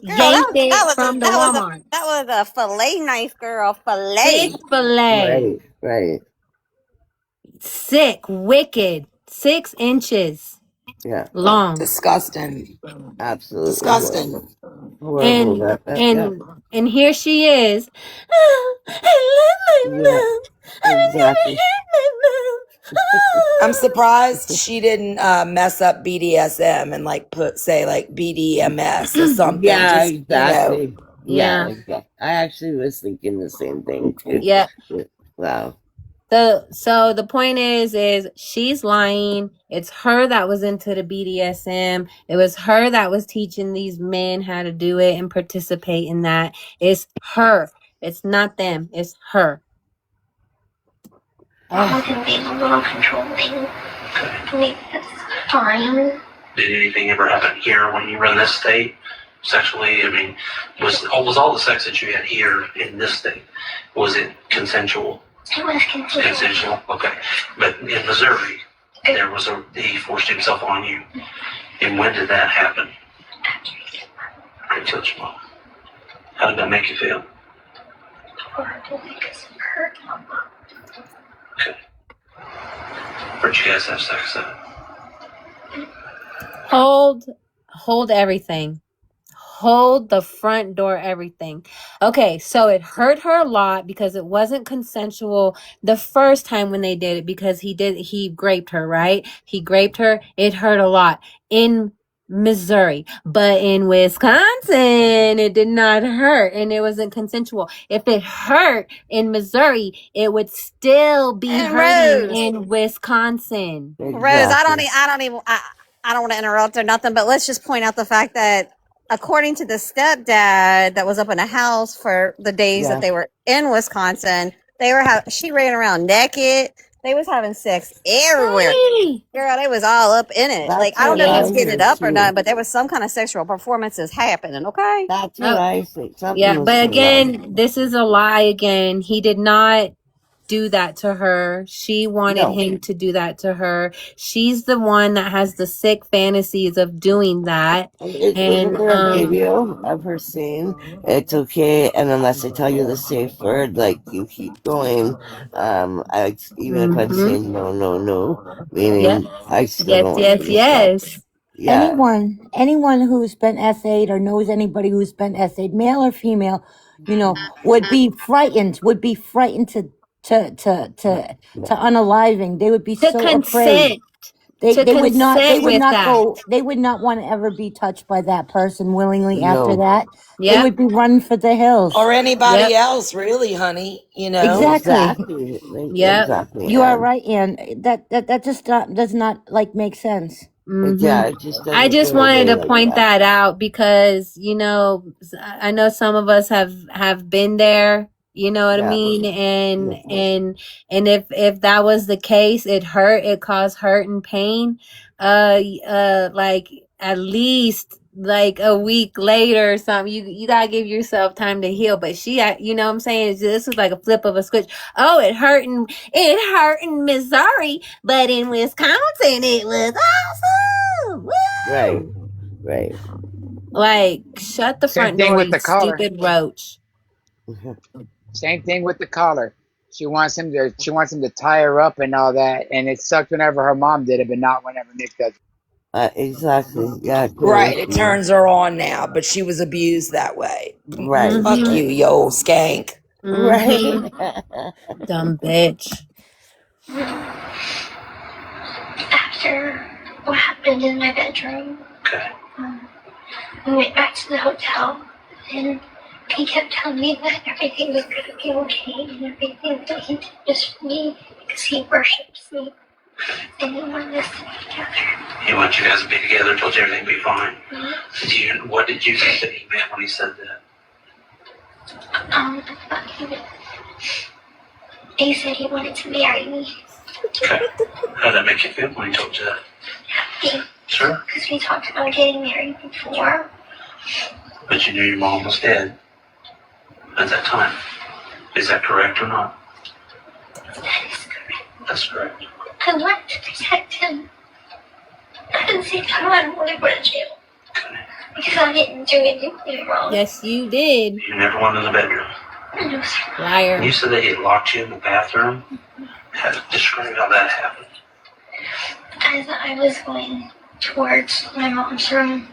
Girl, yanked it from the that Walmart. was a fillet knife, girl. Fillet. Fish fillet. Right. Sick, wicked, 6 inches Yeah. long. Disgusting. Absolutely. Disgusting. Horrible. And here she is. I love my mom. Exactly. I'm surprised she didn't mess up BDSM and like say like BDMS or something. Yeah, Just, exactly. You know. Yeah, exactly. I actually was thinking the same thing too. Yeah. Wow. So the point is she's lying. It's her that was into the BDSM. It was her that was teaching these men how to do it and participate in that. It's her. It's not them. It's her. Him being a little controlling. Maybe that's fine. Did anything ever happen here when you were in this state? Sexually, I mean, was all the sex that you had here in this state, was it consensual? It was Consensual, okay. But in Missouri, there was he forced himself on you. And when did that happen? After he killed your mom. How did that make you feel? Horrible because it hurt my mom. Okay. Where'd you guys have sex at? Hold everything. Hold the front door, everything. Okay, so it hurt her a lot because it wasn't consensual the first time when they did it, because he raped her, right? He raped her. It hurt a lot. In Missouri. But in Wisconsin, it did not hurt and it wasn't consensual. If it hurt in Missouri, it would still be And hurting Rose, in Wisconsin. Rose, Exactly. I don't want to interrupt or nothing, but let's just point out the fact that according to the stepdad that was up in the house for the days that Yeah. they were in Wisconsin, she ran around naked. They was having sex everywhere. Right. Girl, they was all up in it. Like, That's I don't what know if he I was getting it heard up or not, too. but there was some kind of sexual performances happening, okay? That's what Oh, I think. Something yeah. was But going on. again, this is a lie again. He did not do that to her. She wanted No. him to do that to her. She's the one that has the sick fantasies of doing that. Isn't And there a video of her saying it's okay, and unless I tell you the safe word, like you keep going. Even if I'm saying no, meaning Yep. I still Yes, don't want yes, you to stop. yes. Yeah. Anyone who's been SA'd or knows anybody who's been SA'd, male or female, would be frightened to unaliving. They would be To so afraid. consent. To They would not consent with that. they would not want to ever be touched by that person willingly after No. that. They Yep. would be running for the hills. Or anybody Yep. else, really, honey. Exactly. Yep. Exactly. You are And right, Ann. That just does not like make sense. yeah, it just I doesn't just go wanted away to like point that. that out because, I know some of us have been there, you know what I Yeah. mean? Mhm. And if that was the case, it caused hurt and pain. Like at least like a week later or something, you gotta give yourself time to heal. But you know what I'm saying? This was like a flip of a switch. Oh, it hurt in Missouri, but in Wisconsin it was awesome. Woo! Right. Like, shut the Same front thing door, with you the collar. stupid roach. Same thing with the collar. She wants him to tie her up and all that, and it sucked whenever her mom did it, but not whenever Nick does it. Exactly. Yeah. Right, it turns her on now, but she was abused that way. Right. Fuck you, you old skank. Right. Dumb bitch. After what happened in my bedroom, we went back to the hotel, and he kept telling me that everything was going to be okay, and everything that he did just for me because he worships me, and he wanted us to be together. He wants you guys to be together, told you everything would be fine. What did you think that he meant when he said that? He said he wanted to marry me. Okay. How did that make you feel when he told you that? Happy. Sure. Because we talked about getting married before. But you knew your mom was dead at that time. Is that correct or not? That is correct. That's correct. I wanted to protect him. At the same time, I don't want to go to jail. Because I didn't do anything wrong. Yes, you did. You never went in the bedroom. No, sir. Liar. You said that he locked you in the bathroom. Describe how that happened. As I was going towards my mom's room,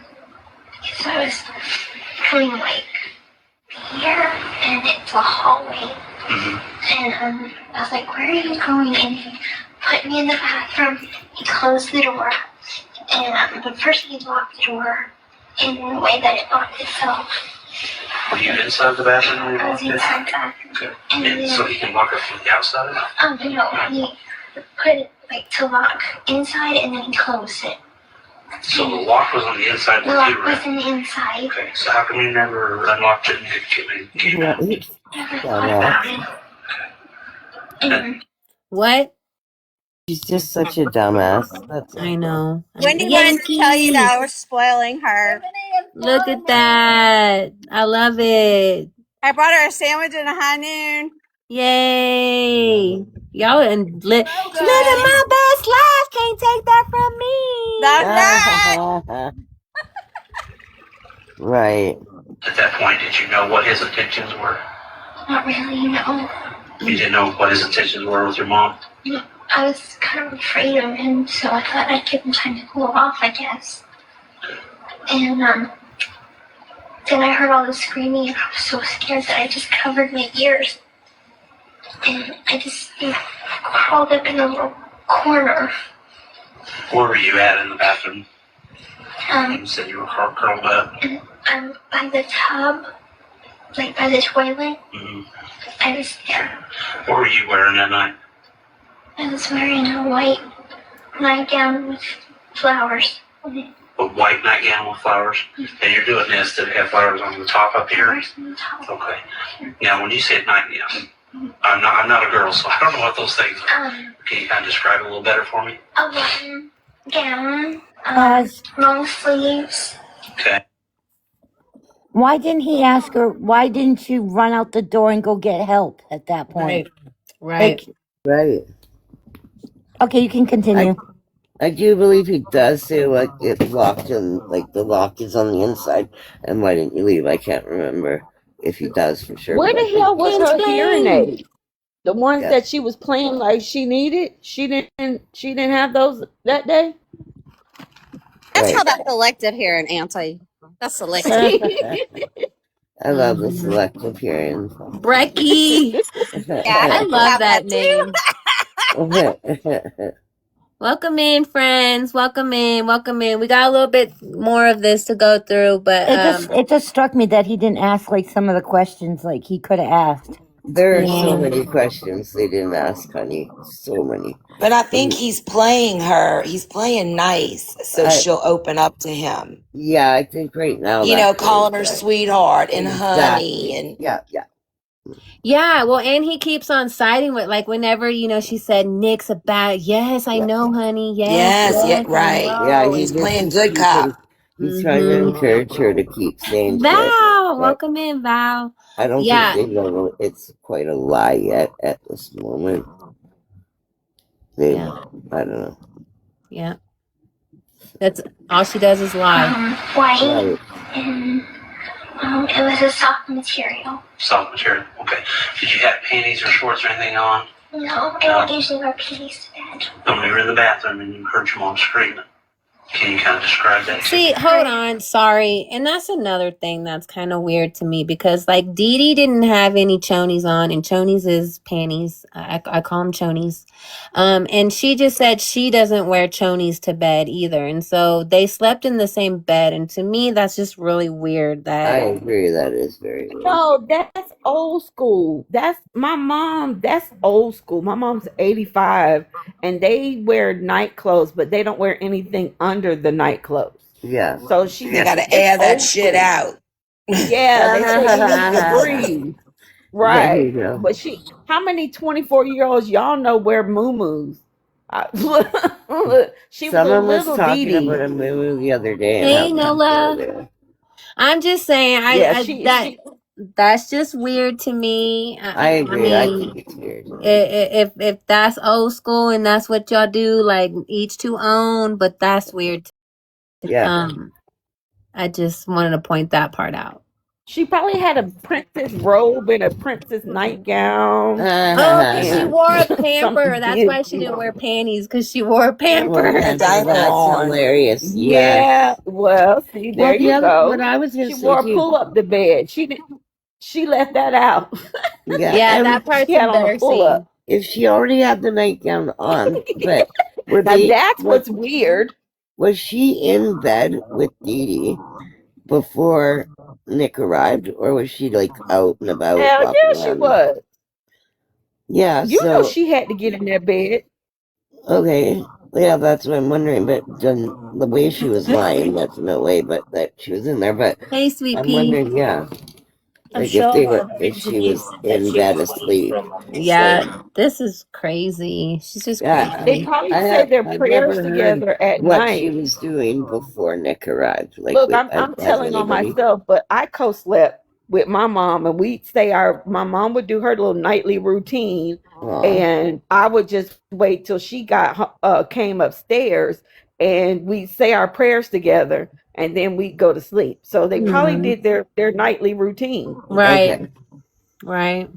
because I was coming like here, and it's a hallway. And I was like, where are you going? And he put me in the bathroom. He closed the door. And but first he locked the door in the way that it locked itself. Were you inside the bathroom when you I was locked it? inside the bathroom. Okay. And And so he can lock it from the outside? No, he put it like to lock inside and then he closed it. So the lock was on the inside The when lock you were was in. in the inside. Okay, so how come you never unlocked it and came out? Never thought about it. What? She's just such a dumbass. That's I know. Wendy wanted to tell you that I was spoiling her. Look at that. I love it. I brought her a sandwich and a high noon. Yay. Y'all and living my best life. Can't take that from me. That's right. Right. At that point, did you know what his intentions were? Not really, no. You didn't know what his intentions were with your mom? I was kind of afraid of him, so I thought I'd give him time to cool off, I guess. And then I heard all the screaming and I was so scared that I just covered my ears. And I just crawled up in a little corner. Where were you at in the bathroom? You said you were curled up. And by the tub, like by the toilet. Mm-hmm. I was there. What were you wearing that night? I was wearing a white nightgown with flowers on it. A white nightgown with flowers? And you're doing this to have flowers on the top up here? Flowers on the top. Okay. Now, when you said nightgown, I'm not a girl, so I don't know what those things are. Can you kind of describe it a little better for me? A button gown, Pause. long sleeves. Okay. Why didn't he ask her? Why didn't you run out the door and go get help at that point? Right. Right. Okay, you can continue. I do believe he does say like it's locked and like the lock is on the inside. And why didn't you leave? I can't remember if he does for sure. Where but I the think hell was he does. her hearing aid? The ones Yeah. that she was playing like she needed. She didn't have those that day. That's Right. how that selective hearing, Auntie. That's selective. I love the selective hearing. Brecky. I love that name. Welcome in, friends. Welcome in. Welcome in. We got a little bit more of this to go through, but It just struck me that he didn't ask like some of the questions like he could have asked. There are so many questions they didn't ask, honey. So many. But I think he's playing her. He's playing nice, so she'll open up to him. Yeah, I think right now. You know, that's calling her exactly. sweetheart and Exactly. honey and Yeah. yeah, well, and he keeps on siding with, like, whenever, she said Nick's a bad, yes, I know, honey, yes, yeah, I right. know. Yeah, He's playing good cop. He's trying to encourage her to keep saying shit, Val, but welcome in, Val. I don't Yeah. think they know it's quite a lie yet at this moment. They, Yeah. I don't know. Yeah. That's all she does is lie. White, Right. and it was a soft material. Soft material. Okay. Did you have panties or shorts or anything on? No, I don't usually wear panties to bed. When you were in the bathroom and you heard your mom screaming, can you kind of describe that? See, hold on, sorry. And that's another thing that's kind of weird to me because, like, Dee Dee didn't have any chonies on, and chonies is panties. I call them chonies. And she just said she doesn't wear chonies to bed either. And so they slept in the same bed. And to me, that's just really weird that. I agree. That is very weird. No, that's old school. That's my mom. That's old school. My mom's 85, and they wear night clothes, but they don't wear anything under the night clothes. Yeah. So she They gotta air that shit out. Yeah, they say you need to breathe. Right. There you go. But how many 24-year-olds y'all know wear muumuus? She was a Someone was little talking Dee Dee. about a movie the other day. Hey, and how Nola. I'm just saying, that's just weird to me. I agree. I mean, think it's weird. if that's old school and that's what y'all do, like each to own, but that's weird. Yeah. I just wanted to point that part out. She probably had a princess robe and a princess nightgown. Oh, and she wore a pamper. Something That's why she didn't wear panties, because she wore a pamper. That's hilarious. Yeah. Well, see, there Well, you go. what I was gonna She say wore a too- pull up to bed. She left that out. Yeah, and that part's She had on a embarrassing. pull-up. If she already had the nightgown on, but Now that's what's weird. Was she in bed with Dee Dee before Nick arrived, or was she like out and about? Hell walking yeah, she around? was. Yeah, You so know she had to get in that bed. okay, yeah, that's what I'm wondering. But the way she was lying, that's no way. But that she was in there. But Hey, sweet I'm pea. wondering, yeah, I'm like sure if she was in bed asleep. Yeah, this is crazy. She's just Yeah, They probably I say have- their I've prayers never heard together at what night. she was doing before Nick arrived. Like, Look, with- I'm has telling on anybody- myself, but I co-slept with my mom, and we'd say my mom would do her little nightly routine, Aw. and I would just wait till she came upstairs, and we'd say our prayers together, and then we'd go to sleep. So they probably Mhm. did their nightly routine. Right. Okay. Right.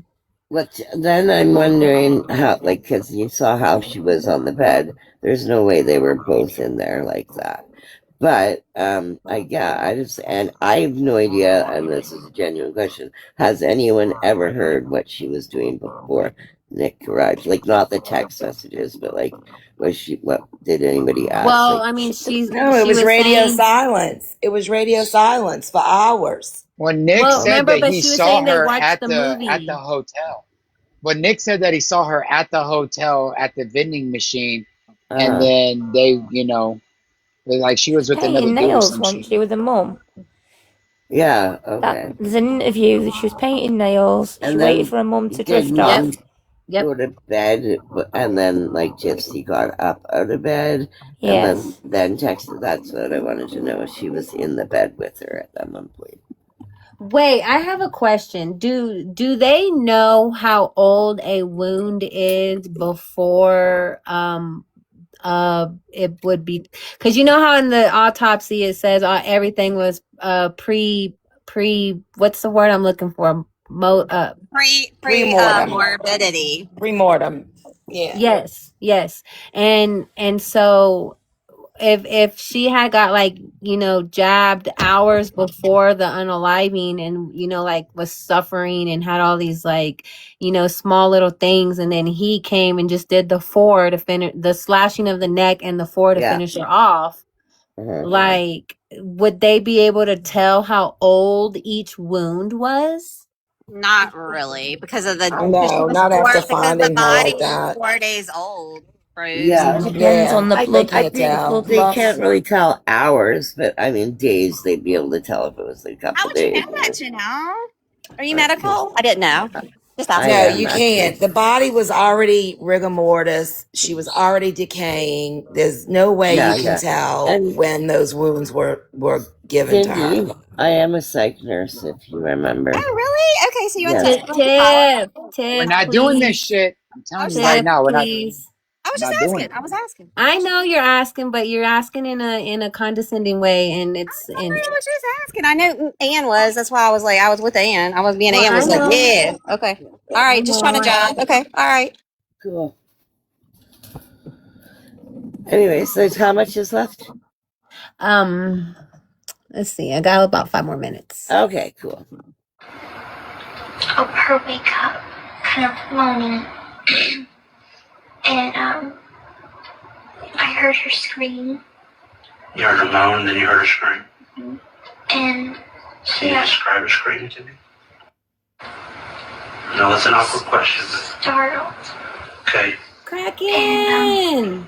But then I'm wondering how, like, because you saw how she was on the bed. There's no way they were both in there like that. But and I have no idea, and this is a genuine question. Has anyone ever heard what she was doing before Nick arrived? Like, not the text messages, but like, what did anybody ask? Well, Like, I mean, No, it she was was radio saying. silence. It was radio silence for hours. Well, Nick Well, said remember, that but he she was saw saying they her watched at the the movie. hotel. Well, Nick said that he saw her at the hotel at the vending machine, and uh, then they, like she was with another Painting dude or nails, some wasn't shit. she, with her mum? yeah, okay. There's an interview that she was painting nails. She And waited then for her mum to did drift off. mom go to bed, and then like Gypsy got up out of bed, and Yes. then texted. That's what I wanted to know. If she was in the bed with her at that one point. Wait, I have a question. Do they know how old a wound is before it would be, because you know how in the autopsy it says everything was pre what's the word I'm looking for? Pre-mortem. Morbidity. Pre-mortem. Yeah. Yes. And so if she had got like, jabbed hours before the unaliving and, like was suffering and had all these like, small little things, and then he came and just did the 4 to finish the slashing of the neck and the 4 to finish her off. Like, would they be able to tell how old each wound was? Not really, because of the No, not after finding her like that. 4 days old. Bruce. Yeah, Depends on the blood. I think they can't really tell hours, but I mean days. They'd be able to tell if it was a couple How would you days. know that, Janelle? Are you medical? I didn't know. Just No, asking. you can't. The body was already rigor mortis. She was already decaying. There's no way you can tell when those wounds were given to her. Cindy, I am a psych nurse, if you remember. Oh, really? Okay, so you went Yes. to We're not doing this shit. I'm telling you right now, we're not. I was not just doing asking. I was asking. I know you're asking, but you're asking in a condescending way, and it's. I was just asking. I know Ann was. That's why I was like, I was with Ann. I was being Well, Ann was I know. like, yeah, okay, all right, just trying to jive. Okay, all right. Cool. Anyway, so how much is left? Let's see. I got about 5 more minutes. Okay, cool. Her wake up, kind of moaning, and I heard her scream, You heard her moan, then you heard her scream. and Can you describe her scream to me? No, that's an awkward question. startled. Okay. Crack in.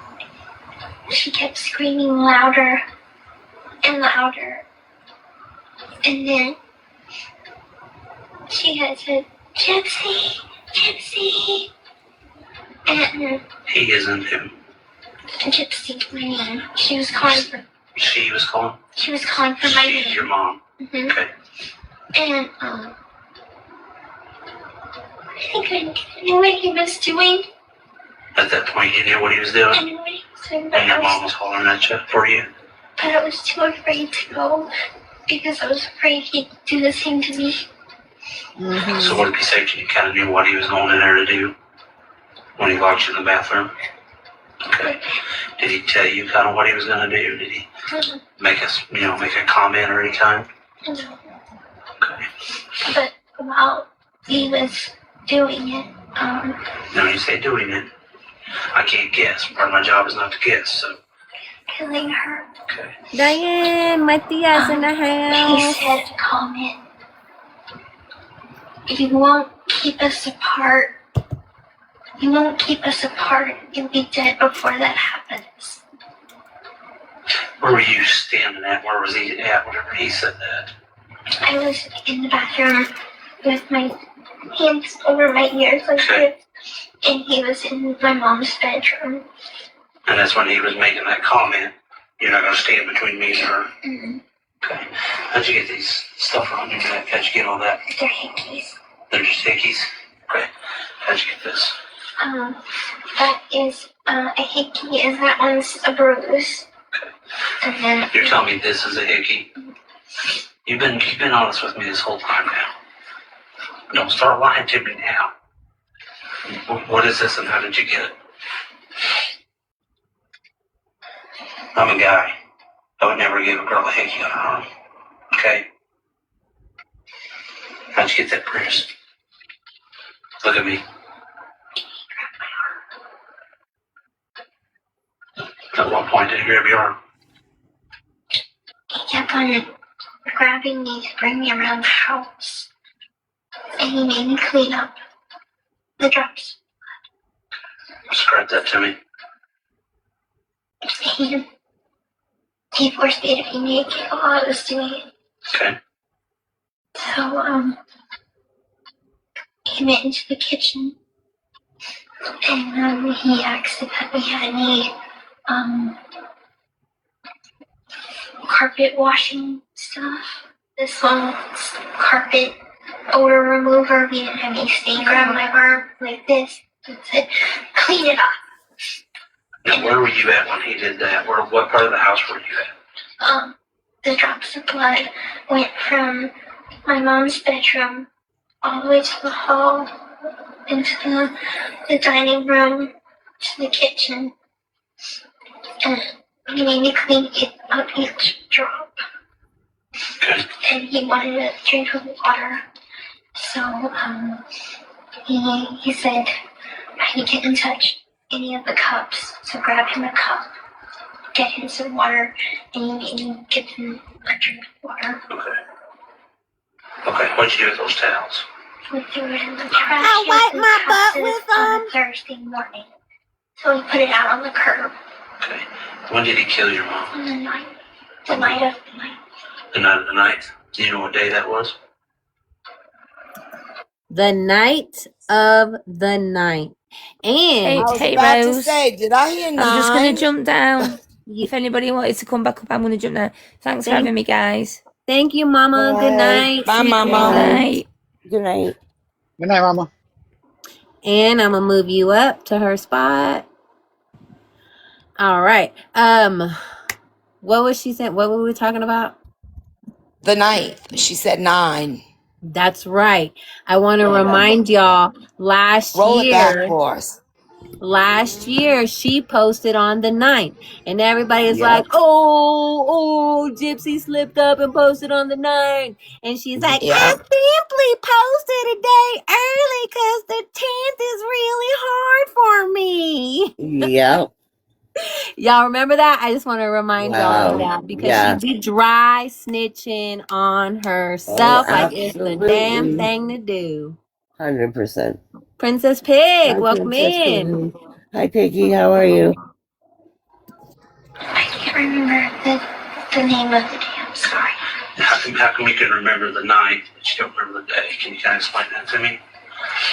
She kept screaming louder and louder, and then she had said, "Gypsy, Gypsy," and He isn't him. Gypsy, my name. She was calling for. She was calling. She was calling for my She's name. your mom. Mhm. Okay. And I think I knew what he was doing. At that point, you knew what he was I doing, knew what he was doing, but and your mom was hollering at you for you. I was too afraid to go because I was afraid he'd do the same to me. So would it be safe that you kind of knew what he was going in there to do when he locked you in the bathroom? Okay. Did he tell you kind of what he was going to do? Did he make us, make a comment or any kind? No. But while he was doing it, No, you say doing it. I can't guess. Part of my job is not to guess. So killing her, Diane, my tia's in the he house. said a comment. You won't keep us apart. You won't keep us apart. You'll be dead before that happens. where were you standing at? Where was he at? Whatever he said that. I was in the bathroom with my hands over my ears like this, and he was in my mom's bedroom. And that's when he was making that comment. You're not going to stand between me and her. Mm-hmm. Okay. How'd you get these stuff around your neck? How'd you get all that? They're hickeys. They're just hickeys. Okay. How'd you get this? That is a hickey, and that one's a bruise. And then You're telling me this is a hickey? You've been honest with me this whole time now. Don't start lying to me now. What is this and how did you get it? I'm a guy. I would never give a girl a hickey on her arm. Okay? How'd you get that bruise? Look at me. At what point did he grab your arm? He kept on grabbing me to bring me around the house. And he made me clean up the drops. Describe that to me. He forced me to be naked while I was doing it. Okay. So, he went into the kitchen and he asked if we had any carpet washing stuff. This one carpet odor remover. We didn't have any stain. Grabbed my arm like this and said, "Clean it up." Now, where were you at when he did that? What part of the house were you at? The drops of blood went from my mom's bedroom all the way to the hall, into the dining room, to the kitchen. And he made me clean up each drop. And he wanted to drink of water. So he said I could get in touch any of the cups. So grab him a cup, get him some water, and he made me get him a drink of water. Okay, what'd you do with those towels? We threw it in the trash. I wiped my butt with them on Thursday morning. So we put it out on the curb. Okay. When did he kill your mom? On the night. The night of the night. The night of the night? Do you know what day that was? The night of the night. And I was Hey, about to Rose. say, did I hear 9? I'm just going to jump down. If anybody wanted to come back up, I'm going to jump down. Thanks for having me, guys. Thank you, Mama. Good night. Bye, Mama. Good night. Good night. Good night, Mama. And I'm gonna move you up to her spot. All right. What was she saying? What were we talking about? The night. She said 9. That's right. I want to remind y'all Roll it back for us. last year she posted on the 9th, and everybody is like, oh, Gypsy slipped up and posted on the 9th. And she's like, I simply posted a day early because the 10th is really hard for me. Yep. Y'all remember that? I just want to remind y'all of Wow. that because Yeah. she be dry snitching on herself like it's the damn absolutely. thing to do. 100%. Princess Pig, Hi, welcome Princess in. Piggy. Hi, Piggy. How are you? I can't remember the name of the day. I'm sorry. How come you can remember the night, but you don't remember the day? Can you kind of explain that to me?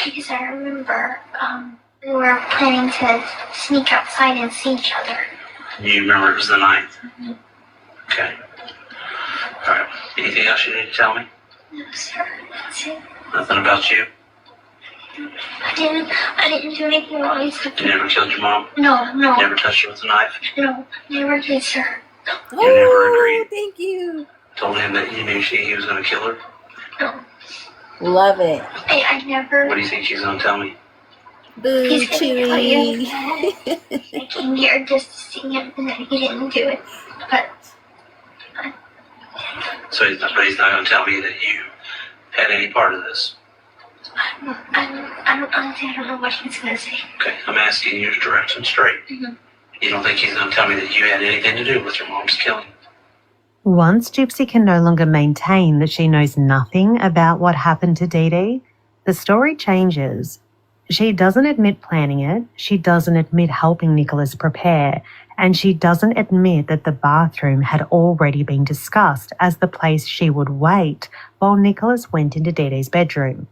Because I remember we were planning to sneak outside and see each other. You remember it was the 9th? Okay. All right. Anything else you need to tell me? No, sir. That's it. Nothing about you? I didn't do anything wrong. You never killed your mom? No. Never touched her with a knife? No, never did, sir. You never agreed? Thank you. Told him that you knew he was going to kill her? No. Love it. I never. What do you think she's going to tell me? Boo, He's gonna tell you Chewy. that I came here just to see him and that he didn't do it. But So he's not going to tell me that you had any part of this? I don't know what he's gonna say. Okay, I'm asking you to direct him straight. Mhm. You don't think he's going to tell me that you had anything to do with your mom's killing? Once Gypsy can no longer maintain that she knows nothing about what happened to Dee Dee, the story changes. She doesn't admit planning it, she doesn't admit helping Nicholas prepare, and she doesn't admit that the bathroom had already been discussed as the place she would wait while Nicholas went into Dee Dee's bedroom.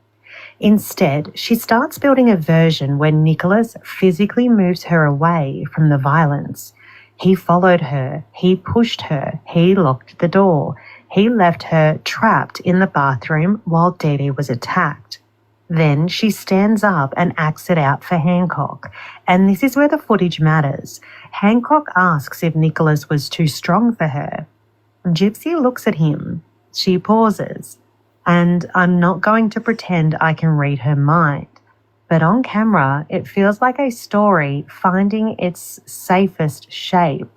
Instead, she starts building a version where Nicholas physically moves her away from the violence. He followed her, he pushed her, he locked the door, he left her trapped in the bathroom while Dee Dee was attacked. Then she stands up and acts it out for Hancock, and this is where the footage matters. Hancock asks if Nicholas was too strong for her. Gypsy looks at him. She pauses. And I'm not going to pretend I can read her mind. But on camera, it feels like a story finding its safest shape.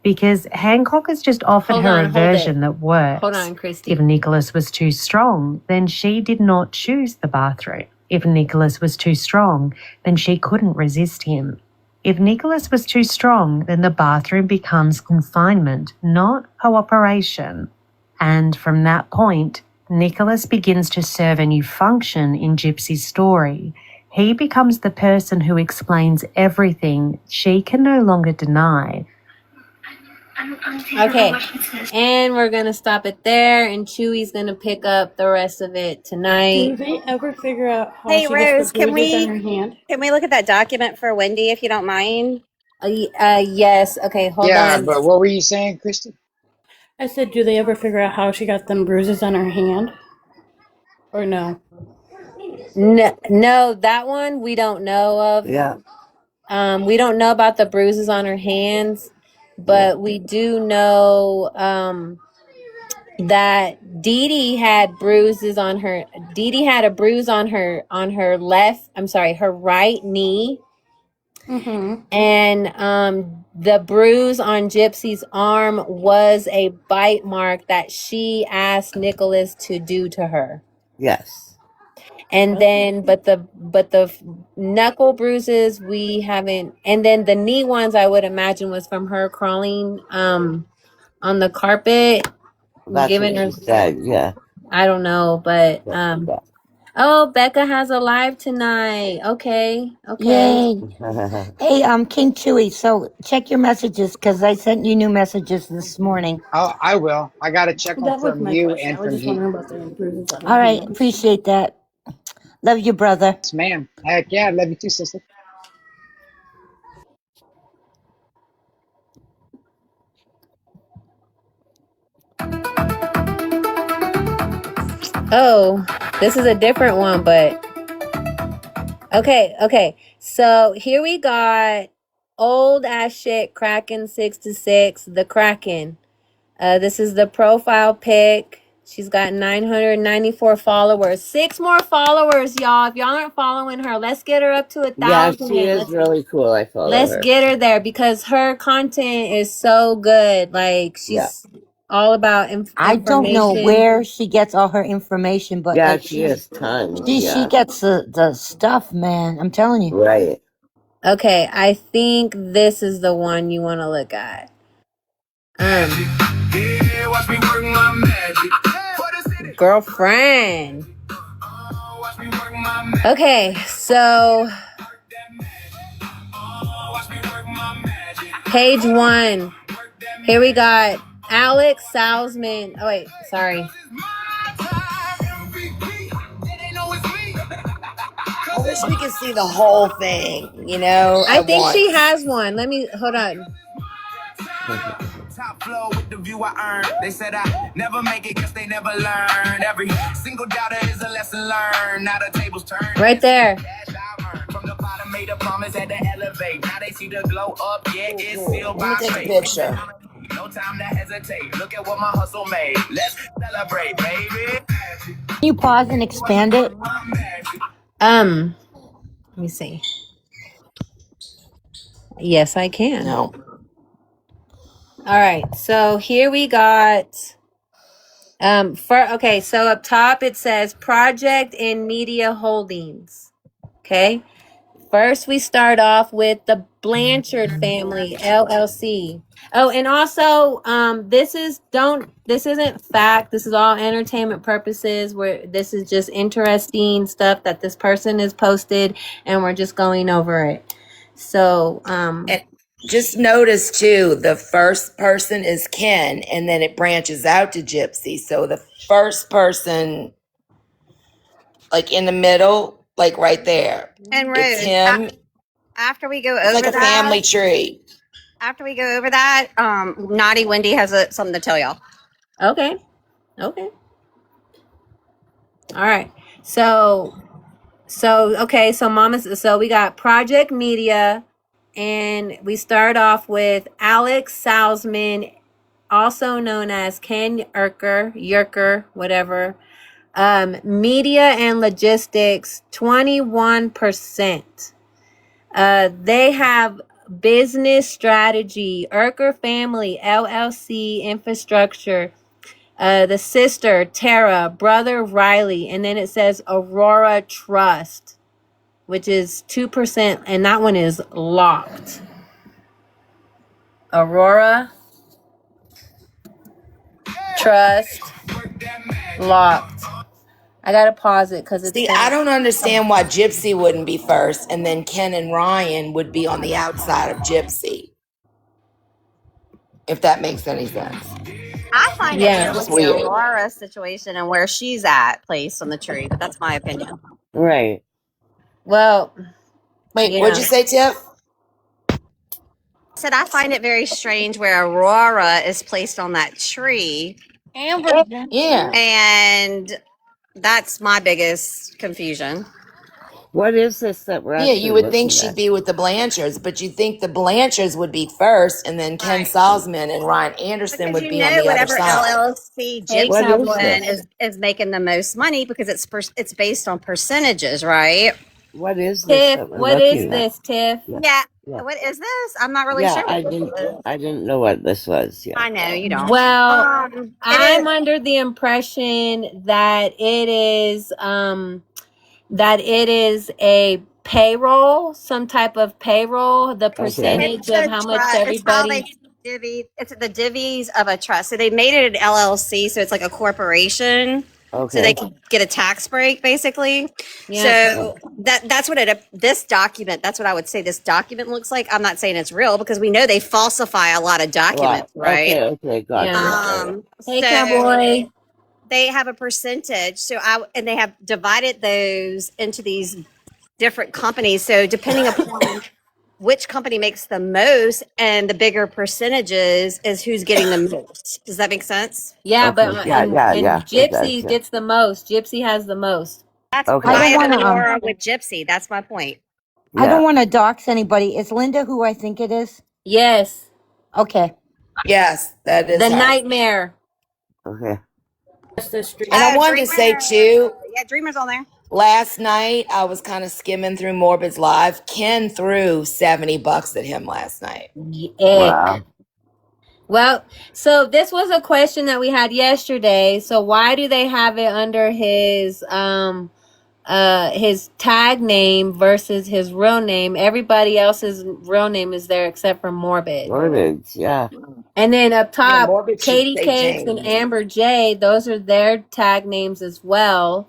Because Hancock has just offered Hold her on, a hold version it. that works. Hold on, Christy. If Nicholas was too strong, then she did not choose the bathroom. If Nicholas was too strong, then she couldn't resist him. If Nicholas was too strong, then the bathroom becomes confinement, not cooperation. And from that point, Nicholas begins to serve a new function in Gypsy's story. He becomes the person who explains everything she can no longer deny. Okay, and we're gonna stop it there, and Chewy's gonna pick up the rest of it Do tonight. they ever figure out how Hey she gets Rose, the bruises on her hand? can we look at that document for Wendy if you don't mind? Yes. Okay, hold Yeah, on. but what were you saying, Kristen? I said, do they ever figure out how she got them bruises on her hand? Or no? No, that one we don't know of. Yeah. We don't know about the bruises on her hands, but we do know that Dee Dee had bruises on her. Dee Dee had a bruise on her left. I'm sorry, her right knee. Mm-hmm. And the bruise on Gypsy's arm was a bite mark that she asked Nicholas to do to her. Yes. And then but the knuckle bruises we haven't, and then the knee ones I would imagine was from her crawling on the carpet. That's giving what her she said, yeah. I don't know, but oh, Becca has a live tonight. Okay. Yay. Hey, King Chewy, so check your messages because I sent you new messages this morning. Oh, I will. I got to check them That was from my you question. and I was from just he. wondering about the bruises on her All right, hands. appreciate that. Love you, brother. Yes, ma'am. Heck yeah, I love you too, sister. Oh, this is a different one, but okay. So here we got old ass shit Kraken 66, the Kraken. This is the profile pic. She's got 994 followers. 6 more followers, y'all. If y'all aren't following her, let's get her up to 1,000. Yeah, she is really cool. I follow Let's her. get her there because her content is so good. Like she's all about I don't know information. where she gets all her information, but Yeah, like she has tons. she gets the stuff, man. I'm telling you. Right. Okay, I think this is the one you want to look at. Girlfriend. Okay, so page 1. Here we got Alex Salzman. Oh wait, sorry. I wish we could see the whole thing, you know. I at think once. she has one. Let me hold on. Top flow with the view I earned. They said I never make it, guess they never learn. Every single doubter is a lesson learned. Now the tables turn. Right there. From the bottom, made a promise had to elevate. Now they see the glow up, yeah, it's sealed by Let me take a fate. picture. No time to hesitate. Look at what my hustle made. Let's celebrate, baby. Can you pause and expand it? Let me see. Yes, I can. No. All right. So here we got so up top it says Project and Media Holdings. Okay. First we start off with the Blanchard Family LLC. Oh, and also this isn't fact. This is all entertainment purposes, where this is just interesting stuff that this person has posted and we're just going over it. So And just notice too, the first person is Ken, and then it branches out to Gypsy. So the first person, like in the middle, like right there, And Rose, it's him. after we go It's over like a that, family tree. after we go over that, Naughty Wendy has something to tell y'all. Okay. All right. So we got Project Media, and we start off with Alex Salzman, also known as Ken Yerker, whatever. Media and logistics, 21%. They have business strategy, Erker Family, LLC, infrastructure. The sister, Tara, brother, Riley, and then it says Aurora Trust. which is 2%, and that one is locked. Aurora, Trust, locked. I gotta pause it because it's See, been. I don't understand why Gypsy wouldn't be first, and then Ken and Ryan would be on the outside of Gypsy. If that makes any sense. I find it Yeah. weird It's with the weird. Aurora situation and where she's at placed on the tree, but that's my opinion. Right. Well, Wait, yeah. what'd you say, Tip? I said I find it very strange where Aurora is placed on that tree. Amber. Yeah. And that's my biggest confusion. What is this that we're Yeah, actually you would think looking she'd at? be with the Blanchards, but you think the Blanchards would be first, and then Ken Right. Salzman and Ryan Anderson Because would be on the other whatever side. LLC Hey, What Gypsy is Cowboy. this? is making the most money because it's based on percentages, right? What is this Tiff, that we're what is looking at? this, Tiff? Yeah. Yeah. Yeah. What is this? I'm not really Yeah, sure I what this didn't is. I didn't know what this was. Yeah. I know you don't. Well, It I'm is. under the impression that it is a payroll, some type of payroll, the Okay. percentage It's of a how much trust. It's how everybody. they divvy. It's the divvies of a trust. So they made it an LLC, so it's like a corporation. So they Okay. can get a tax break, basically. Yeah. So that's what this document. That's what I would say. This document looks like. I'm not saying it's real because we know they falsify a lot of documents, right? Okay, gotcha. Yeah. Hey, So Cowboy. they have a percentage. And they have divided those into these different companies. So depending upon which company makes the most and the bigger percentages is who's getting the most. Does that make sense? Yeah, Okay. but Yeah, and yeah, yeah. It does, Gypsy yeah. gets the most. Gypsy has the most. That's I Okay. don't why want to. Aurora with Gypsy. That's my point. I don't Yeah. want to dox anybody. Is Linda who I think it is? Yes. Okay. Yes, that is The her. nightmare. Okay. That's the street. And I wanted to say too, Yeah, Dreamer's on there. last night I was kind of skimming through Morbid's live. Ken threw $70 at him last night. Wow. Well, so this was a question that we had yesterday. So why do they have it under his tag name versus his real name? Everybody else's real name is there except for Morbid. Morbids, yeah. And then up Yeah, top, Morbid should Katie say Cakes and James. Amber J, those are their tag names as well.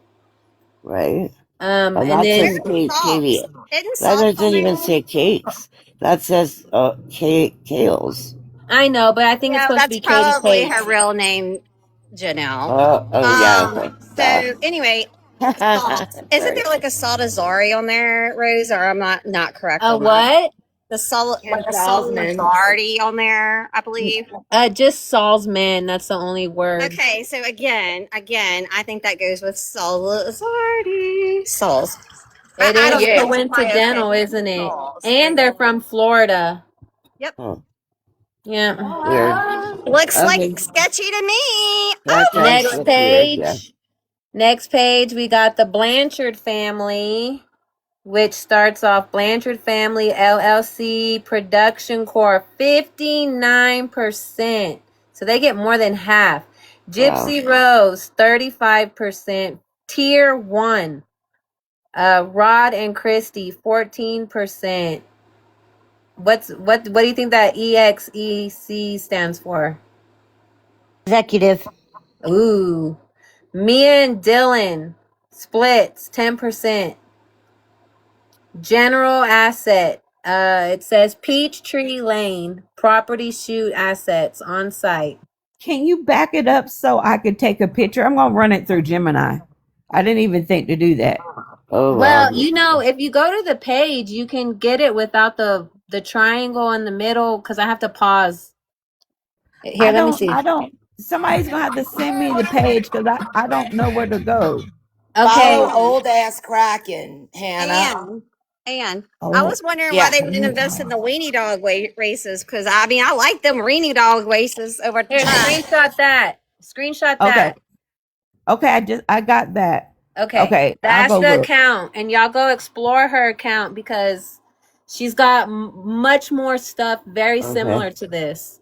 Right. And And that then says Katie. Isn't That Salt on doesn't even there? say cakes. That says Kales. I know, but I think it's No, supposed to that's be Katie probably Cakes. her real name, Janelle. Yeah, okay. So anyway, Salt. Isn't Sorry. there like a Saltazari on there, Rose? Or I'm not correct A on that. what? The Salt, Ken like a Salzman. Saltazari on there, I believe. Just Saul's man. That's the only word. Okay, so again, I think that goes with Saltazari. Souls. It I is don't Yeah. know. coincidental, isn't it? Souls. And they're from Florida. Yep. Oh, Yeah. weird. Looks Okay. like sketchy to me. That does Next look weird, yeah. page. Next page, we got the Blanchard family, which starts off Blanchard Family LLC Production Corp, 59%. So they get more than half. Gypsy Rose, 35%. Tier 1. Rod and Christie, 14%. What do you think that EXEC stands for? Executive. Ooh. Mia and Dylan, splits, 10%. General asset. It says Peachtree Lane, property shoot assets on site. Can you back it up so I could take a picture? I'm gonna run it through Gemini. I didn't even think to do that. Oh, Well, wow. if you go to the page, you can get it without the triangle in the middle because I have to pause. Here, let me see. Somebody's gonna have to send me the page because I don't know where to go. Okay. Follow old ass Kraken, Hannah. And Oh, I was wondering Yeah. why they didn't invest in the weenie dog races because I like them weenie dog races over Here, time. screenshot that. Screenshot that. Okay, I got that. Okay. Okay, That's I'll go the look. account. And y'all go explore her account because she's got much more stuff very Okay. similar to this.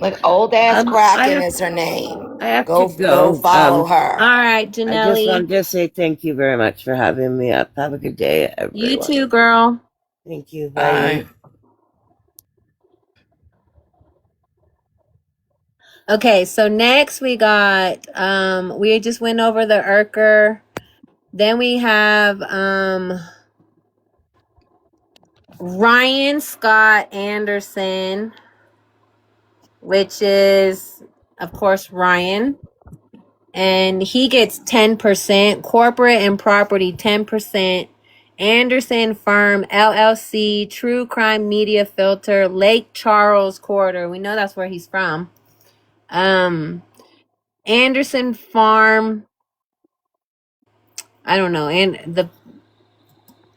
Like old ass I Kraken have is her name. I have Go to go. follow All her. right, I just Janelli. wanted to say thank you very much for having me up. Have a good day, everyone. You too, girl. Thank you. Bye. Bye. Okay, so next we got we just went over the Urker. Then we have Ryan Scott Anderson, which is of course Ryan. And he gets 10%, corporate and property 10%, Anderson Firm LLC, True Crime Media Filter, Lake Charles Corridor. We know that's where he's from. Anderson Farm. I don't know. And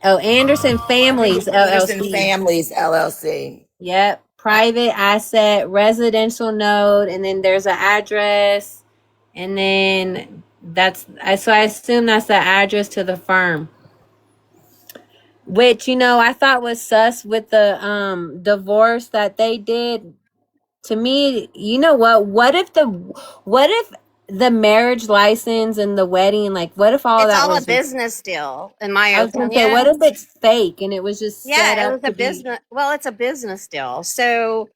Anderson Families Anderson LLC. Families LLC. Yep. Private asset, residential node, and then there's an address, and then so I assume that's the address to the firm. Which, I thought was sus with the divorce that they did. To me, you know what? What if the marriage license and the wedding, like what if all It's that all a was business deal, in my I was gonna say, opinion. what if it's fake and it was just set Yeah, it up was a to be business. Well, it's a business deal. So,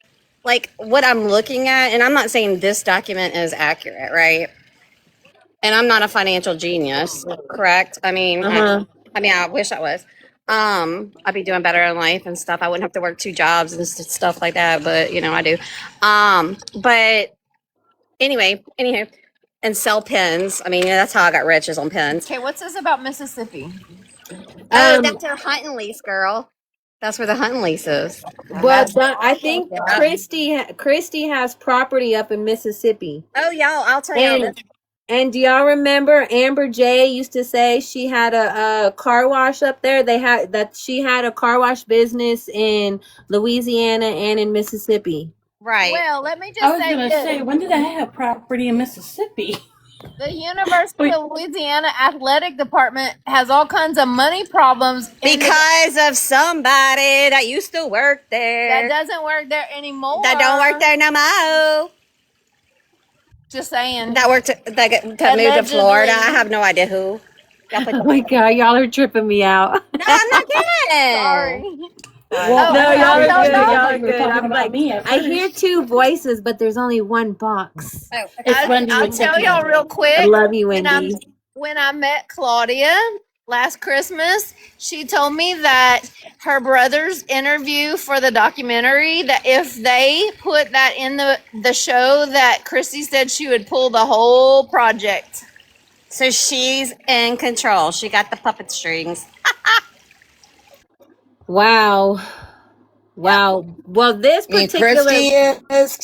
like, what I'm looking at, and I'm not saying this document is accurate, right? And I'm not a financial genius, correct? I mean, Uh-huh. I wish I was. I'd be doing better in life and stuff. I wouldn't have to work 2 jobs and stuff like that, but I do. But anyway, anywho, and sell pins. I mean, that's how I got rich, is on pins. Okay, what's this about Mississippi? Oh, that's our hunting lease, girl. That's where the hunting lease is. But I think Christy has property up in Mississippi. Oh, y'all, I'll tell y'all this. And do y'all remember Amber J used to say she had a car wash up there? She had a car wash business in Louisiana and in Mississippi. Right. Well, let me I just was say gonna this. say, when did I have property in Mississippi? The University of Louisiana Athletic Department has all kinds of money problems Because of somebody that used to work there. that doesn't work there anymore. That don't work there no more. Just saying. That worked. That moved to Florida. I have no idea who. Oh my god, y'all are tripping me out. No, I'm not kidding. Sorry. Well, no, y'all are good. Y'all are good. talking I'm about like, me at I first. hear 2 voices, but there's only 1 box. I'll tell y'all real quick. I love you, Wendy. When I met Claudia last Christmas, she told me that her brother's interview for the documentary, that if they put that in the show, that Christy said she would pull the whole project. So she's in control. She got the puppet strings. Wow. Wow. Well, this particular this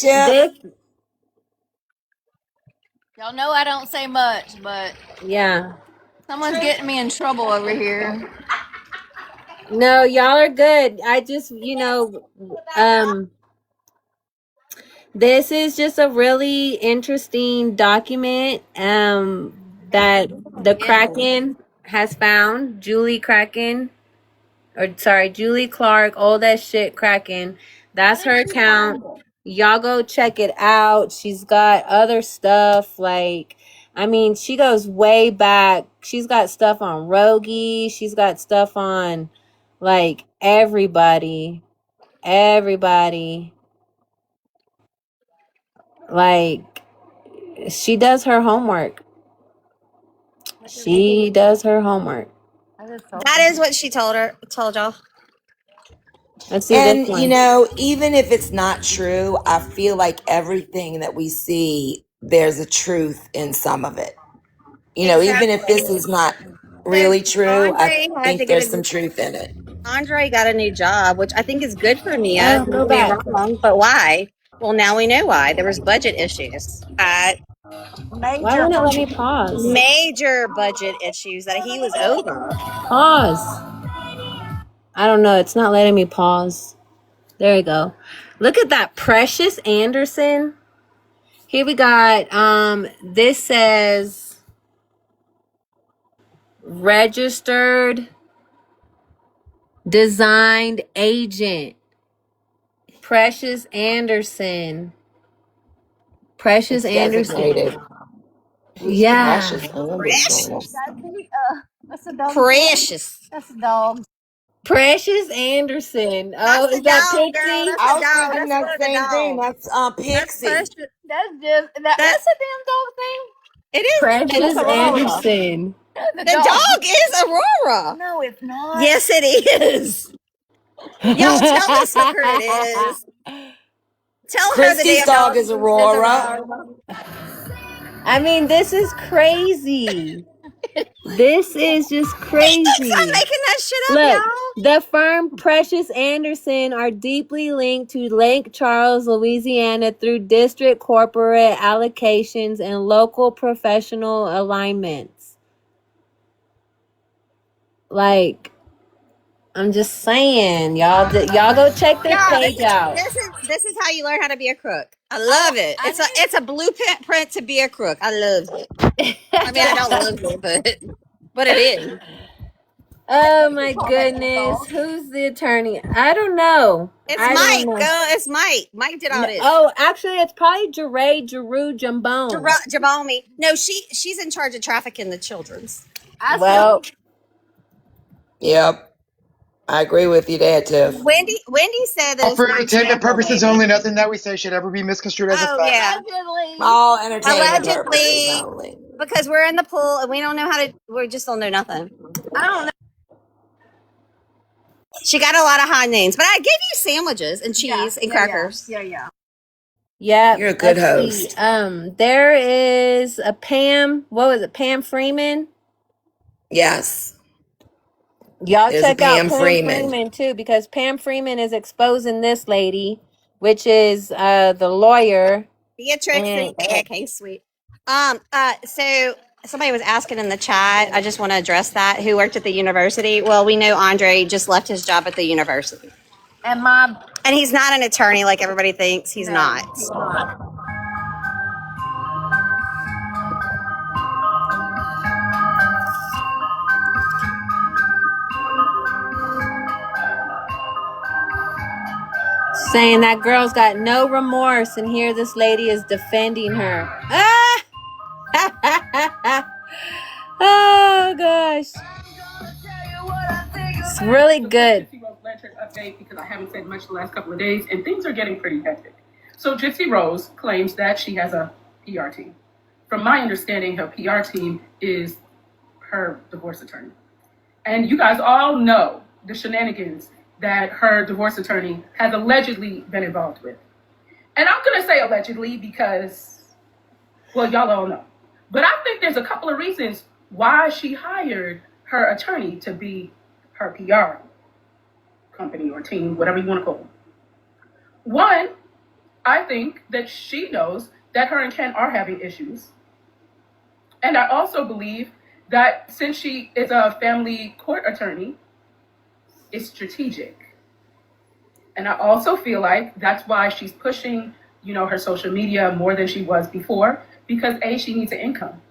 Y'all know I don't say much, but yeah. someone's getting me in trouble over here. No, y'all are good. I just, this is just a really interesting document that the Kraken has found. Julie Kraken, Julie Clark, old as shit Kraken. That's her account. Y'all go check it out. She's got other stuff she goes way back. She's got stuff on Rogie. She's got stuff on everybody. She does her homework. She does her homework. That is what she told y'all. Let's see And this one. even if it's not true, I feel like everything that we see, there's a truth in some of it. Even if this is not really true, I think there's some truth in it. Andre got a new job, which I think is good for Nia. Oh, go Don't get me back. wrong, but why? Well, now we know why. There was budget issues. Why won't it let me pause? Major budget issues that he was over. Pause. I don't know. It's not letting me pause. There we go. Look at that. Precious Anderson. Here we got, this says registered designed agent. Precious Anderson. Precious It's Anderson. designated. Who's Yeah. Precious Anderson? Precious. That's a dog. Precious. That's a dog. Precious Anderson. That's Oh, the is that dog, girl. Pixie? That's I the was dog. thinking That's that one of the same thing. dogs. That's That's Pixie. precious. That's just that's a damn dog thing. It is. Precious Aurora. Anderson. The The dog is Aurora. No, it's not. Yes, it is. Y'all tell Miss Hooker it is. Tell her the Christy's damn dog is Aurora. I mean, this is crazy. This is just crazy. He thinks I'm making that shit up, Look, y'all. the firm Precious Anderson are deeply linked to Lake Charles, Louisiana through district corporate allocations and local professional alignments. Like, I'm just saying, y'all go check this Y'all, page out. this is how you learn how to be a crook. I love it. It's a blueprint to be a crook. I love it. I mean, I don't love it, but it is. Oh my goodness, who's the attorney? I don't know. It's I Mike. don't know. Girl, it's Mike. Mike did all No, this. oh, actually, it's probably Jeru Jambone. Jabami. No, she's in charge of trafficking the children's. Well, Yep. I agree with you there, Tiff. Wendy said that. For entertainment purposes only, nothing that we say should ever be misconstrued as a fact. Yeah. All entertainment Allegedly, purposes only. because we're in the pool and we don't know how to. We just don't know nothing. I don't know. She got a lot of high names, but I gave you sandwiches and cheese and crackers. Yeah. yeah. You're a good let's see. There is a Pam. What was it? Pam Freeman. Yes. Y'all There's a check out Pam Pam Freeman. Freeman too, because Pam Freeman is exposing this lady, which is the lawyer. Beatrix And- okay, sweet. So somebody was asking in the chat. I just want to address that. Who worked at the university? Well, we know Andre just left his job at the university, And he's not an attorney like everybody thinks. He's not. saying that girl's got no remorse, and here this lady is defending her. Ah! Oh gosh, it's really good. Update because I haven't said much the last couple of days, and things are getting pretty hectic. So Gypsy Rose claims that she has a PR team. From my understanding, her PR team is her divorce attorney. And you guys all know the shenanigans that her divorce attorney has allegedly been involved with. And I'm going to say allegedly because, well, y'all all know. But I think there's a couple of reasons why she hired her attorney to be her PR company or team, whatever you want to call them. One, I think that she knows that her and Ken are having issues. And I also believe that since she is a family court attorney, it's strategic. And I also feel like that's why she's pushing, her social media more than she was before, because A, she needs an income.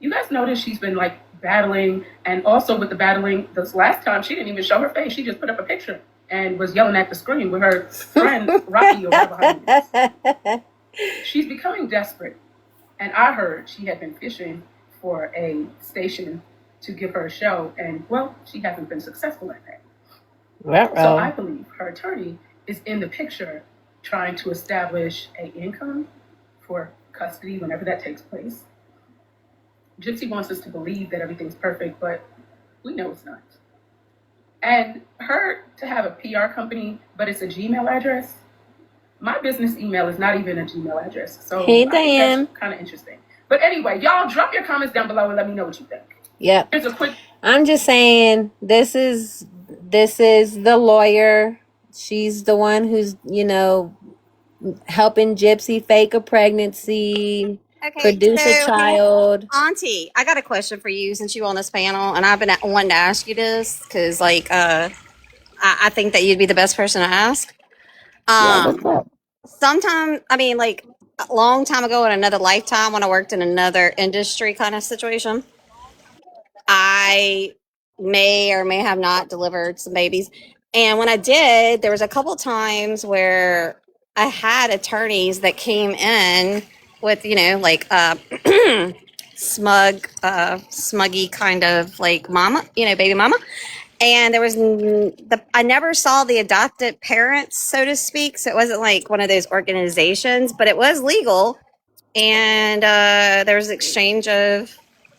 You guys notice she's been battling, and also with the battling, this last time she didn't even show her face. She just put up a picture and was yelling at the screen with her friend Rocky or whatever her name is. She's becoming desperate. And I heard she had been fishing for a station to give her a show, and well, she hasn't been successful at that. So I believe her attorney is in the picture trying to establish an income for custody whenever that takes place. Gypsy wants us to believe that everything's perfect, but we know it's not. And her to have a PR company, but it's a Gmail address. My business email is not even a Gmail address. So Hey, I think Diane. that's kind of interesting. But anyway, y'all drop your comments down below and let me know what you think. Yep. Here's a quick I'm just saying, this is the lawyer. She's the one who's, helping Gypsy fake a pregnancy, produce a child. Auntie, I got a question for you since you're on this panel, and I've been wanting to ask you this because, I think that you'd be the best person to ask. Sometime, a long time ago in another lifetime when I worked in another industry kind of situation, I may or may have not delivered some babies. And when I did, there was a couple times where I had attorneys that came in with like smuggy kind of like mama, baby mama. And there was I never saw the adopted parents, so to speak. So it wasn't like one of those organizations, but it was legal. And there was exchange of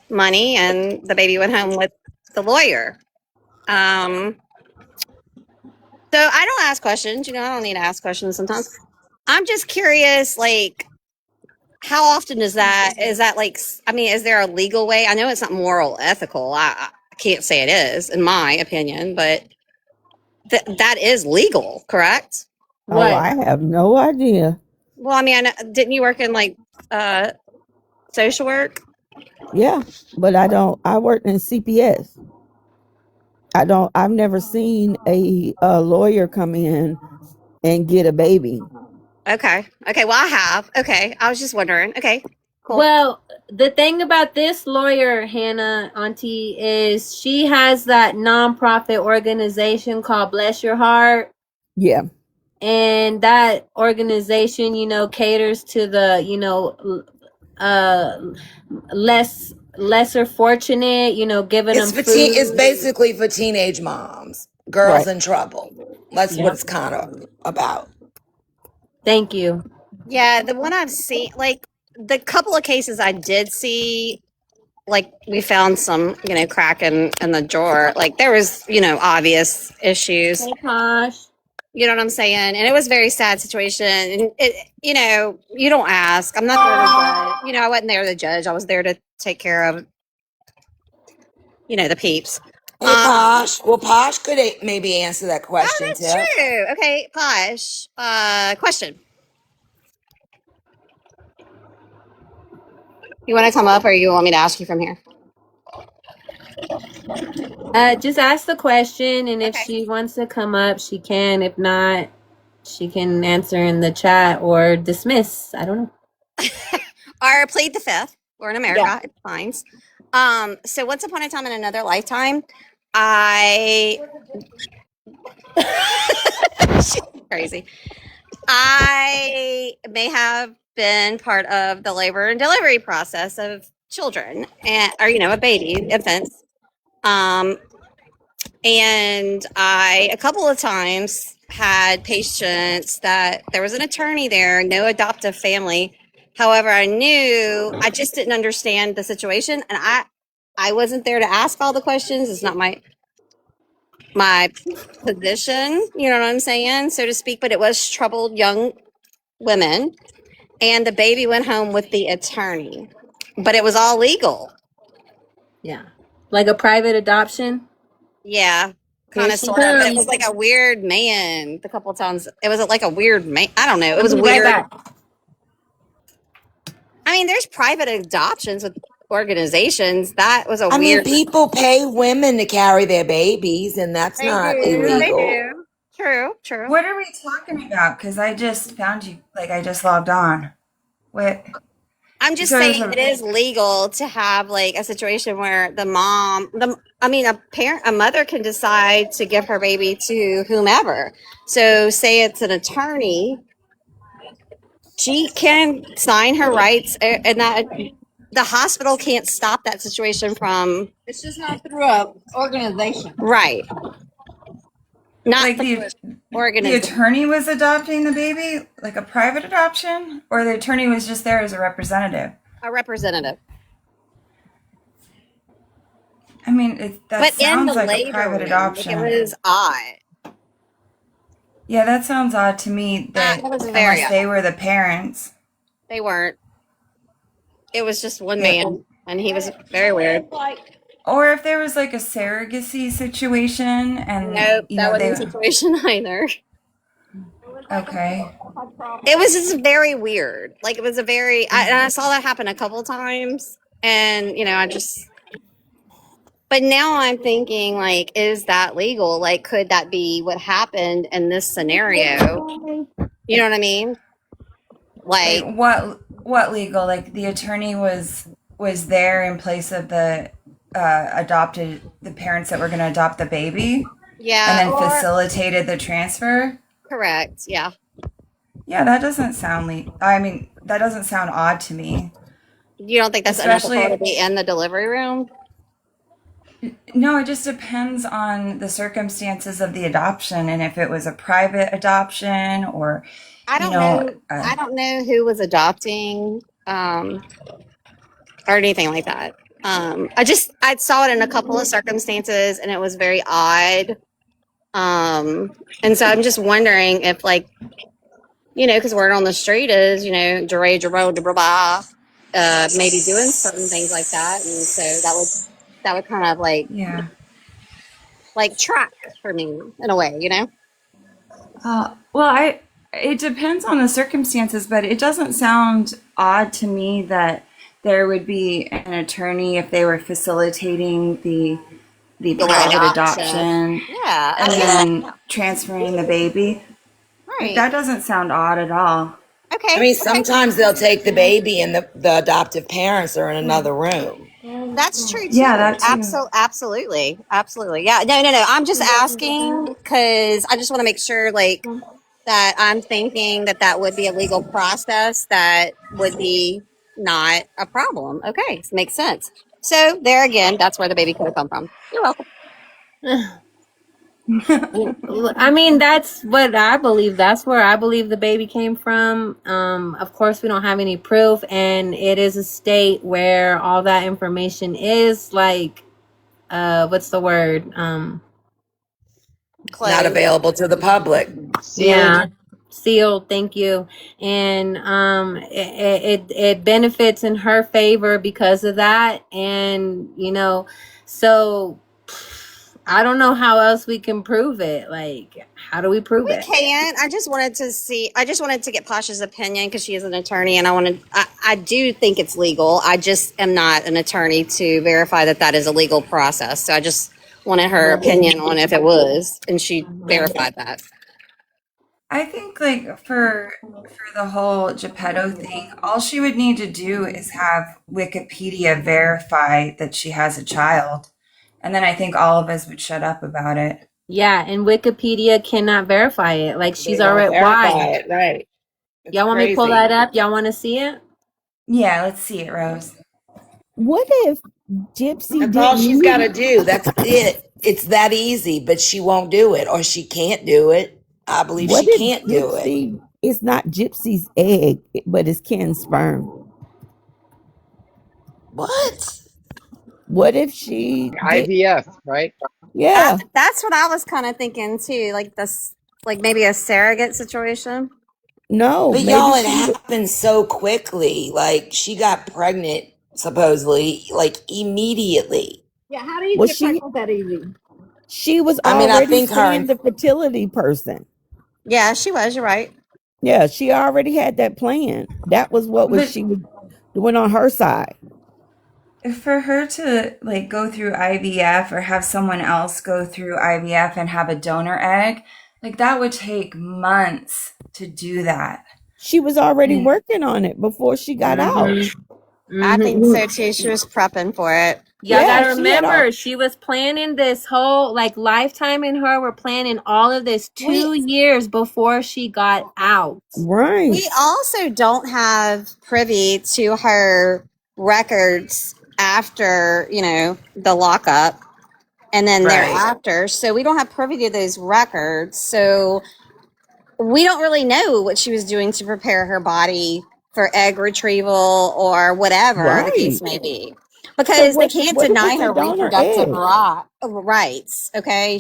money, and the baby went home with the lawyer. So I don't ask questions. I don't need to ask questions sometimes. I'm just curious, like, how often is that? Is that like, I mean, is there a legal way? I know it's not moral, ethical. I can't say it is, in my opinion, but that is legal, correct? Oh, I have no idea. Well, I mean, didn't you work in like social work? Yeah, but I worked in CPS. I've never seen a lawyer come in and get a baby. Okay. Well, I have. Okay. I was just wondering. Okay. Cool. Well, the thing about this lawyer, Hannah, Auntie, is she has that nonprofit organization called Bless Your Heart. Yeah. And that organization, caters to the, lesser fortunate, giving them food. It's basically for teenage moms, girls Right. in trouble. That's what it's kind of about. Thank you. Yeah, the one I've seen, like the couple of cases I did see, like we found some, crack in the drawer. Like there was, obvious issues. Hey, Posh. You know what I'm saying? And it was a very sad situation. And it, you don't ask. I'm not there to judge. I wasn't there to judge. I was there to take care of, the peeps. Hey, Posh. Well, Posh could maybe answer that question, That's true. Okay, Posh. Question. You want to come up, or you want me to ask you from here? Just ask the question, and if she wants to come up, she can. If not, she can answer in the chat or dismiss. I don't know. Or plead the fifth. We're in America. It's fine. So once upon a time in another lifetime, she's crazy. I may have been part of the labor and delivery process of children, or a baby, infants. And I a couple of times had patients that there was an attorney there, no adoptive family. However, I just didn't understand the situation, and I wasn't there to ask all the questions. It's not my position, you know what I'm saying, so to speak, but it was troubled young women, and the baby went home with the attorney, but it was all legal. Yeah. Like a private adoption? Yeah. Kind of, sort of. It was like a weird man a couple of times. It was like a weird man. I don't know. It was weird. I mean, there's private adoptions with organizations. That was a weird. People pay women to carry their babies, and that's not illegal. They do. True. What are we talking about? Because I just found you, I just logged on. What? I'm just saying it is legal to have like a situation where a mother can decide to give her baby to whomever. So say it's an attorney, she can sign her rights, and that the hospital can't stop that situation from. It's just not through a organization. Right. Not like the attorney was adopting the baby, like a private adoption, or the attorney was just there as a representative? A representative. I mean, that sounds like a private adoption. It was odd. Yeah, that sounds odd to me. That was very unless they were the parents. They weren't. It was just one man, and he was very weird. Or if there was like a surrogacy situation, and nope, that wasn't a situation either. Okay. It was just very weird. Like it was I saw that happen a couple times, and but now I'm thinking, like, is that legal? Like, could that be what happened in this scenario? You know what I mean? Like what legal? Like the attorney was there in place of the the parents that were going to adopt the baby. Yeah. And then facilitated the transfer. Correct. Yeah. Yeah, that doesn't sound I mean, that doesn't sound odd to me. You don't think that's unethical to Especially, be in the delivery room? no, it just depends on the circumstances of the adoption and if it was a private adoption or, I you don't know, know. I don't know who was adopting, or anything like that. I saw it in a couple of circumstances, and it was very odd. And so I'm just wondering if, like, because word on the street is, Jeray, maybe doing certain things like that, and so that would kind of yeah. like track for me in a way, Well, it depends on the circumstances, but it doesn't sound odd to me that there would be an attorney if they were facilitating the The private adoption. adoption Yeah, and I mean, then transferring the baby. Like right. that doesn't sound odd at all. I mean, sometimes they'll take the baby and the adoptive parents are in another room. That's true too. Yeah, that too. Absolutely. Yeah. No. I'm just asking because I just want to make sure, that I'm thinking that would be a legal process that would be not a problem. Okay, makes sense. So there again, that's where the baby could have come from. You're welcome. I mean, that's what I believe. That's where I believe the baby came from. Of course, we don't have any proof, and it is a state where all that information is what's the word? Not available to the public. Yeah, sealed. Thank you. And it benefits in her favor because of that. And so I don't know how else we can prove it. Like, how do we prove We it? can't. I just wanted to get Pasha's opinion because she is an attorney, and I do think it's legal. I just am not an attorney to verify that is a legal process. So I just wanted her opinion on if it was, and she verified that. I think for the whole Geppetto thing, all she would need to do is have Wikipedia verify that she has a child. And then I think all of us would shut up about it. Yeah, and Wikipedia cannot verify it. Like, she's They won't already verify why? it, right? Y'all want me to pull that up? Y'all want to see it? Yeah, let's see it, Rose. What if Gypsy That's all she's didn't got to do. That's it. It's that easy, but she won't do it, or she can't do it. I believe What she if can't do it. Gypsy? It's not Gypsy's egg, but it's Ken's sperm. What? What if she did? IVF, right? Yeah. That's what I was kind of thinking too. Like this, like maybe a surrogate situation. No, But maybe y'all, it she. happened so quickly. Like, she got pregnant, supposedly, like, immediately. Yeah, how do you Well, get pregnant that easy? she was I mean, I already think her seeing the fertility person. Yeah, she was. You're right. Yeah, she already had that plan. That was what But she was doing on her side. for her to go through IVF or have someone else go through IVF and have a donor egg, that would take months to do that. She was already And working on it before she got out. I think so too. She was prepping for it. Y'all Yeah, gotta she had all. remember, she was planning this whole Lifetime and her were planning all of this 2 years before she got out. Right. We also don't have privy to her records after, the lockup and then right. thereafter. So we don't have privy to those records. So we don't really know what she was doing to prepare her body for egg retrieval or whatever the case Right. may be. So Because they what can't if deny it's a her donor reproductive egg? rights. Okay.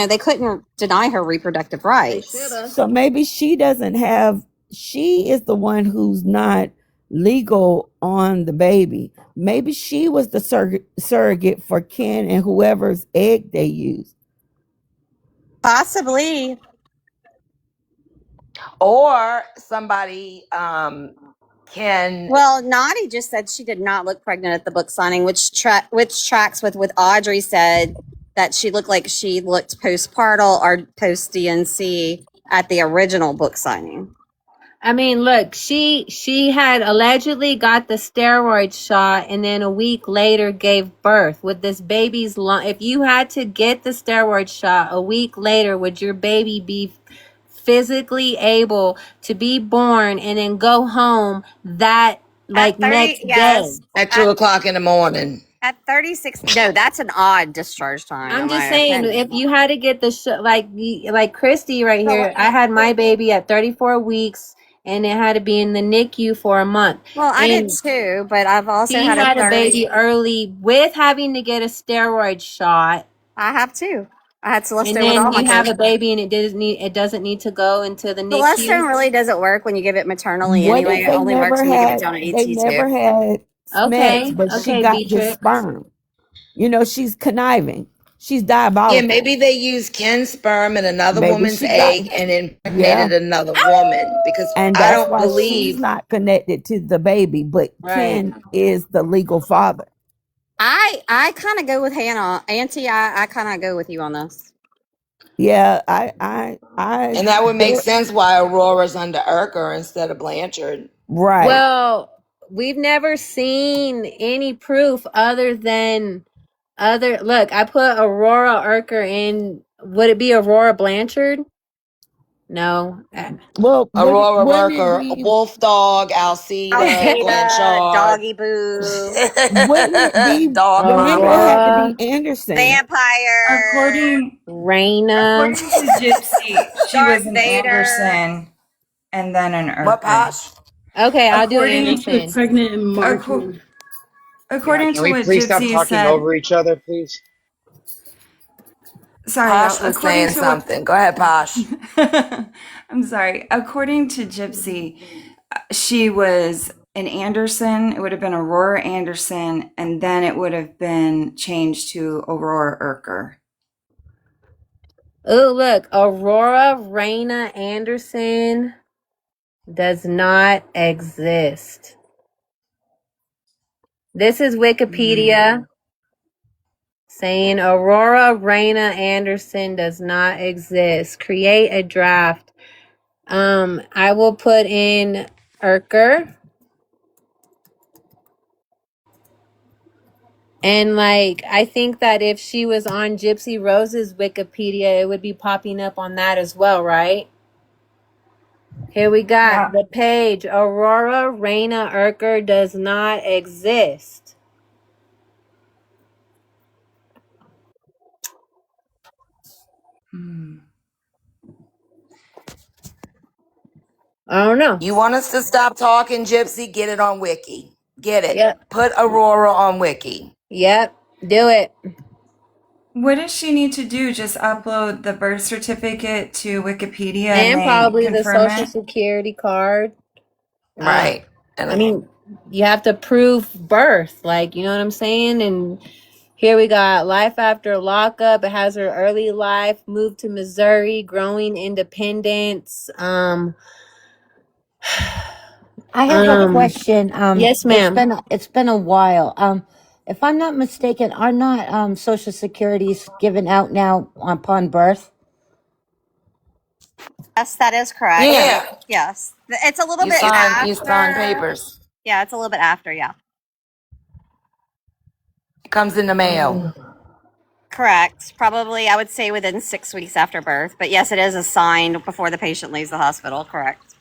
They couldn't deny her reproductive rights. So maybe she doesn't have, she is the one who's not legal on the baby. Maybe she was the surrogate for Ken and whoever's egg they used. Possibly. Or somebody can. Well, Nadi just said she did not look pregnant at the book signing, which tracks with what Audrey said, that she looked like she looked postpartum or post DNC at the original book signing. I mean, look, she had allegedly got the steroid shot and then a week later gave birth with this baby's lung. If you had to get the steroid shot a week later, would your baby be physically able to be born and then go home that like At 30, next day. yes. At 2 o'clock in the morning. At 36, no, that's an odd discharge time. I'm in just my saying, opinion. if you had to get the like Christy right here, I had my baby at 34 weeks, and it had to be in the NICU for a month. Well, I did And too, but I've also she had had a 30. baby early with having to get a steroid shot. I have too. I had And Celestine with then all my you have kids. a baby, and it doesn't need to go into the Celestine NICU. really doesn't work when you give it maternally What anyway. if It they only works never when you give it had down at they never ET2. had Smiths, but she Okay, got the Beatrix. sperm? You know, she's conniving. She's Yeah, diabolical. maybe they used Ken's sperm and another Maybe woman's she got egg and yeah. impregnated another woman because And I that's don't why she's believe. not connected to the baby, but Right. Ken is the legal father. I kind of go with Hannah. Auntie, I kind of go with you on this. Yeah, And that would make sense why Aurora's under Urker instead of Blanchard. right. Well, we've never seen any proof other than look, I put Aurora Urker in. Would it be Aurora Blanchard? No. Well, Aurora wouldn't it Merker, be Wolf Dog, Alcida, Alcida, Blanchard. Doggy Boo, wouldn't it be Dog wouldn't it Merker. have to be Anderson? Vampire, According Raina. to Gypsy, she Darth was an Vader. Anderson and then an Urkel. What, Posh? Okay, I'll do According She was Anderson. pregnant in March. According Can to we what please stop Gypsy talking said, over each other, please? sorry, Posh y'all. was saying something. Go ahead, Posh. I'm sorry. According to Gypsy, she was an Anderson. It would have been Aurora Anderson, and then it would have been changed to Aurora Urker. Oh, look, Aurora Raina Anderson does not exist. This is Wikipedia saying Aurora Raina Anderson does not exist. Create a draft. I will put in Urker. And like, I think that if she was on Gypsy Rose's Wikipedia, it would be popping up on that as well, right? Here we got the page. Aurora Raina Urker does not exist. I don't know. You want us to stop talking, Gypsy? Get it on Wiki. Get it. Yep. Put Aurora on Wiki. Yep. Do it. What does she need to do? Just upload the birth certificate to Wikipedia And they probably the confirm social it? security card. Right. I mean, you have to prove birth. Like, you know what I'm saying? And here we got life after lockup. It has her early life, moved to Missouri, growing independence. I have a question. Yes, ma'am. It's been a while. If I'm not mistaken, are not Social Securities given out now upon birth? Yes, that is correct. Yeah. Yes, it's a little You bit sign after. papers. Yeah, it's a little bit after. Yeah, It comes in the mail. correct. Probably, I would say within 6 weeks after birth. But yes, it is assigned before the patient leaves the hospital. Correct.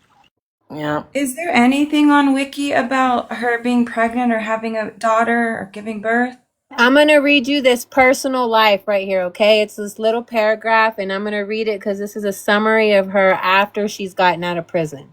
Yeah. Is there anything on Wiki about her being pregnant or having a daughter or giving birth? I'm going to read you this personal life right here, okay? It's this little paragraph, and I'm going to read it because this is a summary of her after she's gotten out of prison.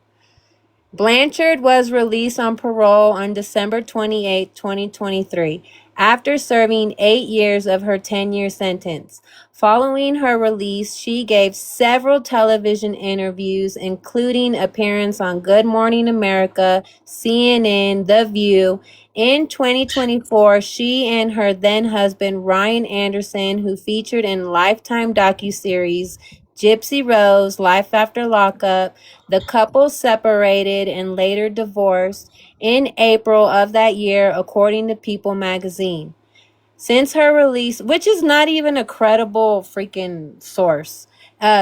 Blanchard was released on parole on December 28, 2023, after serving 8 years of her 10-year sentence. Following her release, she gave several television interviews, including appearance on Good Morning America, CNN, The View. In 2024, she and her then-husband Ryan Anderson, who featured in Lifetime docuseries Gypsy Rose, Life After Lockup, the couple separated and later divorced in April of that year, according to People magazine. Since her release, which is not even a credible freaking source,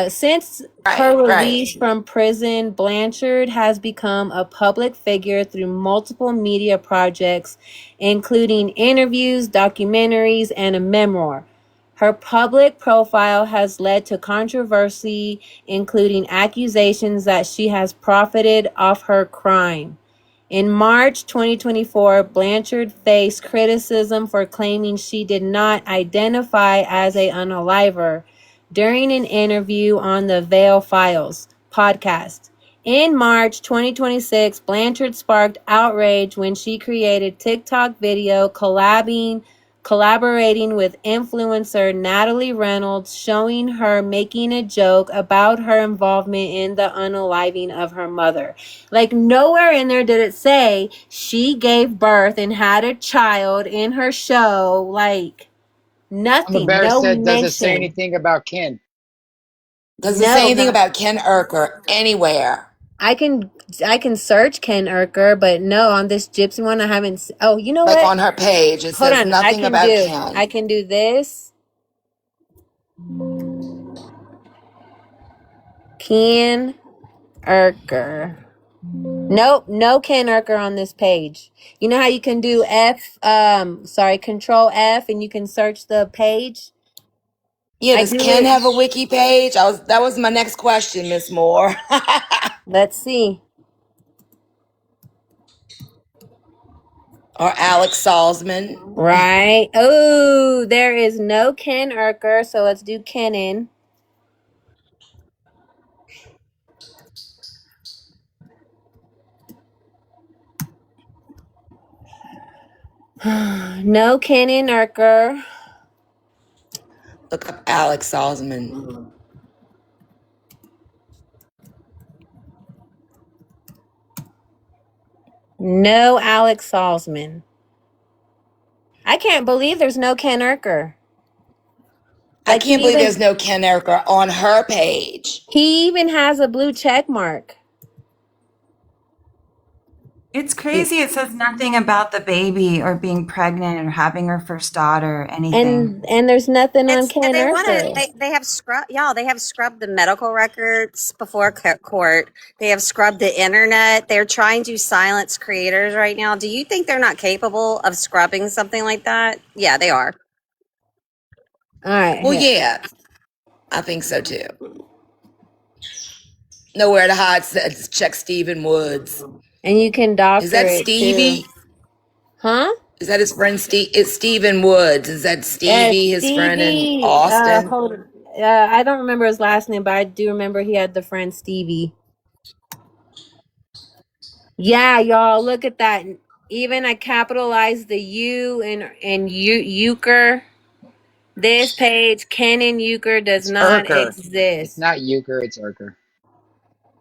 since her release from prison, Blanchard has become a public figure through multiple media projects, including interviews, documentaries, and a memoir. Her public profile has led to controversy, including accusations that she has profited off her crime. In March 2024, Blanchard faced criticism for claiming she did not identify as an unaliver during an interview on the Veil Files podcast. In March 2026, Blanchard sparked outrage when she created TikTok video collaborating with influencer Natalie Reynolds, showing her making a joke about her involvement in the unaliving of her mother. Like, nowhere in there did it say she gave birth and had a child in her show. Like, Mama nothing. Bear No said, does it say mention. anything about Ken? Does it say No, anything not. about Ken Urker anywhere? I can search Ken Urker, but no, on this Gypsy one I haven't. Oh, you know Like what? on her page, it Hold says on. nothing about Ken. I can do this. Ken Urker. Nope, no Ken Urker on this page. You know how you can do Control F, and you can search the page? Yeah, I does do Ken it. have a wiki page? That was my next question, Miss Moore. Let's see. Or Alex Salzman. Right. Oh, there is no Ken Urker, so let's do Kenan. No Kenan Urker. Look up Alex Salzman. No Alex Salzman. I can't believe there's no Ken Urker. I can't believe there's no Ken Urker on her page. He even has a blue check mark. It's crazy. It says nothing about the baby or being pregnant or having her first daughter or anything. And there's nothing on Ken They want Urker. to. They have scrubbed. Y'all, they have scrubbed the medical records before court. They have scrubbed the internet. They're trying to silence creators right now. Do you think they're not capable of scrubbing something like that? Yeah, they are. All right. Well, yeah, I think so too. Nowhere to hide says check Stephen Woods. And you can doctor Is that it Stevie? too. Huh? Is that his friend Steve? It's Stephen Woods. Is that Stevie, his friend in Austin? I don't remember his last name, but I do remember he had the friend Stevie. Yeah, y'all, look at that. Even I capitalized the U in Euchre. This page, Kenan Euchre, does not Urker. exist. It's not Euchre, it's Urker.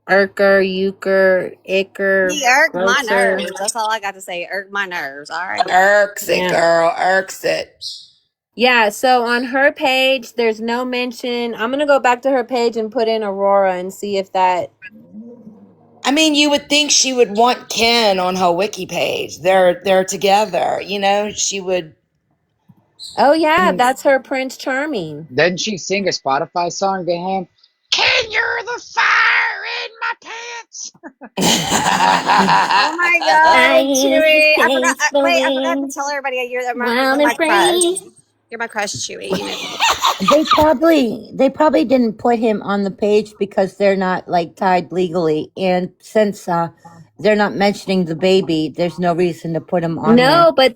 Urker, Euchre, Icker, He irked my Grocer. nerves. That's all I got to say. Irked my nerves. All right. Irks it, girl. Irks it. Yeah, so on her page, there's no mention. I'm going to go back to her page and put in Aurora and see if that... I mean, you would think she would want Ken on her wiki page. They're together, you know. She would. Oh yeah, that's her Prince Charming. Didn't she sing a Spotify song to him? Ken, you're the fire in my pants. Oh my God, Chewy! I forgot to tell everybody you're my crush. You're my crush, Chewy. You know. They probably didn't put him on the page because they're not like tied legally, and since they're not mentioning the baby, there's no reason to put him on. No, but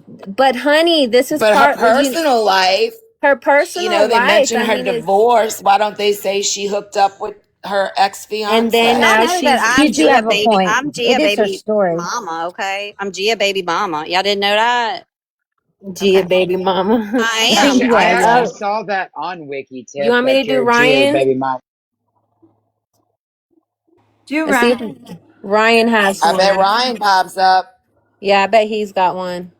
honey, this is but part her personal life. Her personal you know, they life. mentioned her divorce. Why don't they say she hooked up with her ex-fiance? And then now I'm Gia baby. point. I'm Gia It is her baby story. mama. Okay, I'm Gia baby mama. Y'all didn't know that? Gia baby mama. I am. I actually saw that on Wiki tip. You want me to do Ryan? Baby mom. Do Ryan? Ryan has I one. bet Ryan pops up. Yeah, I bet he's got one.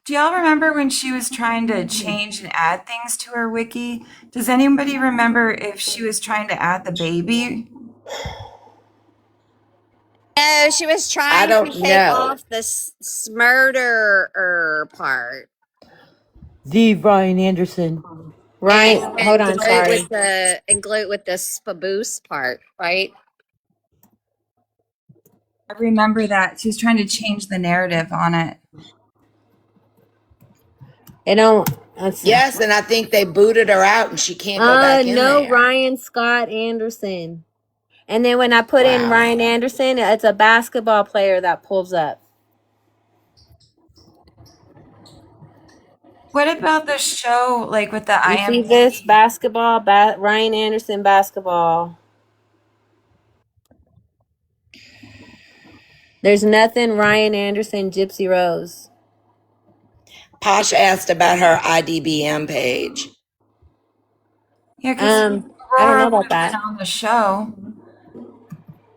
Do y'all remember when she was trying to change and add things to her wiki? Does anybody remember if she was trying to add the baby? No, she was trying to take know. off the smurder part. The Ryan Anderson. Ryan, hold on, sorry. And glue it with the spaboose part, right? I remember that. She was trying to change the narrative on it. It don't. Let's see. Yes, and I think they booted her out and she can't go back in No, there. Ryan Scott Anderson. And then when I put in Wow. Ryan Anderson, it's a basketball player that pulls up. What about the show, like with the You see IMDb? this basketball, Ryan Anderson basketball. There's nothing Ryan Anderson, Gypsy Rose. Posh asked about her IDBM page. Yeah, because I don't know about that. on the show.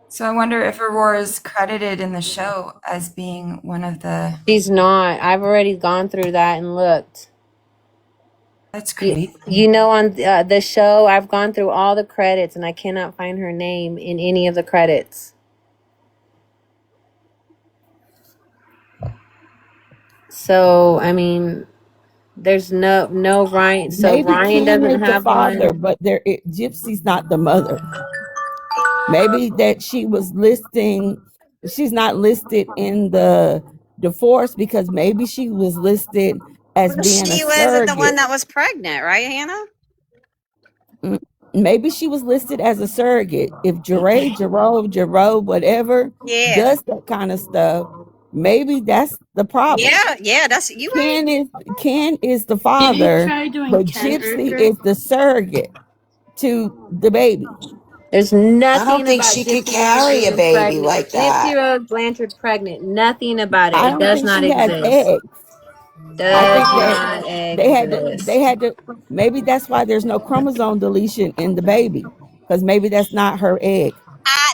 So I wonder if Aurora's credited in the show as being one of the. She's not. I've already gone through that and looked. That's crazy. You know, on the show, I've gone through all the credits and I cannot find her name in any of the credits. So, I mean, there's no Ryan. So Maybe Ryan Ken doesn't is the have father, one. but Gypsy's not the mother. Maybe that she was listing, she's not listed in the divorce because maybe she was listed as being She a wasn't the one surrogate. that was pregnant, right, Hannah? Maybe she was listed as a surrogate. If Jerome, whatever, Yeah. does that kind of stuff, maybe that's the problem. Yeah, that's you right. Ken is the Did you father, try doing but Ken Gypsy Urker? is the surrogate to the baby. There's I nothing don't think about she could Gypsy carry Rose a being baby pregnant. like Gypsy that. Rose Blanchard pregnant. Nothing about it. I It don't does think not she has exist. eggs. I Does think not that they had to maybe that's why there's no chromosome deletion in the baby, because maybe that's not her egg.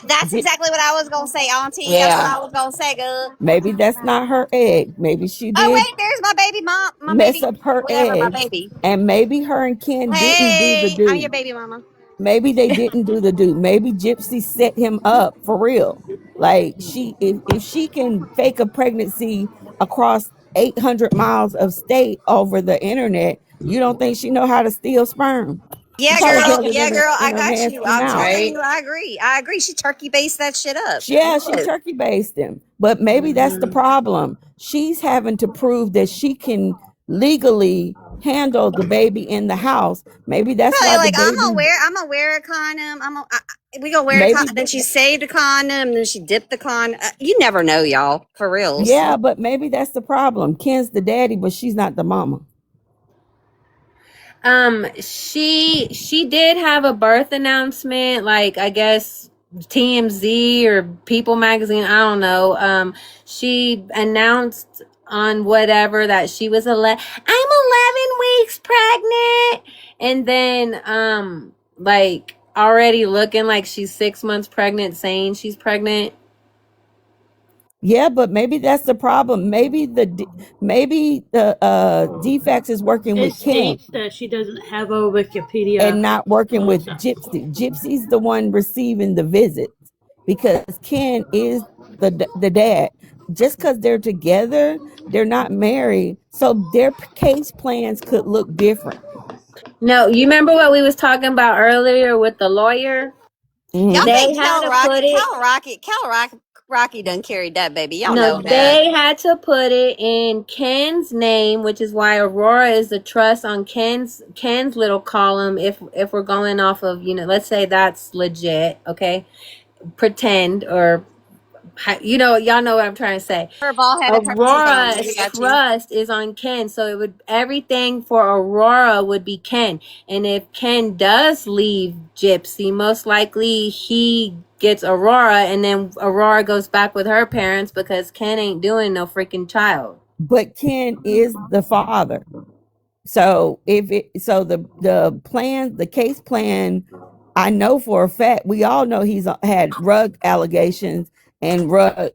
That's exactly what I was gonna say, Auntie. That's what I was gonna say, good. Maybe that's not her egg. Maybe she Oh did wait, there's my baby mom, my mess baby, up her whatever, my egg, baby. and maybe her and Ken didn't do the Hey, I'm your do. baby mama. Maybe they didn't do the do. Maybe Gypsy set him up for real. Like if she can fake a pregnancy across 800 miles of state over the internet, you don't think she know how to steal sperm? Yeah, She probably girl. got it Yeah, in girl. I her got nasty you. I'm mouth. telling you, I agree. I agree. She turkey based that shit up. Yeah, she turkey based him. But maybe that's the problem. She's having to prove that she can legally handle the baby in the house. Maybe that's Probably why the like I'm gonna baby wear a condom. We gonna wear a maybe condom. Then she saved a condom. Then she dipped the condom. You never know, y'all. For reals. yeah, but maybe that's the problem. Ken's the daddy, but she's not the mama. She did have a birth announcement, like I guess TMZ or People Magazine, I don't know. She announced on whatever that she was I'm 11 weeks pregnant, and then like already looking like she's 6 months pregnant, saying she's pregnant. Yeah, but maybe that's the problem. Maybe the defects is working It with Ken states that she doesn't have a Wikipedia. and not working with Gypsy. Gypsy's the one receiving the visits because Ken is the dad. Just because they're together, they're not married, so their case plans could look different. No, you remember what we was talking about earlier with the lawyer? Y'all They think had to put it. Cal Rocky done carried that baby. Y'all No, know that. they had to put it in Ken's name, which is why Aurora is the trust on Ken's little column. If we're going off of, let's say that's legit, okay? Pretend or, y'all know what I'm trying to say. Her ball headed Aurora's trust is on Ken, so everything for Aurora would be Ken. And if Ken does leave Gypsy, most likely he gets Aurora, and then Aurora goes back with her parents because Ken ain't doing no freaking child. But Ken is the father. So the case plan, I know for a fact, we all know he's had drug allegations and drug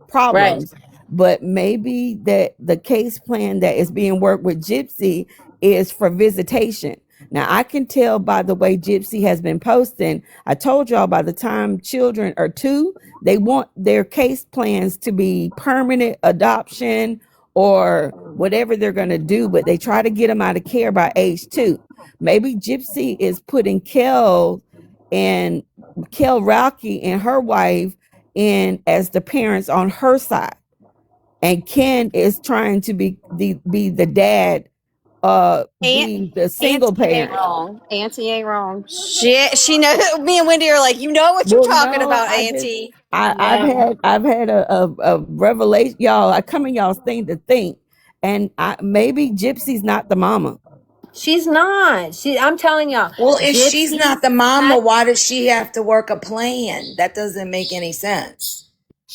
problems. Right. But maybe that the case plan that is being worked with Gypsy is for visitation. Now I can tell by the way Gypsy has been posting. I told y'all by the time children are 2, they want their case plans to be permanent adoption or whatever they're going to do, but they try to get them out of care by age 2. Maybe Gypsy is putting Kel Rocky and her wife in as the parents on her side. and Ken is trying to be the dad, being the single Auntie ain't parent. wrong. Auntie ain't wrong. She knows. Me and Wendy are like, you know what you're Well, talking no, about, I just Auntie. I've had a revelation, y'all. I come in y'all's thing to think, and maybe Gypsy's not the mama. She's not. I'm telling y'all. Well, if she's Gypsy not the mama, why does she have to work a plan? That doesn't make any sense.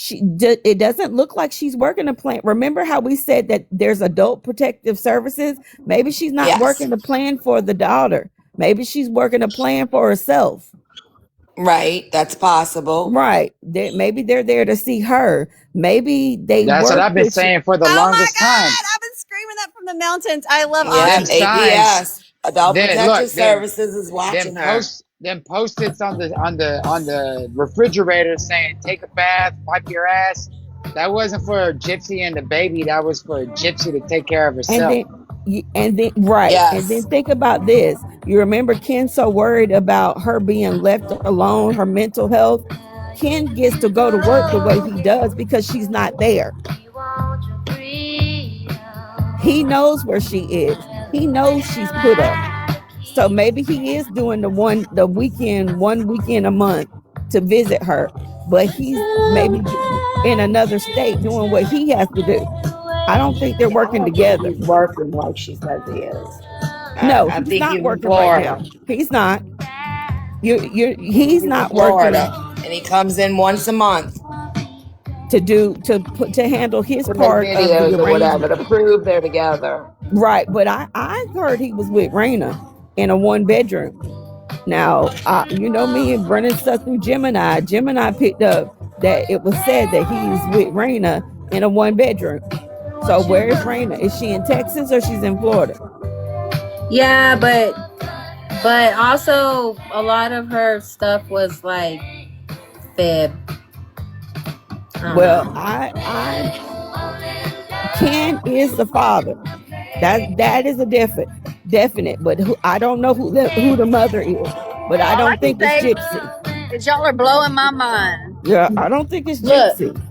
It doesn't look like she's working a plan. Remember how we said that there's adult protective services? Maybe she's not Yes. working a plan for the daughter. Maybe she's working a plan for herself. Right, that's possible. Right. Maybe they're there to see her. Maybe they That's what work I've been with saying for the Oh my longest God! time. I've been screaming that from the mountains. I love Yeah, Them signs. APS, Adult Then Protective look, Services, is watching her. them post-its on the refrigerator saying "Take a bath, wipe your ass." That wasn't for Gypsy and the baby. That was for Gypsy to take care of herself. And then right. Yes. And then think about this. You remember Ken so worried about her being left alone, her mental health. Ken gets to go to work the way he does because she's not there. He knows where she is. He knows she's put up. So maybe he is doing one weekend a month to visit her, but he's maybe in another state doing what he has to do. I don't think they're working together. He's working like she says he is. No, I he's think not he's in working right Florida. now. He's not. He's not in Florida, working, and he comes in once a month to handle his to part make of the videos or whatever arrangement. to prove they're together. Right, but I heard he was with Raina in a 1-bedroom. Now, you know me and Brennan stuck through Gemini. Gemini picked up that it was said that he's with Raina in a 1-bedroom. So where is Raina? Is she in Texas or she's in Florida? Yeah, but also a lot of her stuff was like fib. Well, Ken is the father. That is a definite. But I don't know who the mother is. But I don't think it's Gypsy. Is y'all are blowing my mind. Yeah, I don't think it's Look, Gypsy.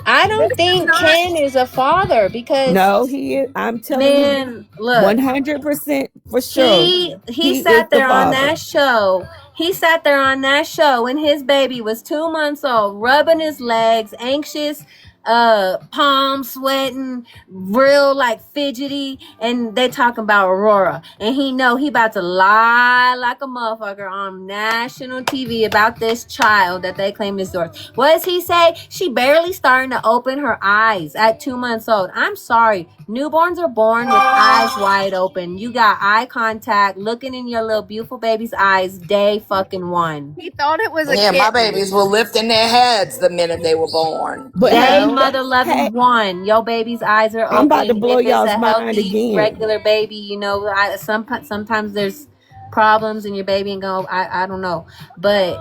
I don't think Ken is a father because No, he is. I'm telling you, look, 100% for sure. He sat there on that show. He sat there on that show when his baby was 2 months old, rubbing his legs, anxious, palm sweating, real like fidgety, and they talking about Aurora, and he about to lie like a motherfucker on national TV about this child that they claim is yours. What does he say? She barely starting to open her eyes at 2 months old. I'm sorry, newborns are born with eyes wide open. You got eye contact, looking in your little beautiful baby's eyes day fucking one. He thought it was a Yeah, kitten. my babies were lifting their heads the minute they were born. But day mother loving one. Your baby's eyes are open. I'm about to blow If it's y'all's a mind healthy, again. regular baby, you know, sometimes there's problems in your baby and go, I don't know. But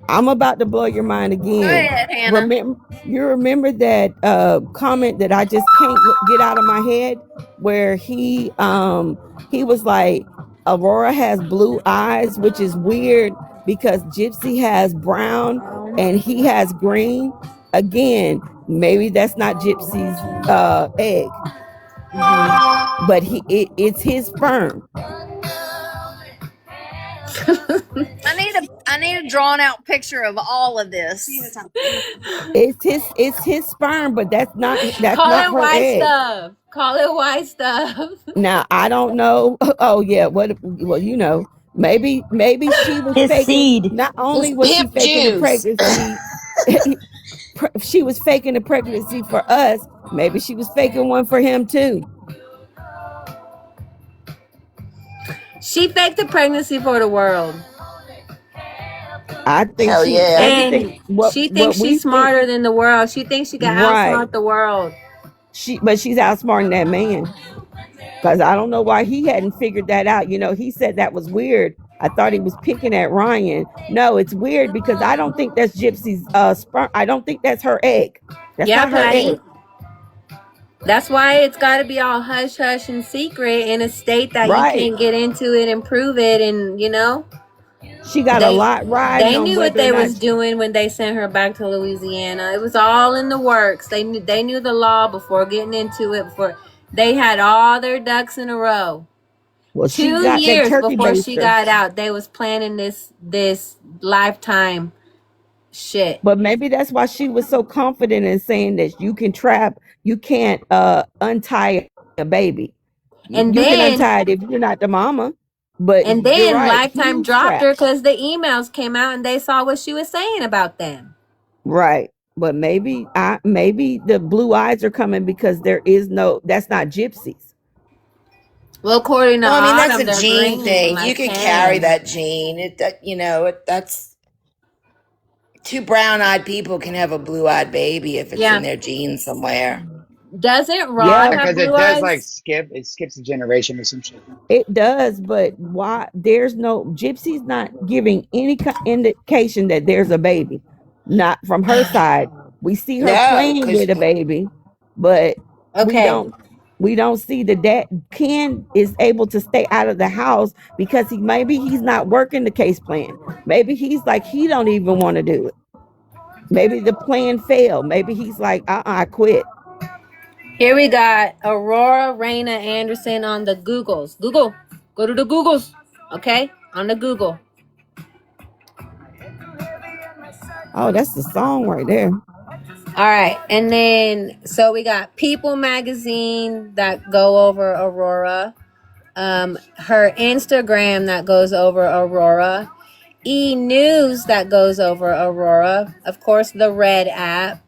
I'm about to blow your mind again. Go ahead, Hannah. Remember that comment that I just can't get out of my head, where he was like, Aurora has blue eyes, which is weird because Gypsy has brown and he has green. Again, maybe that's not Gypsy's egg, but it's his sperm. I need a drawn out picture of all of this. It's his sperm, but that's not call not it her white egg. stuff. Call it white stuff. Now I don't know. Oh yeah, well, you know, maybe she was His faking. seed. Not only was she Hip faking the juice. pregnancy, she was faking the pregnancy for us. Maybe she was faking one for him too. She faked the pregnancy for the world. I think Hell yeah. And she thinks she's smarter than the world. She thinks she can outsmart the world. But she's outsmarting that man. Because I don't know why he hadn't figured that out. You know, he said that was weird. I thought he was picking at Ryan. No, it's weird because I don't think that's Gypsy's sperm. I don't think that's her egg. That's not her egg. That's why it's got to be all hush hush and secret in a state that you can't get into it and prove it, and you know. She got a They lot riding they on knew what whether or they not. was doing when they sent her back to Louisiana. It was all in the works. They knew the law before getting into it. Before they had all their ducks in a row. Well, she 2 got that years turkey before she baster. got out, they was planning this lifetime shit. But maybe that's why she was so confident in saying that you can't untie a baby. And You can then untie it if you're not the mama. But and you're then right. Lifetime Huge dropped her straps. because the emails came out and they saw what she was saying about them. Right. But maybe the blue eyes are coming because that's not gypsies. Well, according to Well, I mean, that's Autumn, a they're gene green thing. You like can carry Ken. that gene. That's two brown-eyed people can have a blue-eyed baby if it's in Yeah. their genes somewhere. Doesn't Rod Yeah, have because blue it does eyes? it skips a generation or some shit. It does, but why? There's no gypsy's not giving any indication that there's a baby. Not from her side. We see her No, playing because with a baby, but Okay. we don't see that Ken is able to stay out of the house because maybe he's not working the case plan. Maybe he's like he don't even want to do it. Maybe the plan failed. Maybe he's like, I quit. Here we got Aurora Raina Anderson on the Googles. Google. Go to the Googles. Okay? On the Google. Oh, that's the song right there. All right. And then, so we got People Magazine that go over Aurora. Her Instagram that goes over Aurora. E-News that goes over Aurora. Of course, the Red app.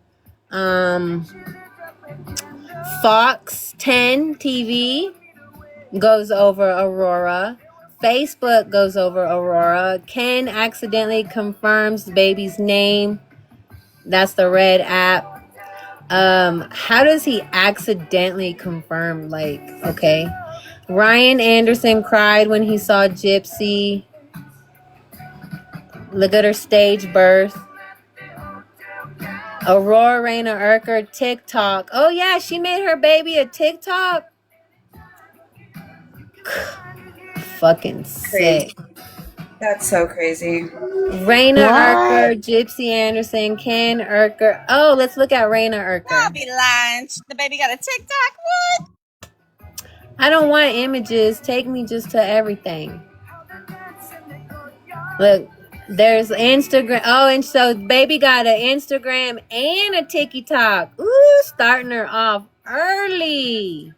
Fox 10 TV goes over Aurora. Facebook goes over Aurora. Ken accidentally confirms the baby's name. That's the Red app. How does he accidentally confirm? Like, okay. Ryan Anderson cried when he saw Gypsy. Look at her stage birth. Aurora Raina Urker TikTok. Oh yeah, she made her baby a TikTok. Fucking sick. That's so crazy. Raina Urker, Gypsy Anderson, Ken Urker. Oh, let's look at Raina Urker. I'll be lying. The baby got a TikTok. What? I don't want images. Take me just to everything. Look, there's Instagram. Oh, and so baby got an Instagram and a TikTok. Ooh, starting her off early.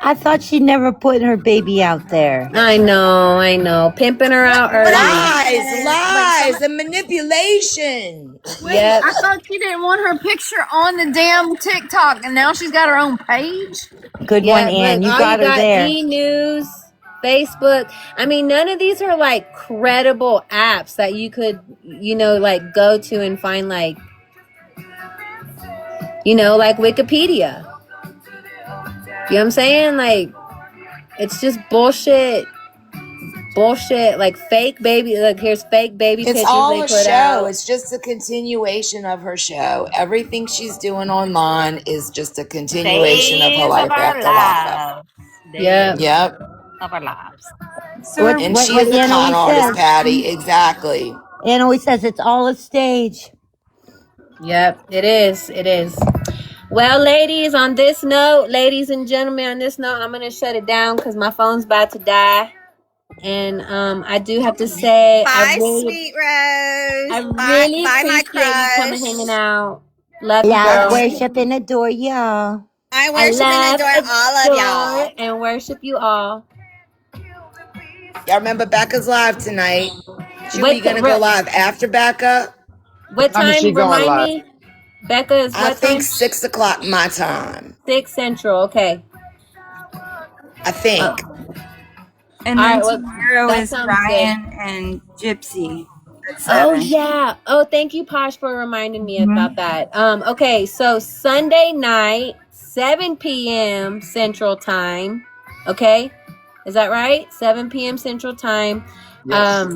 I thought she never put her baby out there. I know. Pimping her out early. Lies, and manipulation. Wait, Yep. I thought she didn't want her picture on the damn TikTok, and now she's got her own page. Good one, Ann. You all got her there. E-News, Facebook. I mean, none of these are like credible apps that you could, like go to and find like Wikipedia. You know what I'm saying? Like, it's just bullshit. Like fake baby. Look, here's fake baby It's pictures all they a put show. out. It's just a continuation of her show. Everything she's doing online is just a continuation of her life after lockup. Yep. Of our lives. And she is a con artist, Patty. Exactly. Ann always says it's all a stage. Yep, it is. Well, ladies and gentlemen, on this note, I'm going to shut it down because my phone's about to die. And I do have to say, Bye, sweet Rose. I really bye, my appreciate you coming crush. hanging out. Love you, Love, girl. worship, and adore y'all. I worship and adore all of y'all. And worship you all. Y'all remember Becca's live tonight? She What gonna go live after Becca? What Time is time? she going Remind live? me. Becca is I what think time? 6 o'clock my time. 6 Central. Okay. I think. And All then right, well, tomorrow that is sounds Ryan and Gypsy at Oh 7. yeah. Oh, thank you, Posh, for reminding me about that. Okay, so Sunday night, 7 p.m. Central Time. Okay, is that right? 7 p.m. Central Time. Yes.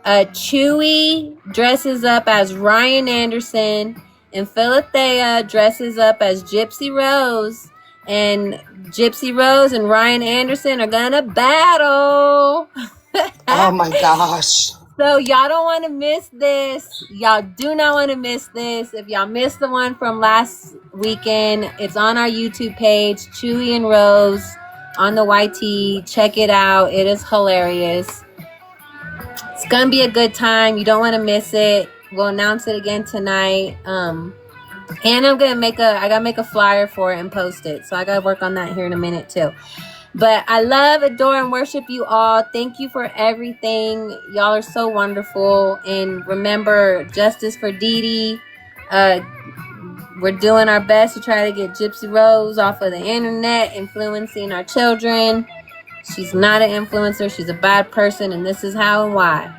Chewy dresses up as Ryan Anderson, and Philothea dresses up as Gypsy Rose. And Gypsy Rose and Ryan Anderson are gonna battle. Oh my gosh. So y'all don't want to miss this. Y'all do not want to miss this. If y'all missed the one from last weekend, it's on our YouTube page, Chewy and Rose on the YT. Check it out. It is hilarious. It's gonna be a good time. You don't want to miss it. We'll announce it again tonight. And I gotta make a flyer for it and post it. So I gotta work on that here in a minute too. But I love, adore, and worship you all. Thank you for everything. Y'all are so wonderful. And remember, justice for Dee Dee. We're doing our best to try to get Gypsy Rose off of the internet, influencing our children. She's not an influencer. She's a bad person, and this is how and why.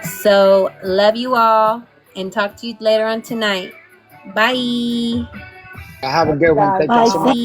So, love you all, and talk to you later on tonight. Bye. Have a good one. Thank you so much.